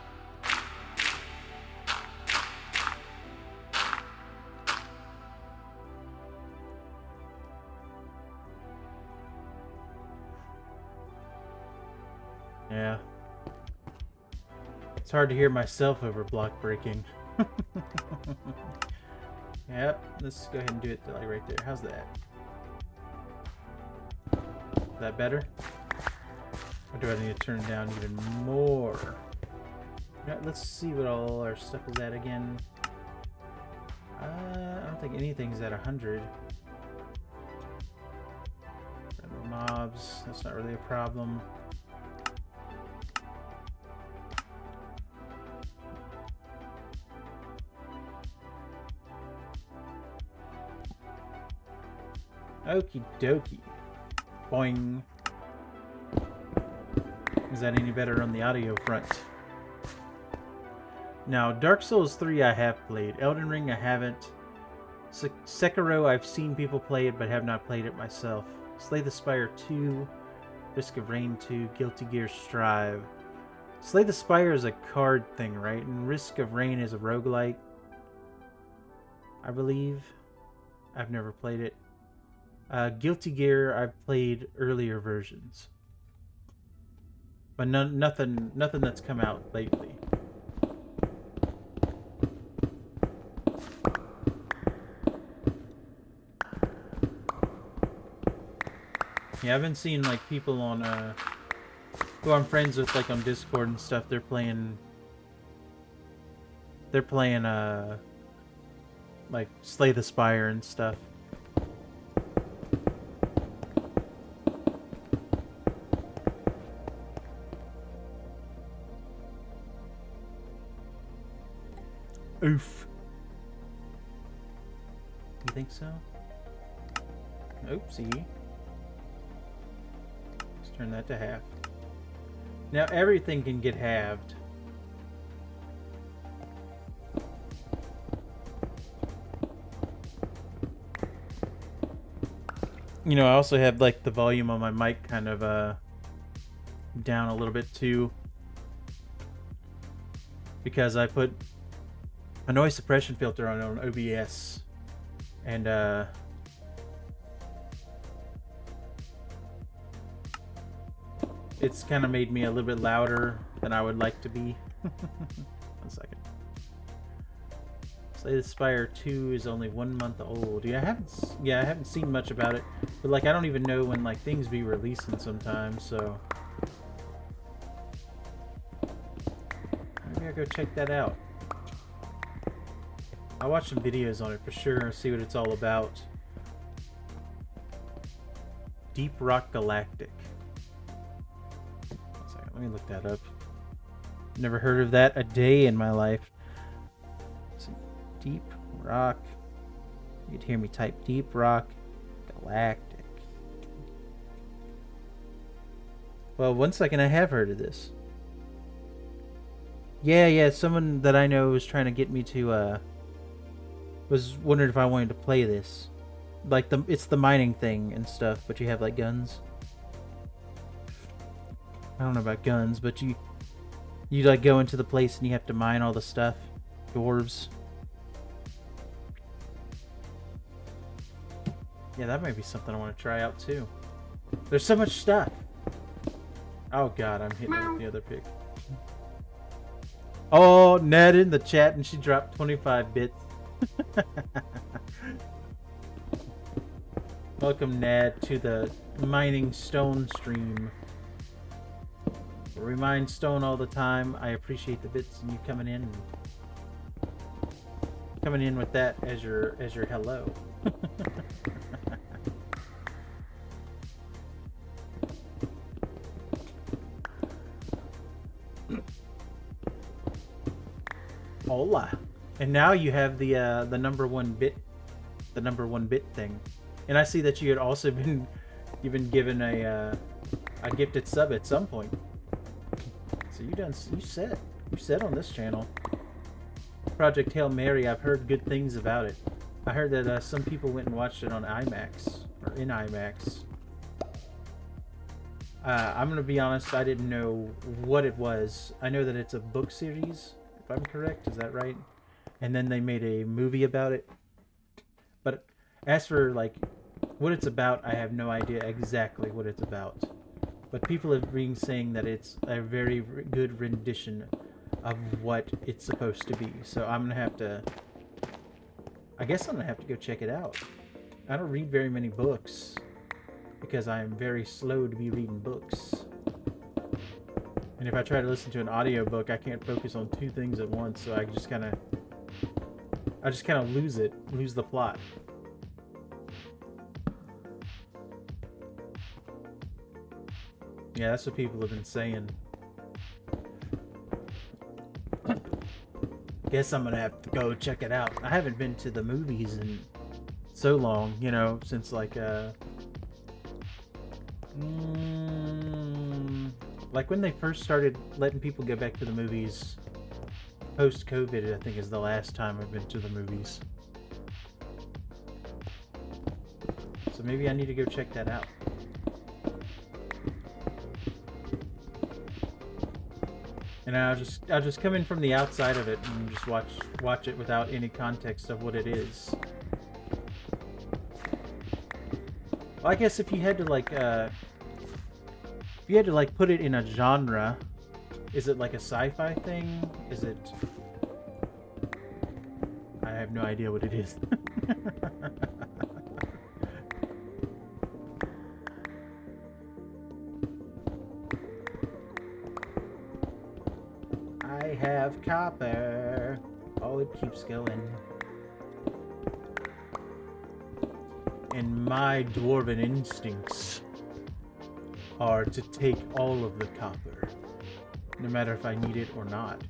Yeah. It's hard to hear myself over block breaking. Yep, let's go ahead and do it like right there. How's that? Is that better? Or do I need to turn it down even more? Yeah, let's see what all our stuff is at again. I don't think anything's at 100. Mobs, that's not really a problem. Okie dokie. Boing. Is that any better on the audio front? Now, Dark Souls 3 I have played. Elden Ring I haven't. Sekiro I've seen people play it but have not played it myself. Slay the Spire 2. Risk of Rain 2. Guilty Gear Strive. Slay the Spire is a card thing, right? And Risk of Rain is a roguelike, I believe. I've never played it. Guilty Gear, I've played earlier versions, but nothing that's come out lately. Yeah, I've been seeing like people on who I'm friends with, like on Discord and stuff. They're playing like Slay the Spire and stuff. Oof. You think so? Oopsie. Let's turn that to half. Now everything can get halved. You know, I also have like the volume on my mic kind of down a little bit too, because I put a noise suppression filter on OBS, and it's kind of made me a little bit louder than I would like to be. 1 second. Slay the Spire 2 is only 1 month old. Yeah, I haven't seen much about it, but like I don't even know when like things be releasing sometimes, so maybe I'll go check that out. I'll watch some videos on it for sure and see what it's all about. Deep Rock Galactic. 1 second, let me look that up. Never heard of that a day in my life. Deep Rock. You'd hear me type Deep Rock Galactic. Well, 1 second, I have heard of this. Yeah, someone that I know was trying to get me to, was wondering if I wanted to play this. Like, it's the mining thing and stuff, but you have, like, guns. I don't know about guns, but you like, go into the place and you have to mine all the stuff. Dwarves. Yeah, that might be something I want to try out too. There's so much stuff. Oh god, I'm hitting it with the other pig. Oh, Ned in the chat, and she dropped 25 bits. Welcome, Ned, to the mining stone stream. We mine stone all the time. I appreciate the bits and you coming in with that as your hello. Hola. And now you have the number one bit thing. And I see that you had also been given a gifted sub at some point. So you said on this channel. Project Hail Mary, I've heard good things about it. I heard that some people went and watched it on IMAX or in IMAX. I'm gonna be honest, I didn't know what it was. I know that it's a book series, if I'm correct. Is that right? And then they made a movie about it. But as for like what it's about, I have no idea exactly what it's about. But people have been saying that it's a very good rendition of what it's supposed to be. So I'm gonna have to. I guess I'm gonna have to go check it out. I don't read very many books because I am very slow to be reading books. And if I try to listen to an audiobook, I can't focus on two things at once, so I just kind of lose the plot. Yeah, that's what people have been saying. Guess I'm gonna have to go check it out. I haven't been to the movies in so long, you know, since like like when they first started letting people go back to the movies post-COVID, I think is the last time I've been to the movies. So maybe I need to go check that out. And I'll just come in from the outside of it and just watch it without any context of what it is. Well, I guess if you had to like put it in a genre, is it like a sci-fi thing? Is it? I have no idea what it is. I have copper. Oh, it keeps going. And my dwarven instincts are to take all of the copper, no matter if I need it or not.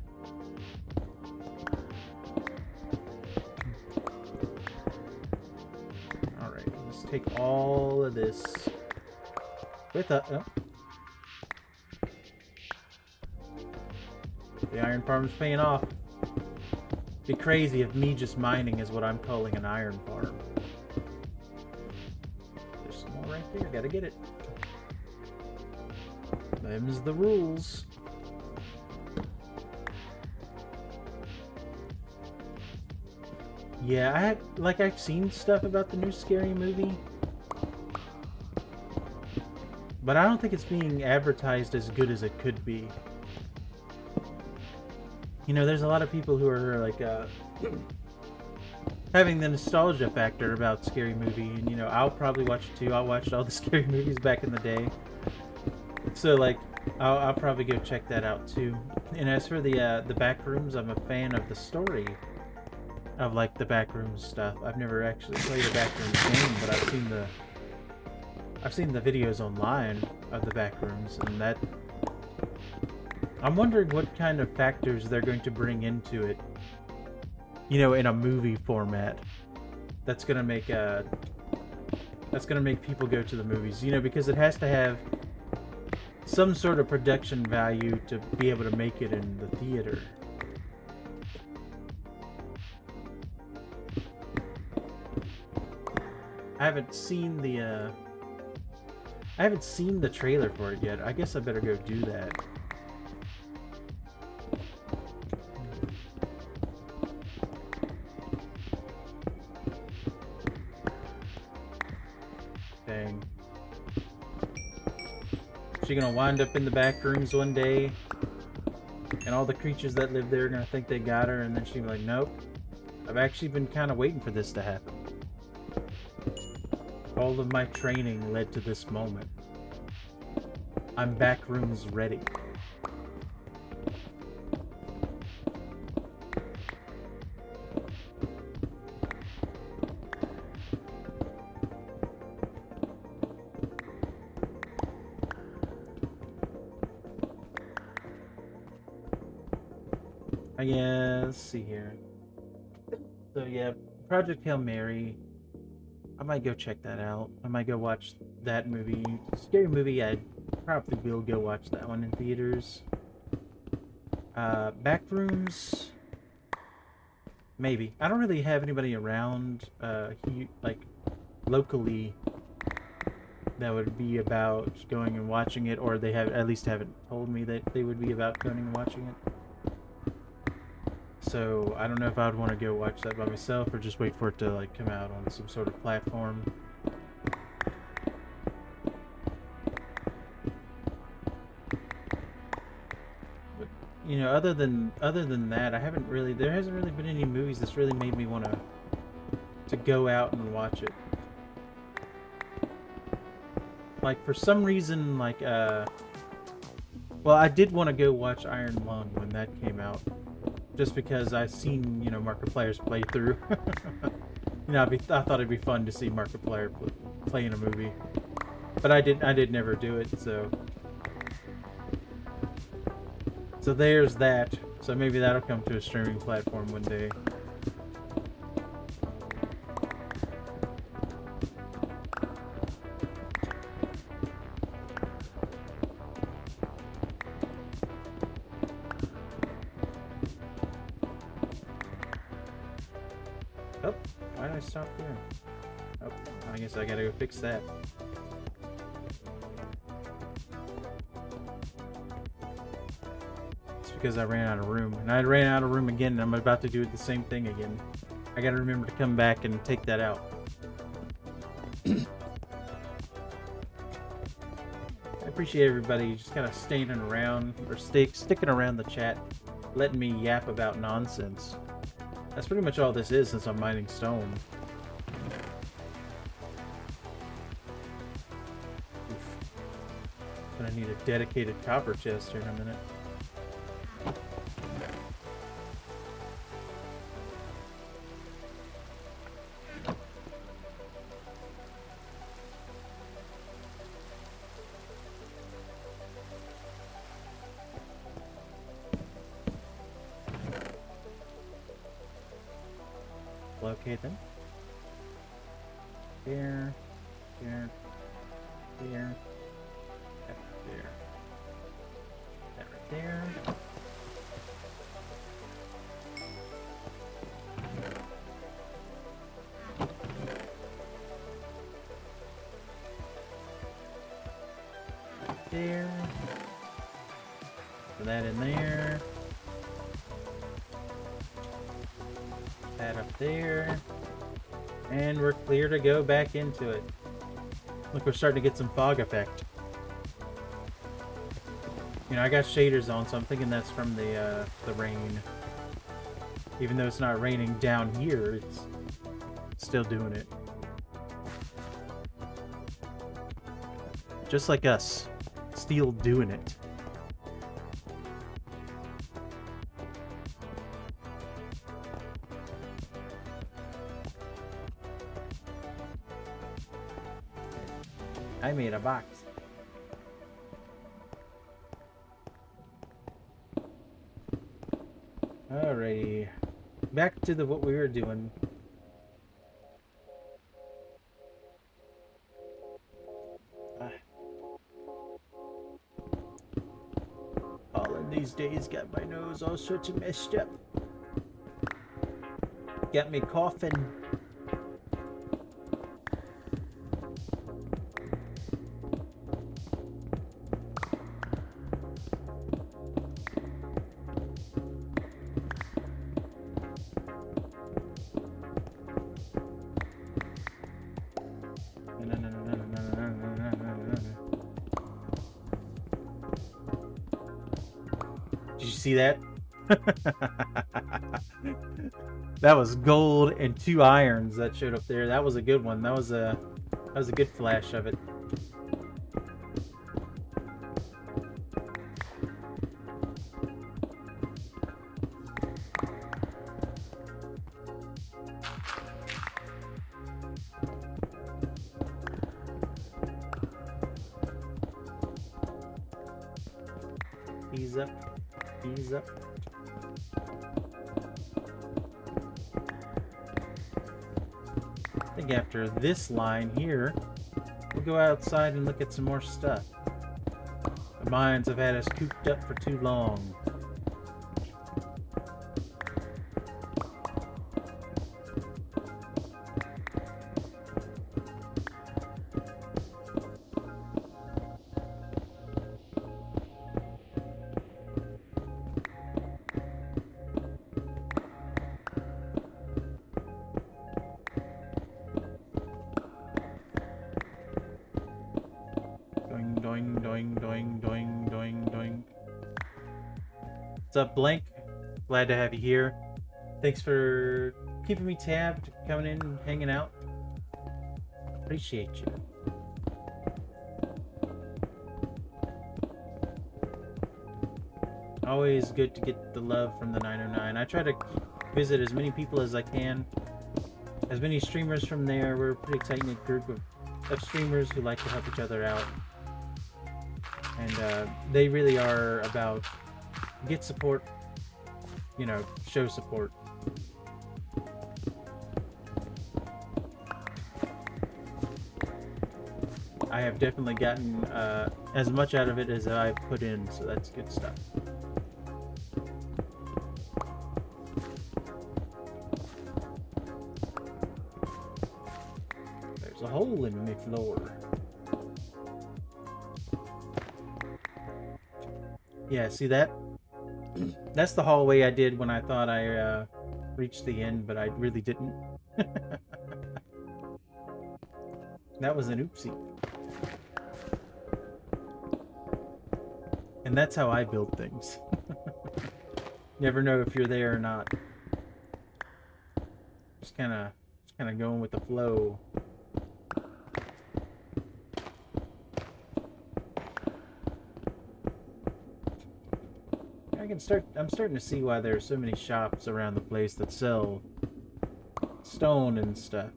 Alright, let's take all of this with us. Oh. The iron farm's paying off. Be crazy if me just mining is what I'm calling an iron farm. There's some more here. Gotta get it. Them's the rules. Yeah, I've seen stuff about the new Scary Movie, but I don't think it's being advertised as good as it could be. You know, there's a lot of people who are like having the nostalgia factor about Scary Movie, and you know, I'll probably watch it too. I watched all the Scary Movies back in the day, so like I'll probably go check that out too. And as for the Backrooms, I'm a fan of the story of like the Backrooms stuff. I've never actually played a Backrooms game, but I've seen the videos online of the Backrooms, and that I'm wondering what kind of factors they're going to bring into it, you know, in a movie format. That's gonna make people go to the movies, you know, because it has to have some sort of production value to be able to make it in the theater. I haven't seen the trailer for it yet. I guess I better go do that. Dang. She gonna wind up in the back rooms one day, and all the creatures that live there are gonna think they got her, and then she'll be like, nope. I've actually been kind of waiting for this to happen. All of my training led to this moment. I'm backrooms ready. Yeah, let's see here. So yeah, Project Hail Mary. I might go check that out. I might go watch that movie. Scary Movie, I probably will go watch that one in theaters. Backrooms, maybe. I don't really have anybody around, like, locally that would be about going and watching it, or they have at least haven't told me that they would be about going and watching it. So I don't know if I would want to go watch that by myself or just wait for it to like come out on some sort of platform. But you know, other than that, there hasn't really been any movies that's really made me want to go out and watch it. Like for some reason, like well, I did want to go watch Iron Lung when that came out. Just because I've seen, you know, Markiplier's playthrough. You know, I thought it'd be fun to see Markiplier play in a movie, but I did never do it. So there's that. So maybe that'll come to a streaming platform one day. Oh, why did I stop there? Oh, I guess I gotta go fix that. It's because I ran out of room. And I ran out of room again, and I'm about to do the same thing again. I gotta remember to come back and take that out. I appreciate everybody just kind of staying around, or sticking around the chat, letting me yap about nonsense. That's pretty much all this is since I'm mining stone. Oof. Gonna need a dedicated copper chest here in a minute. Locate them. There, there, there, that right there, that right there. in there. That up there. And we're clear to go back into it. Look, we're starting to get some fog effect. You know, I got shaders on, so I'm thinking that's from the rain. Even though it's not raining down here, it's still doing it. Just like us, still doing it. I made a box. Alrighty. Back to what we were doing. All in these days got my nose all sorts of messed up. Got me coughing. Did you see that? That was gold and 2 irons that showed up there. That was a good one. That was a good flash of it. Ease up. Ease up. I think after this line here, we'll go outside and look at some more stuff. The mines have had us cooped up for too long. Doing, doing, doing, doing, doing, doing. What's up, Blank? Glad to have you here. Thanks for keeping me tabbed, coming in and hanging out. Appreciate you. Always good to get the love from the 909. I try to visit as many people as I can. As many streamers from there. We're a pretty tight-knit group of streamers who like to help each other out. And they really are about get support, you know, show support. I have definitely gotten as much out of it as I've put in, so that's good stuff. There's a hole in my floor. Yeah, see that? That's the hallway I did when I thought I reached the end, but I really didn't. That was an oopsie. And that's how I build things. Never know if you're there or not. Just kind of going with the flow. I'm starting to see why there are so many shops around the place that sell stone and stuff.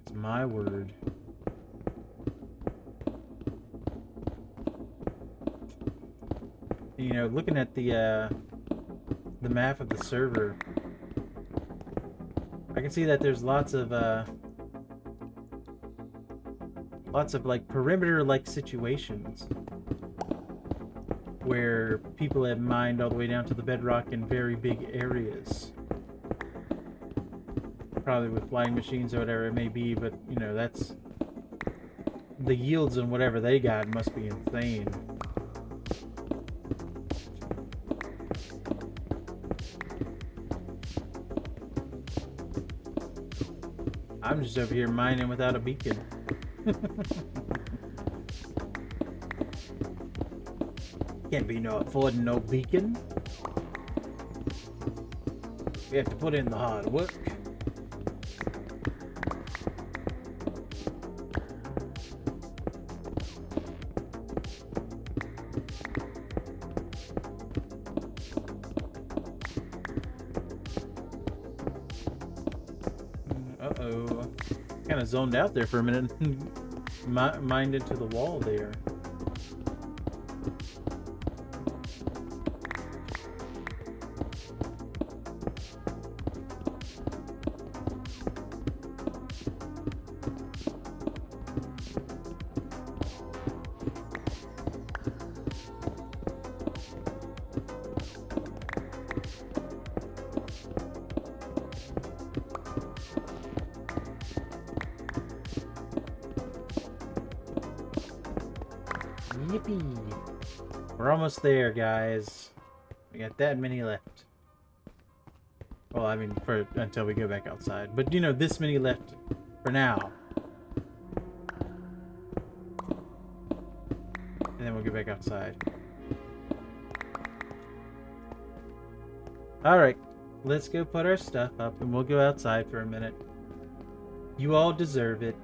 It's my word. You know, looking at the map of the server, I can see that there's lots of like perimeter like situations where people have mined all the way down to the bedrock in very big areas. probably with flying machines or whatever it may be, but you know, that's the yields and whatever they got must be insane. I'm just over here mining without a beacon. Can't be no affording no beacon. We have to put in the hard work. Uh-oh. Kind of zoned out there for a minute. Mined into the wall there. Yippee! We're almost there, guys. We got that many left. Well, I mean, for until we go back outside. But, you know, this many left for now. And then we'll go back outside. Alright, let's go put our stuff up and we'll go outside for a minute. You all deserve it.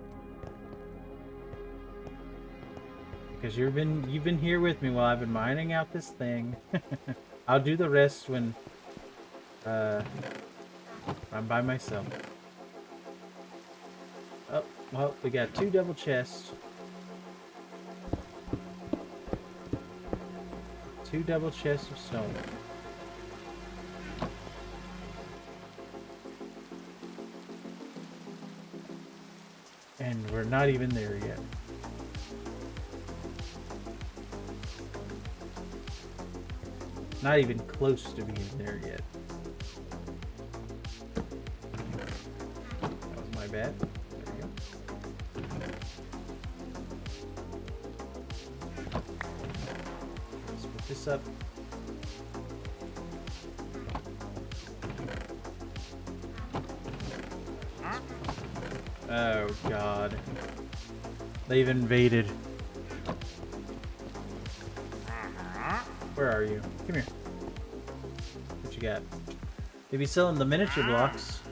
Because you've been here with me while I've been mining out this thing. I'll do the rest when I'm by myself. Oh, well, we got 2 double chests. 2 double chests of stone. And we're not even there yet. Not even close to being there yet. That was my bad. There we go. Let's put this up. Oh God. They've invaded. Where are you? Come here. What you got? They be selling the miniature blocks.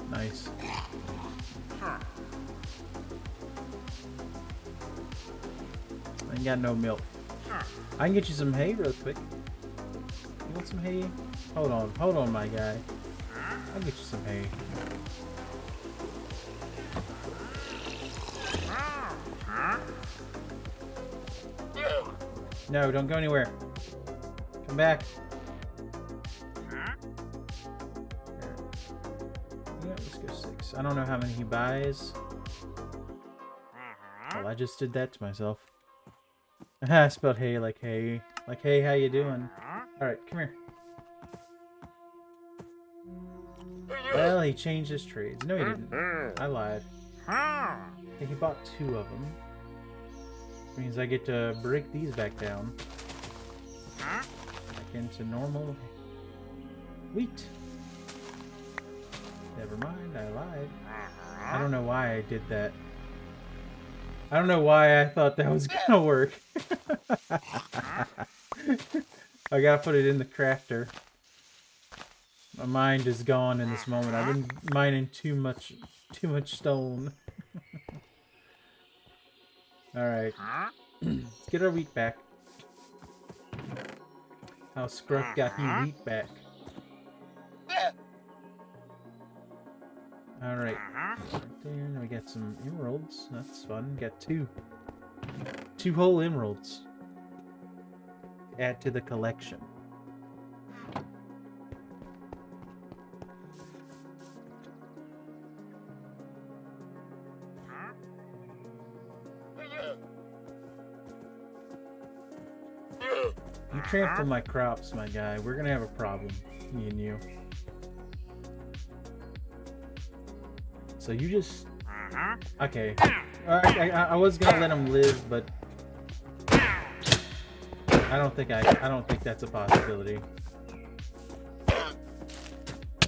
Nice. I ain't got no milk. I can get you some hay real quick. You want some hay? Hold on, my guy. I'll get you some hay. No, don't go anywhere. Come back. Yeah, let's go 6. I don't know how many he buys. Well, I just did that to myself. I spelled hey like hey. Like, hey, how you doing? Alright, come here. Well, he changed his trades. No, he didn't. I lied. I think he bought 2 of them. Means I get to break these back down. Back into normal wheat. Never mind, I lied. I don't know why I did that. I don't know why I thought that was gonna work. I gotta put it in the crafter. My mind is gone in this moment. I've been mining too much stone. Alright. Let's get our wheat back. How Scruff got he wheat back. Alright. Right there. We got some emeralds. That's fun. Got 2. 2 whole emeralds. Add to the collection. You trample my crops, my guy. We're gonna have a problem, me and you. So you just... Okay. I was gonna let him live, but I don't think that's a possibility.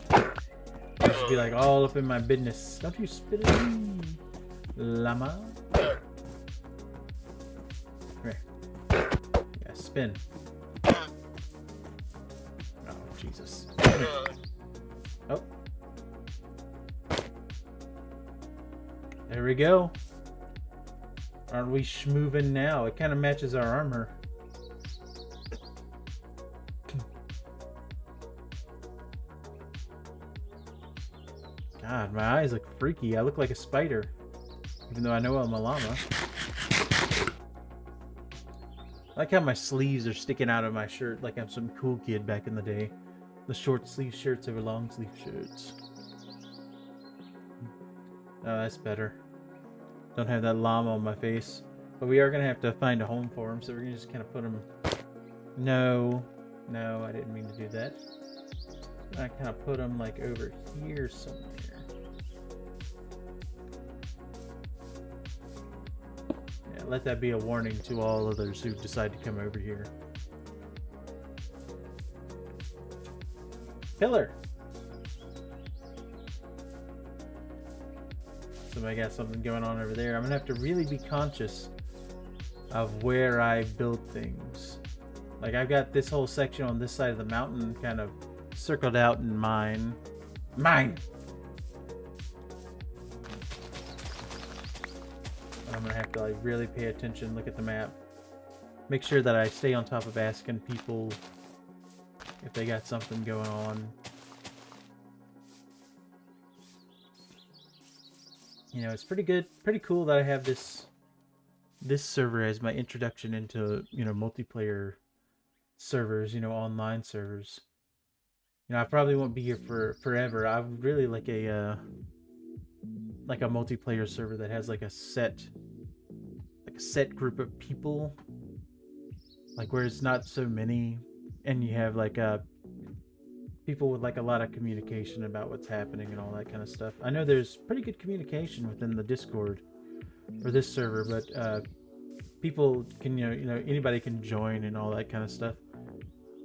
You should be like all up in my business. Don't you spit at me, llama. Come here. Yeah, spin. Oh, Jesus. Oh. There we go. Aren't we schmoovin' now? It kind of matches our armor. God, my eyes look freaky. I look like a spider. Even though I know I'm a llama. I like how my sleeves are sticking out of my shirt like I'm some cool kid back in the day. The short sleeve shirts over long sleeve shirts. Oh, that's better. Don't have that llama on my face. But we are going to have to find a home for him, so we're going to just kind of put him... No, I didn't mean to do that. I kind of put him like over here somewhere. Yeah, let that be a warning to all others who decide to come over here. Pillar! Somebody got something going on over there. I'm gonna have to really be conscious of where I build things. Like, I've got this whole section on this side of the mountain kind of circled out in mine. I'm gonna have to like really pay attention, look at the map, make sure that I stay on top of asking people if they got something going on. You know, it's pretty good, pretty cool that I have this server as my introduction into, you know, multiplayer servers, you know, online servers. You know, I probably won't be here for forever. I would really like a multiplayer server that has like a set group of people, like where it's not so many, and you have like people with like a lot of communication about what's happening and all that kind of stuff. I know there's pretty good communication within the Discord for this server, but people can, you know, anybody can join and all that kind of stuff.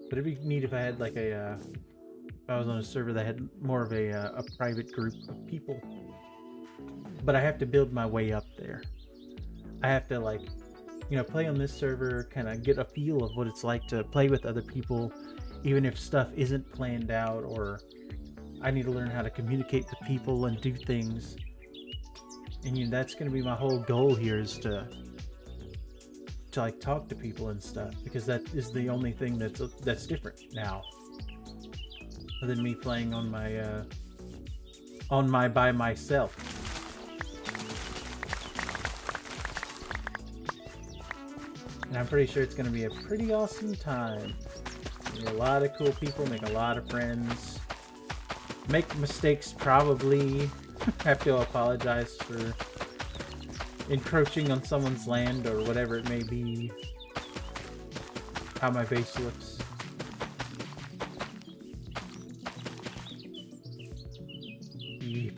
But it'd be neat if I had like if I was on a server that had more of a private group of people. But I have to build my way up there. I have to, like, you know, play on this server, kind of get a feel of what it's like to play with other people, even if stuff isn't planned out, or I need to learn how to communicate with people and do things. And you know, that's going to be my whole goal here, is to like talk to people and stuff, because that is the only thing that's different now, other than me playing on my by myself. And I'm pretty sure it's going to be a pretty awesome time. Meet a lot of cool people, make a lot of friends, make mistakes, probably have to apologize for encroaching on someone's land or whatever it may be. How my base looks. Yeep.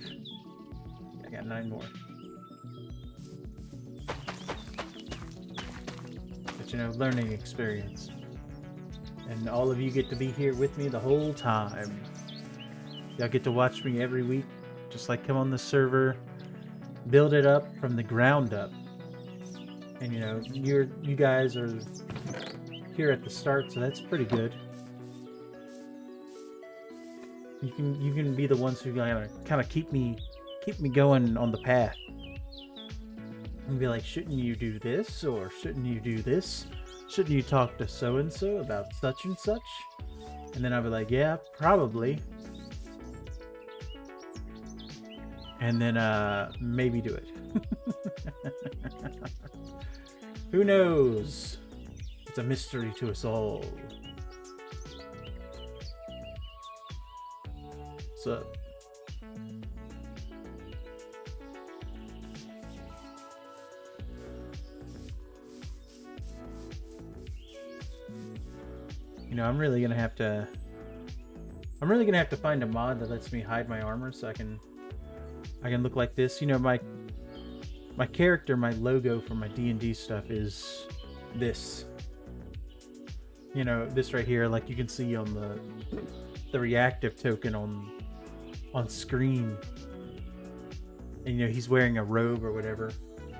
I got 9 more. But you know, learning experience. And all of you get to be here with me the whole time. Y'all get to watch me every week. Just like come on the server, build it up from the ground up. And you know, you guys are here at the start, so that's pretty good. You can be the ones who kind of keep me going on the path. And be like, shouldn't you do this, or shouldn't you do this? Shouldn't you talk to so and so about such and such? And then I'll be like, yeah, probably. And then maybe do it. Who knows? It's a mystery to us all. So you know, I'm really gonna have to find a mod that lets me hide my armor so I can I can look like this. You know, my character, my logo for my D&D stuff is this. You know, this right here, like you can see on the reactive token on screen. And you know, he's wearing a robe or whatever.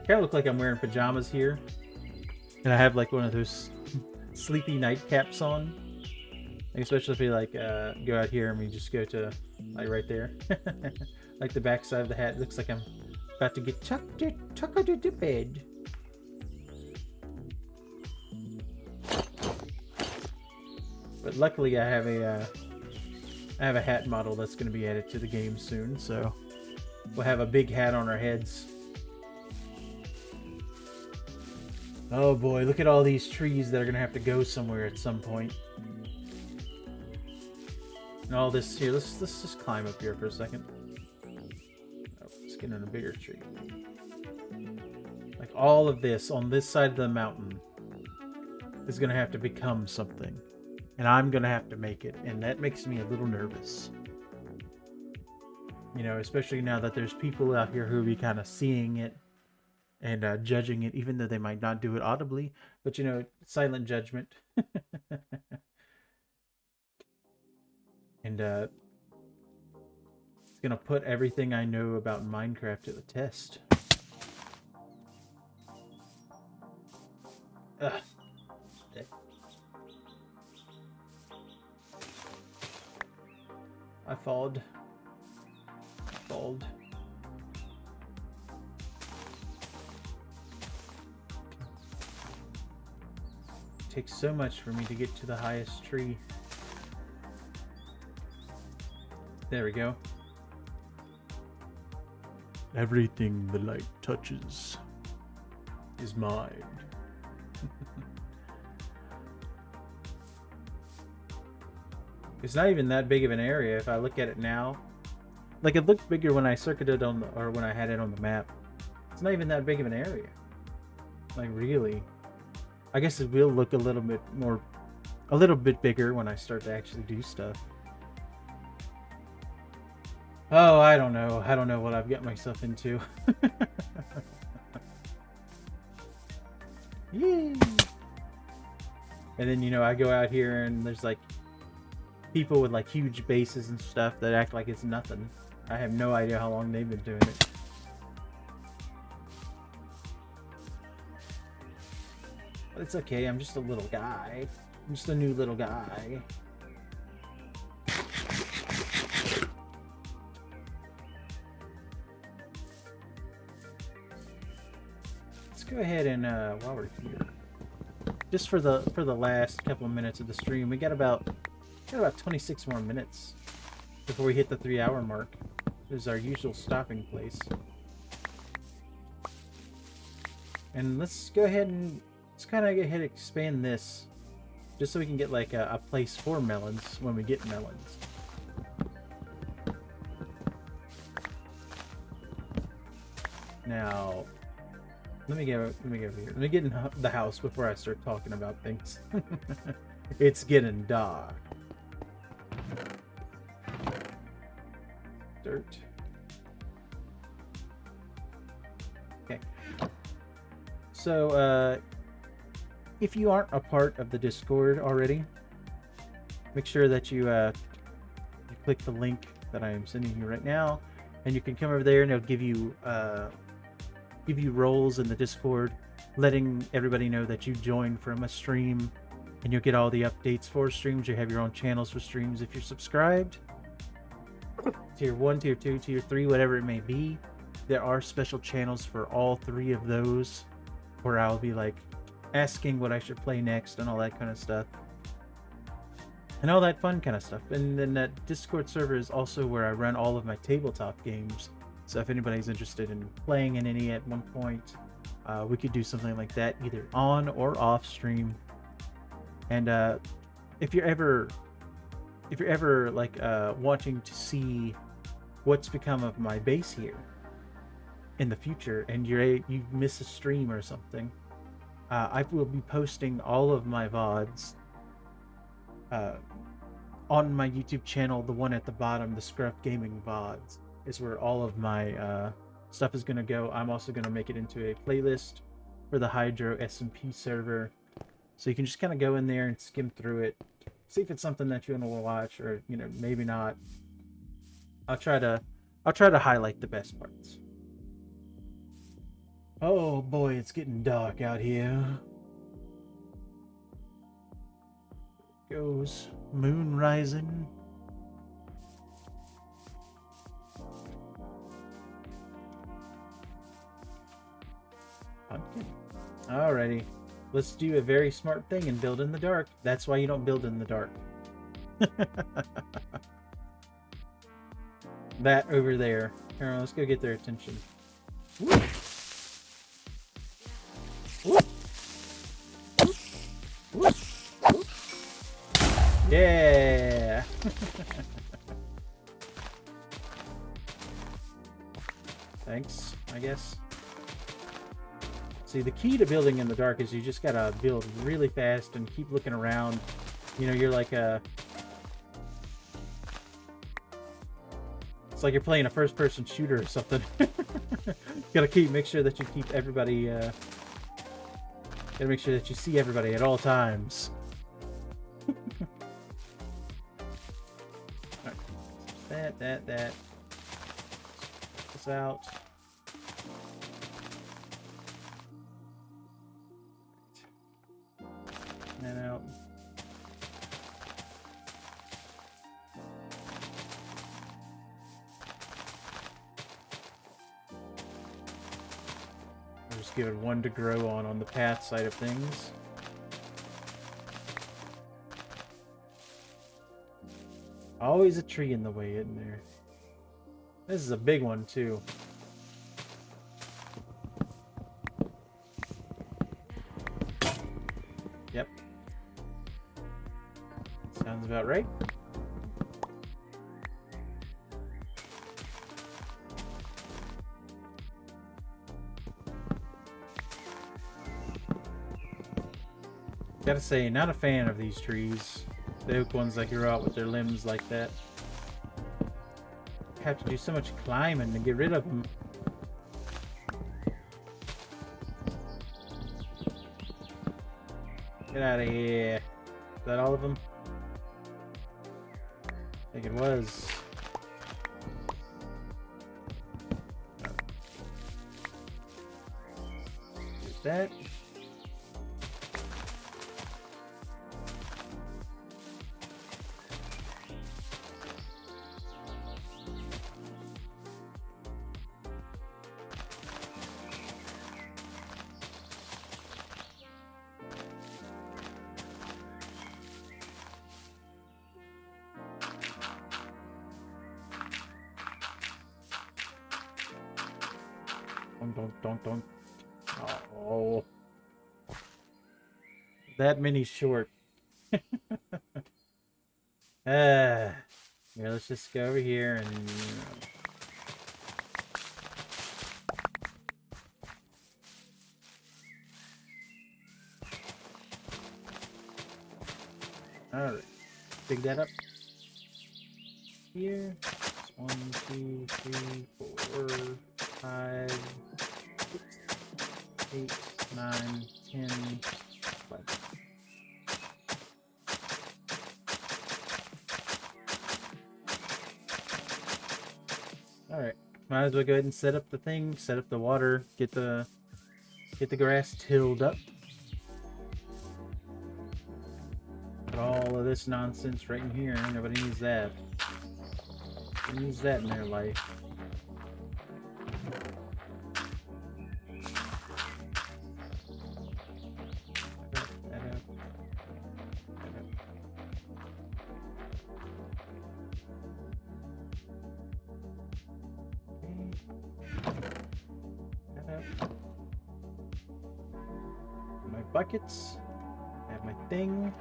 Kind of look like I'm wearing pajamas here. And I have like one of those sleepy nightcaps on. Like, especially if we like go out here and we just go to like right there. Like the back side of the hat looks like I'm about to get tucked into bed. But luckily I have a hat model that's going to be added to the game soon, so we'll have a big hat on our heads. Oh boy, look at all these trees that are going to have to go somewhere at some point. And all this here, let's just climb up here for a second. Oh, let's get in a bigger tree. Like all of this on this side of the mountain is going to have to become something. And I'm going to have to make it, and that makes me a little nervous. You know, especially now that there's people out here who will be kind of seeing it and judging it, even though they might not do it audibly. But, you know, silent judgment. And it's going to put everything I know about Minecraft to the test. Ugh. I falled. It takes so much for me to get to the highest tree. There we go. Everything the light touches is mine. It's not even that big of an area if I look at it now. Like, it looked bigger when I circuited on the, or when I had it on the map. It's not even that big of an area. Like, really. I guess it will look a little bit bigger when I start to actually do stuff. Oh, I don't know. I don't know what I've got myself into. Yay! And then, you know, I go out here and there's like people with like huge bases and stuff that act like it's nothing. I have no idea how long they've been doing it. But it's okay, I'm just a little guy. I'm just a new little guy. Let's go ahead and while we're here, just for the last couple of minutes of the stream, we got about 26 more minutes before we hit the 3-hour mark. This is our usual stopping place. And let's go ahead and expand this, just so we can get like a place for melons when we get melons. Now, let me get over here. Let me get in the house before I start talking about things. It's getting dark. Dirt. Okay. So, if you aren't a part of the Discord already, make sure that you click the link that I am sending you right now, and you can come over there and it'll give you roles in the Discord, letting everybody know that you joined from a stream, and you'll get all the updates for streams. You have your own channels for streams if you're subscribed. Tier 1, Tier 2, Tier 3, whatever it may be. There are special channels for all 3 of those, where I'll be like asking what I should play next and all that kind of stuff. And all that fun kind of stuff. And then that Discord server is also where I run all of my tabletop games. So if anybody's interested in playing in any at one point, we could do something like that, either on or off stream. And if you're ever like wanting to see what's become of my base here in the future, and you miss a stream or something, I will be posting all of my VODs on my YouTube channel, the one at the bottom, the Scruff Gaming VODs. is where all of my stuff is going to go. I'm also going to make it into a playlist for the Hydro SMP server. So you can just kind of go in there and skim through it. See if it's something that you want to watch, or maybe not. I'll try to highlight the best parts. Oh boy, it's getting dark out here. Goes moon rising. Pumpkin. Alrighty. Let's do a very smart thing and build in the dark. That's why you don't build in the dark. That over there. Alright, let's go get their attention. Woo. Woo. Woo. Woo. Yeah! Thanks, I guess. See, the key to building in the dark is you just gotta build really fast and keep looking around. You're like a... It's like you're playing a first-person shooter or something. Gotta make sure that you keep everybody, gotta make sure that you see everybody at all times. Alright. That. This out. That out. We'll just give it one to grow on the path side of things. Always a tree in the way, isn't there? This is a big one too. Yep. Sounds about right. Gotta say, not a fan of these trees. The oak ones that grow out with their limbs like that. Have to do so much climbing to get rid of them. Get out of here. Is that all of them? I think it was. Get that. Don't. Oh. That many short. Yeah, let's just go over here and... Alright. Dig that up. Here. 1, 2, 3, 4, 5, 6, 8, 9, 10, 11. Alright. Might as well go ahead and set up the thing, set up the water, get the grass tilled up. Put all of this nonsense right in here. Nobody needs that. Nobody needs that in their life. My buckets. I have my thing.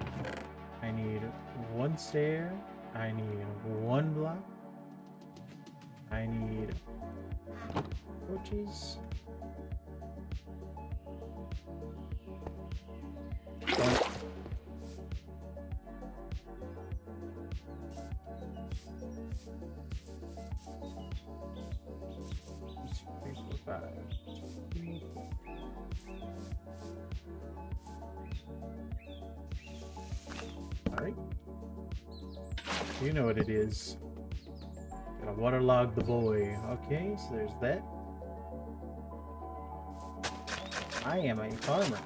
I need 1 stair. I need 1 block. I need torches. You know what it is. Gotta waterlog the boy. Okay, so there's that. I am a farmer.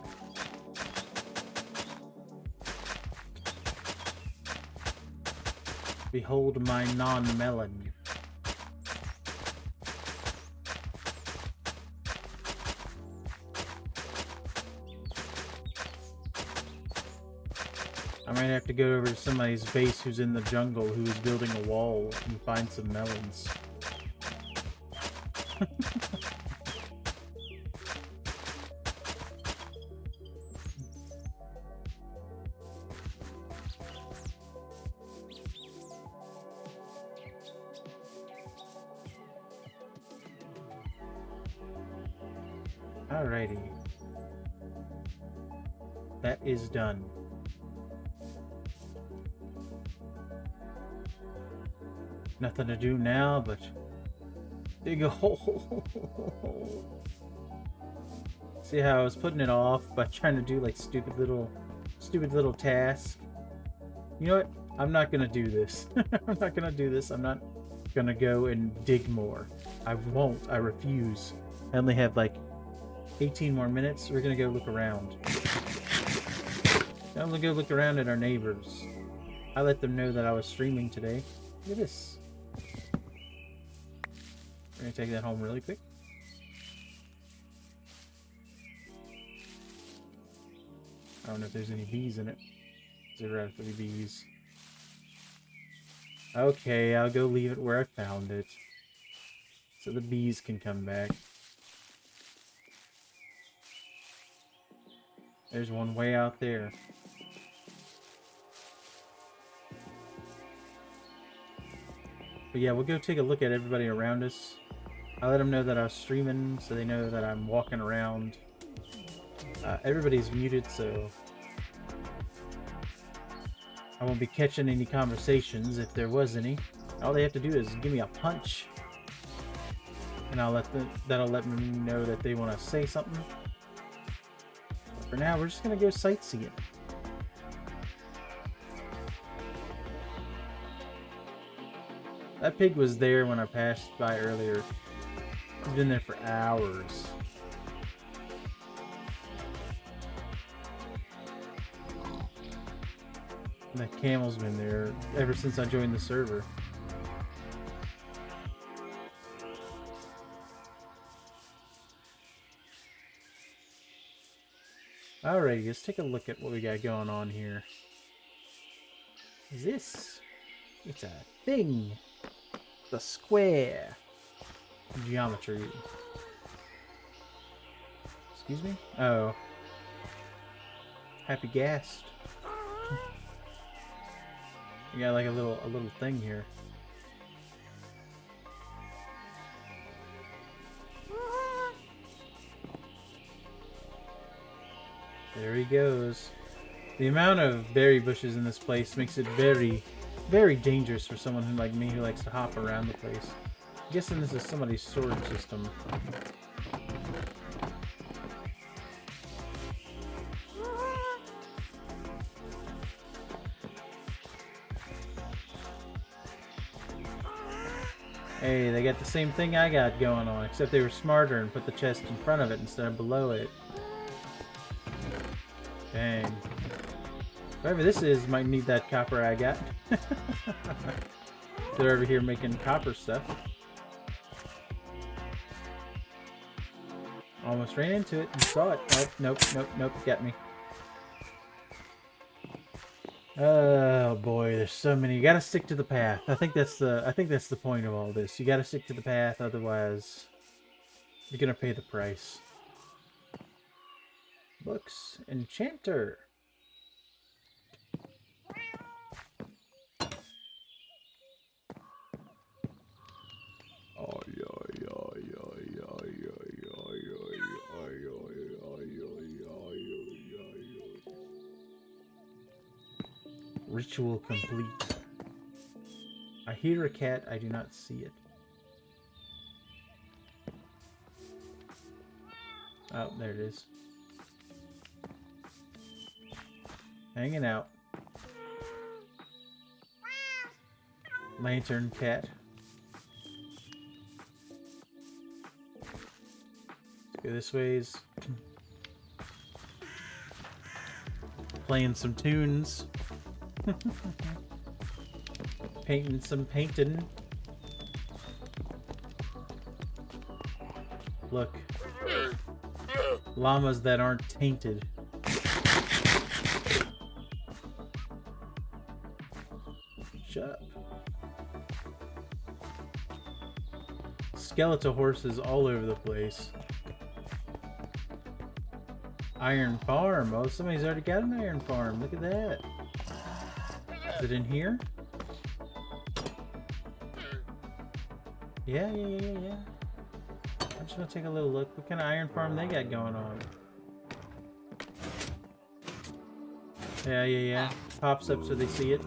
Behold my non-melon. I might have to go over to somebody's base who's in the jungle who is building a wall and find some melons. Alrighty. That is done. Nothing to do now but dig a hole. See how I was putting it off by trying to do like stupid little tasks? You know what? I'm not gonna do this. I'm not gonna do this. I'm not gonna go and dig more. I won't. I refuse. I only have like 18 more minutes. We're gonna go look around. I'm gonna go look around at our neighbors. I let them know that I was streaming today. Look at this. We're gonna take that home really quick. I don't know if there's any bees in it. There have to be bees. Okay, I'll go leave it where I found it. So the bees can come back. There's one way out there. But yeah, we'll go take a look at everybody around us. I let them know that I was streaming, so they know that I'm walking around. Everybody's muted, so I won't be catching any conversations if there was any. All they have to do is give me a punch, and that'll let me know that they want to say something. But for now, we're just gonna go sightseeing. That pig was there when I passed by earlier. He's been there for hours. And that camel's been there ever since I joined the server. Alrighty, let's take a look at what we got going on here. What is this? It's a thing. The square. Geometry. Excuse me? Oh. Happy Gast. You got like a little thing here. There he goes. The amount of berry bushes in this place makes it very, very dangerous for someone who, like me, who likes to hop around the place. I'm guessing this is somebody's storage system. Hey, they got the same thing I got going on, except they were smarter and put the chest in front of it instead of below it. Dang. Whoever this is might need that copper I got. They're over here making copper stuff. Almost ran into it and saw it. Nope, got me. Oh boy, there's so many. You gotta stick to the path. I think that's the point of all this. You gotta stick to the path, otherwise you're gonna pay the price. Books. Enchanter. Ritual complete. I hear a cat, I do not see it. Oh, there it is. Hanging out. Lantern cat. Let's go this ways. Playing some tunes. Painting some painting. Look. Llamas that aren't tainted. Shut up. Skeletal horses all over the place. Iron farm. Oh, somebody's already got an iron farm. Look at that. Is it in here? Yeah. I'm just gonna take a little look. What kind of iron farm they got going on? Yeah. Pops up so they see it.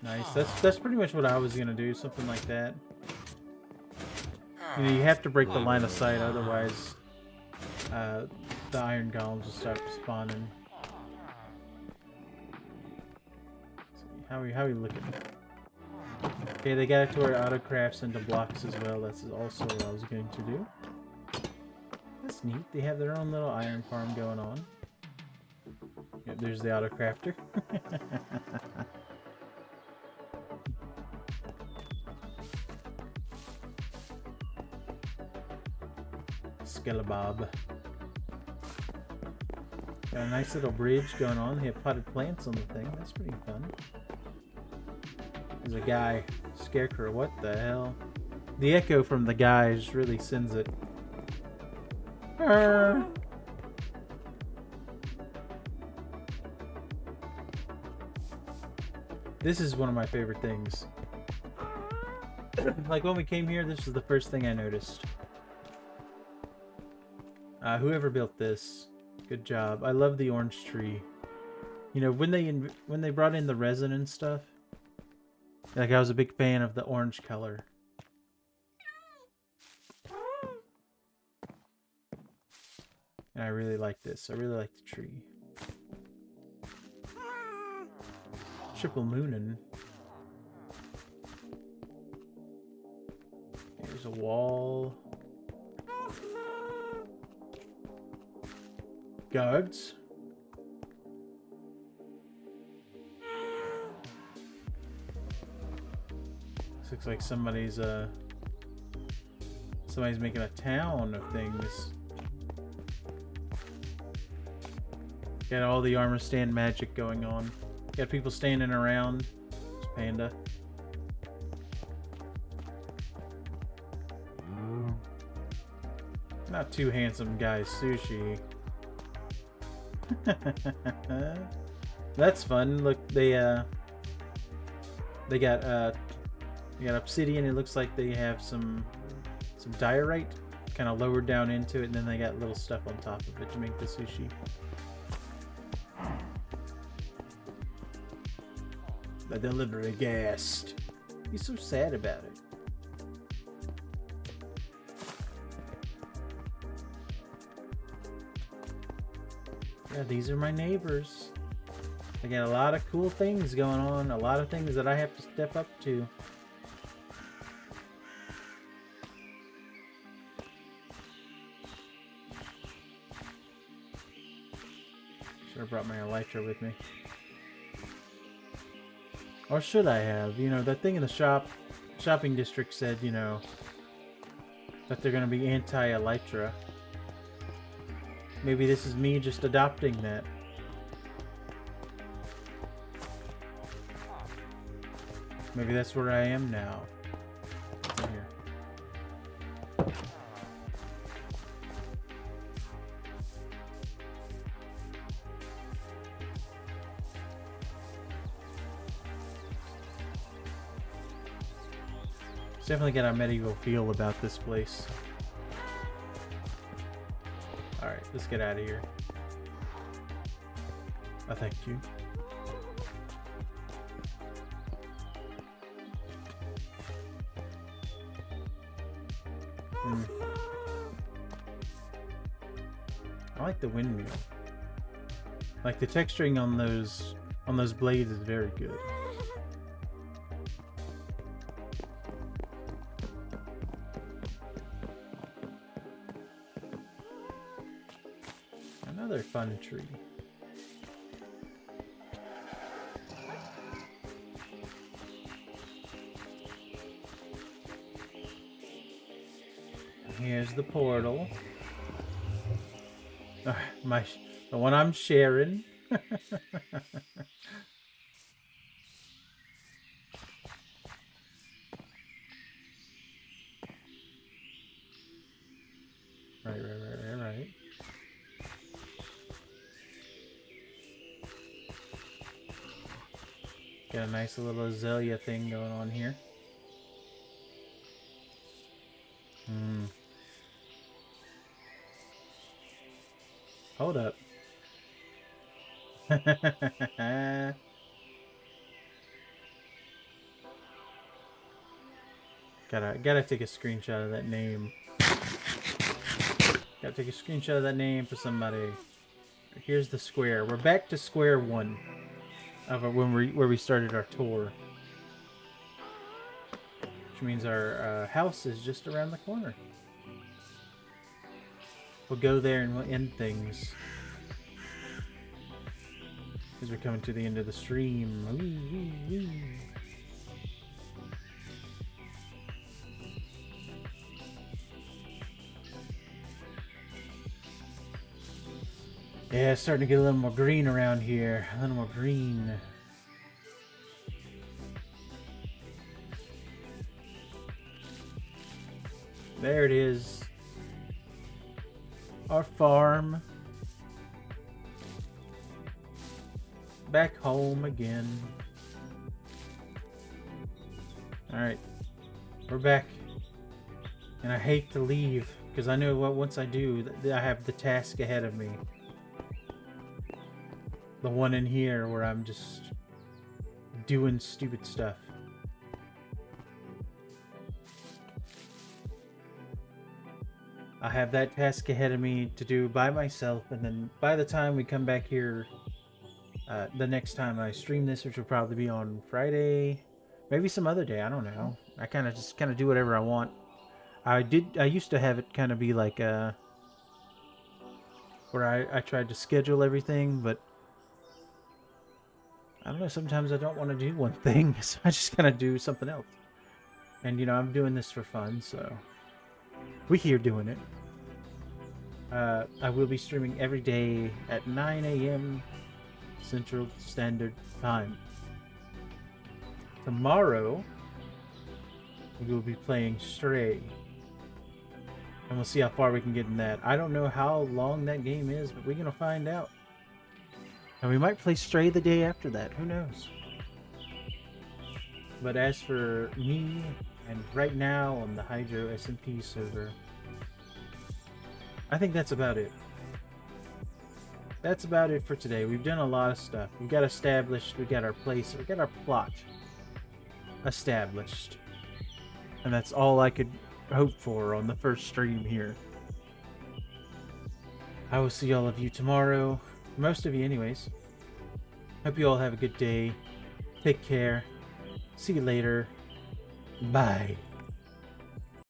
Nice. That's pretty much what I was gonna do. Something like that. You know, you have to break the line of sight, otherwise the iron golems will start spawning. How are we looking? Okay, they got it to where auto crafts into blocks as well. That's also what I was going to do. That's neat. They have their own little iron farm going on. Yep, there's the auto crafter. Skelebabb. Got a nice little bridge going on. They have potted plants on the thing. That's pretty fun. There's a guy. Scarecrow. What the hell? The echo from the guy just really sends it. This is one of my favorite things. Like when we came here, this was the first thing I noticed. Whoever built this, good job. I love the orange tree. You know, when they brought in the resin and stuff, like I was a big fan of the orange color. And I really like this. I really like the tree. Triple moonin'. There's a wall. Guards. This looks like somebody's making a town of things. Got all the armor stand magic going on. Got people standing around. It's Panda. Not too handsome guys, Sushi. That's fun. Look, they got obsidian. It looks like they have some diorite kind of lowered down into it, and then they got little stuff on top of it to make the sushi. The delivery guest. He's so sad about it. Yeah, these are my neighbors. I got a lot of cool things going on, a lot of things that I have to step up to. Should have brought my elytra with me. Or should I have? You know, that thing in the shopping district said, you know, that they're going to be anti-elytra. Maybe this is me just adopting that. Maybe that's where I am now. Here. It's definitely got a medieval feel about this place. Alright, let's get out of here. Oh, thank you. I like the windmill. Like the texturing on those blades is very good. Another fun tree. Here's the portal. The one I'm sharing. Right. Got a nice little azalea thing going on here. Hold up. Gotta take a screenshot of that name. Gotta take a screenshot of that name for somebody. Here's the square. We're back to square one of where we started our tour, which means our house is just around the corner. We'll go there and we'll end things because we're coming to the end of the stream. Ooh, ooh, ooh. Yeah, it's starting to get a little more green around here. A little more green. There it is. Our farm. Back home again. Alright. We're back. And I hate to leave, because I know what once I do, I have the task ahead of me. The one in here where I'm just doing stupid stuff. I have that task ahead of me to do by myself, and then by the time we come back here, the next time I stream this, which will probably be on Friday, maybe some other day, I don't know. I just do whatever I want. I used to have it kind of be like where I tried to schedule everything, but I don't know, sometimes I don't want to do one thing, so I just kind of do something else. And, you know, I'm doing this for fun, so we're here doing it. I will be streaming every day at 9 a.m. Central Standard Time. Tomorrow, we will be playing Stray. And we'll see how far we can get in that. I don't know how long that game is, but we're going to find out. And we might play Stray the day after that. Who knows? But as for me, and right now on the Hydro SMP server, I think that's about it. That's about it for today. We've done a lot of stuff. We got established. We got our place. We got our plot established. And that's all I could hope for on the first stream here. I will see all of you tomorrow. Most of you anyways. Hope you all have a good day. Take care. See you later. Bye.